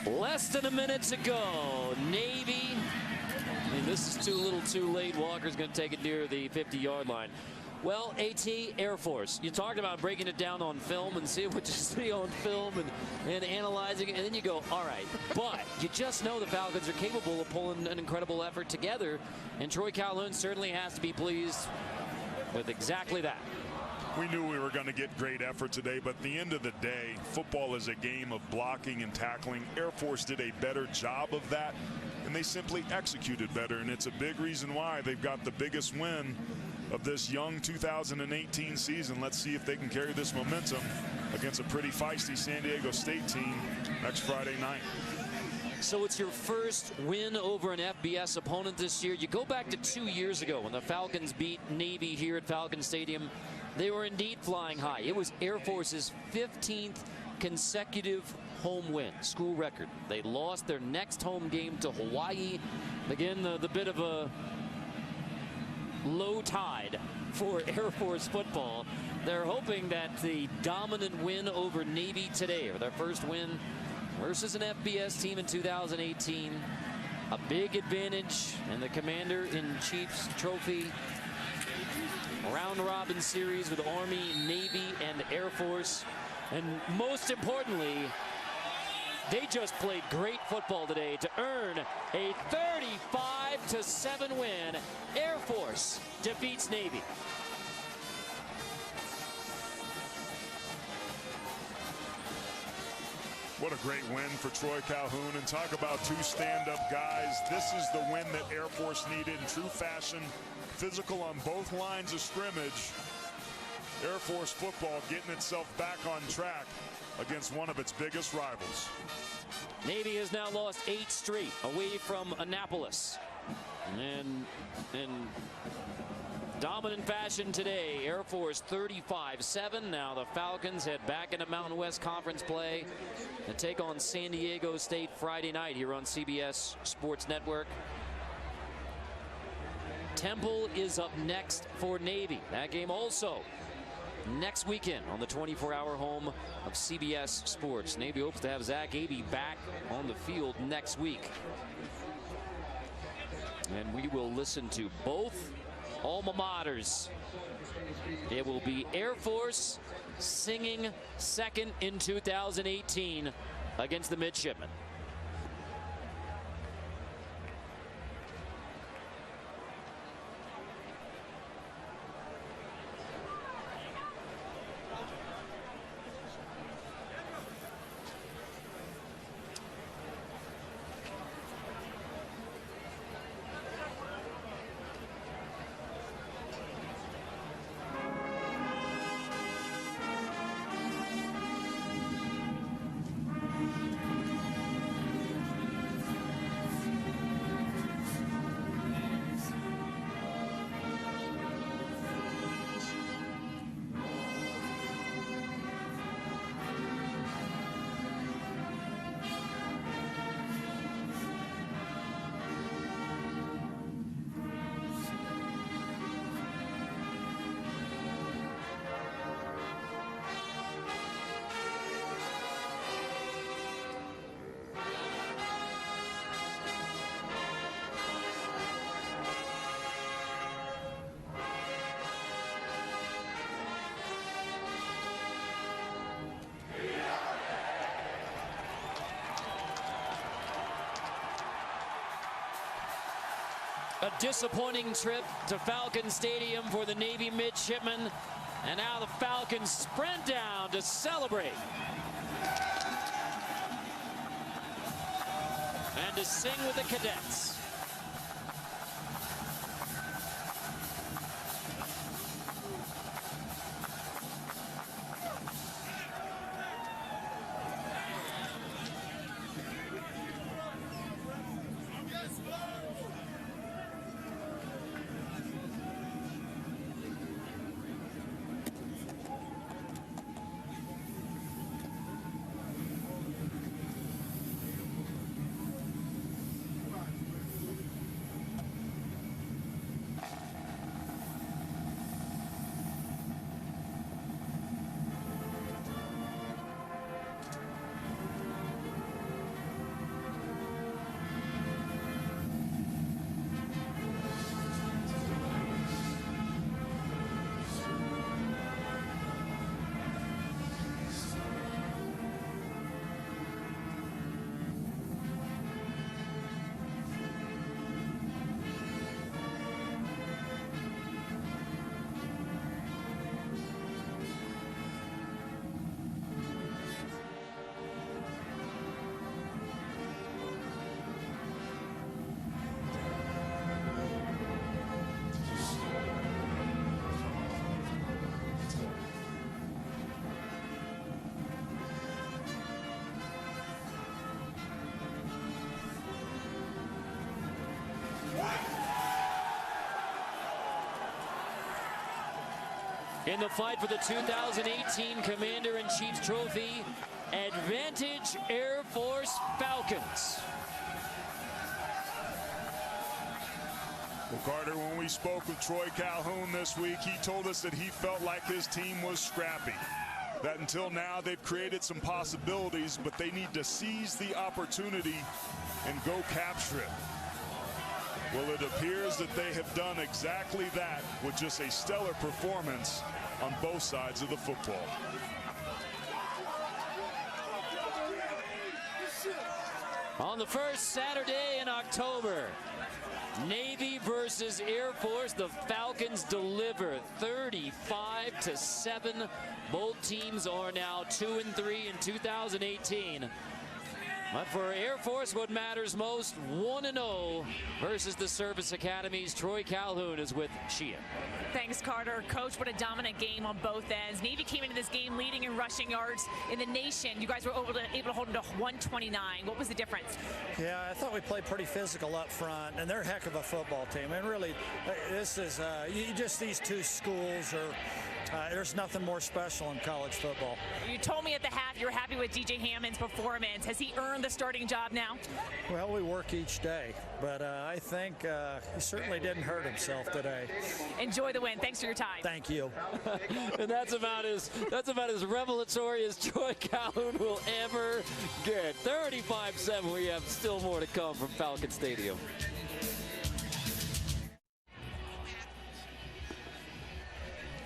A: Less than a minute to go. Navy. I mean, this is too little too late. Walker's going to take it near the 50-yard line. Well, AT, Air Force, you talked about breaking it down on film and seeing what you see on film and analyzing it, and then you go, all right. But you just know the Falcons are capable of pulling an incredible effort together, and Troy Calhoun certainly has to be pleased with exactly that.
B: We knew we were going to get great effort today, but at the end of the day, football is a game of blocking and tackling. Air Force did a better job of that, and they simply executed better, and it's a big reason why they've got the biggest win of this young 2018 season. Let's see if they can carry this momentum against a pretty feisty San Diego State team next Friday night.
A: So it's your first win over an FBS opponent this year. You go back to 2 years ago when the Falcons beat Navy here at Falcon Stadium. They were indeed flying high. It was Air Force's 15th consecutive home win, school record. They lost their next home game to Hawaii. Again, the bit of a low tide for Air Force football. They're hoping that the dominant win over Navy today, or their first win versus an FBS team in 2018, a big advantage in the Commander-in-Chief's Trophy round-robin series with Army, Navy, and Air Force. And most importantly, they just played great football today to earn a 35-7 win. Air Force defeats Navy.
B: What a great win for Troy Calhoun. And talk about two stand-up guys. This is the win that Air Force needed in true fashion. Physical on both lines of scrimmage. Air Force football getting itself back on track against one of its biggest rivals.
A: Navy has now lost 8 straight away from Annapolis. And in dominant fashion today, Air Force 35-7. Now the Falcons head back into Mountain West Conference play and take on San Diego State Friday night here on CBS Sports Network. Temple is up next for Navy. That game also next weekend on the 24-hour home of CBS Sports. Navy hopes to have Zach Abey back on the field next week. And we will listen to both alma maters. It will be Air Force singing second in 2018 against the Midshipmen. A disappointing trip to Falcon Stadium for the Navy midshipmen. And now the Falcons sprint down to celebrate. And to sing with the cadets. In the fight for the 2018 Commander-in-Chief's Trophy, Advantage Air Force Falcons.
B: Well, Carter, when we spoke with Troy Calhoun this week, he told us that he felt like his team was scrappy. That until now they've created some possibilities, but they need to seize the opportunity and go capture it. Well, it appears that they have done exactly that with just a stellar performance on both sides of the football.
A: On the first Saturday in October, Navy versus Air Force, the Falcons deliver 35-7. Both teams are now 2-3 in 2018. But for Air Force, what matters most, 1-0 versus the Service Academies. Troy Calhoun is with Shia.
C: Thanks, Carter. Coach, what a dominant game on both ends. Navy came into this game leading in rushing yards in the nation. You guys were able to hold them to 129. What was the difference?
K: Yeah, I thought we played pretty physical up front, and they're a heck of a football team. And really, this is just these two schools are. There's nothing more special in college football.
C: You told me at the half you were happy with DJ Hammond's performance. Has he earned the starting job now?
K: Well, we work each day, but I think he certainly didn't hurt himself today.
C: Enjoy the win. Thanks for your time.
K: Thank you.
A: And that's about as revelatory as Troy Calhoun will ever get. 35-7. We have still more to come from Falcon Stadium.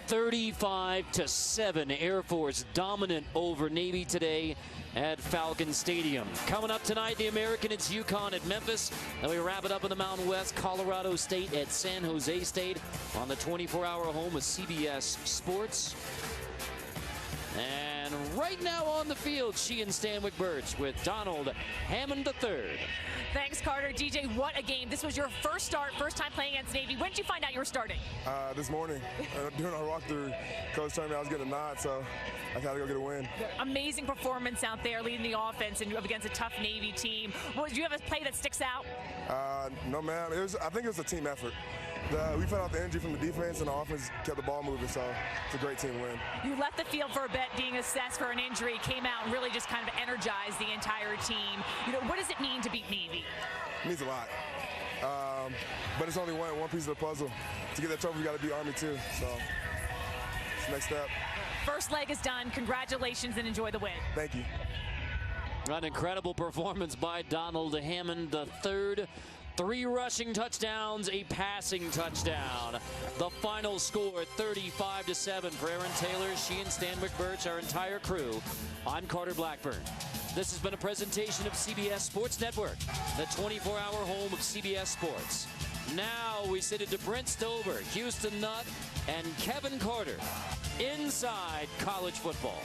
A: (35-7), Air Force dominant over Navy today at Falcon Stadium. Coming up tonight, the American, it's UConn at Memphis. Then we wrap it up in the Mountain West, Colorado State at San Jose State on the 24-hour home of CBS Sports. And right now on the field, she and Stanwyck Birch with Donald Hammond III.
C: Thanks, Carter. DJ, what a game. This was your first start, first time playing against Navy. When did you find out you were starting?
L: This morning. During our walkthrough, Coach told me I was getting a nod, so I had to go get a win.
C: Amazing performance out there leading the offense and up against a tough Navy team. Do you have a play that sticks out?
L: No, man. I think it was a team effort. We fed off the energy from the defense, and the offense kept the ball moving, so it's a great team win.
C: You left the field for a bit, being assessed for an injury, came out and really just kind of energized the entire team. What does it mean to beat Navy?
L: It means a lot. But it's only one piece of the puzzle. To get that trophy, we got to beat Army, too. So it's the next step.
C: First leg is done. Congratulations and enjoy the win.
L: Thank you.
A: An incredible performance by Donald Hammond III. 3 rushing touchdowns, a passing touchdown. The final score, 35-7 for Aaron Taylor, she and Stanwyck Birch, our entire crew. I'm Carter Blackburn. This has been a presentation of CBS Sports Network, the 24-hour home of CBS Sports. Now we send it to Brent Stober, Houston Nutt, and Kevin Carter inside college football.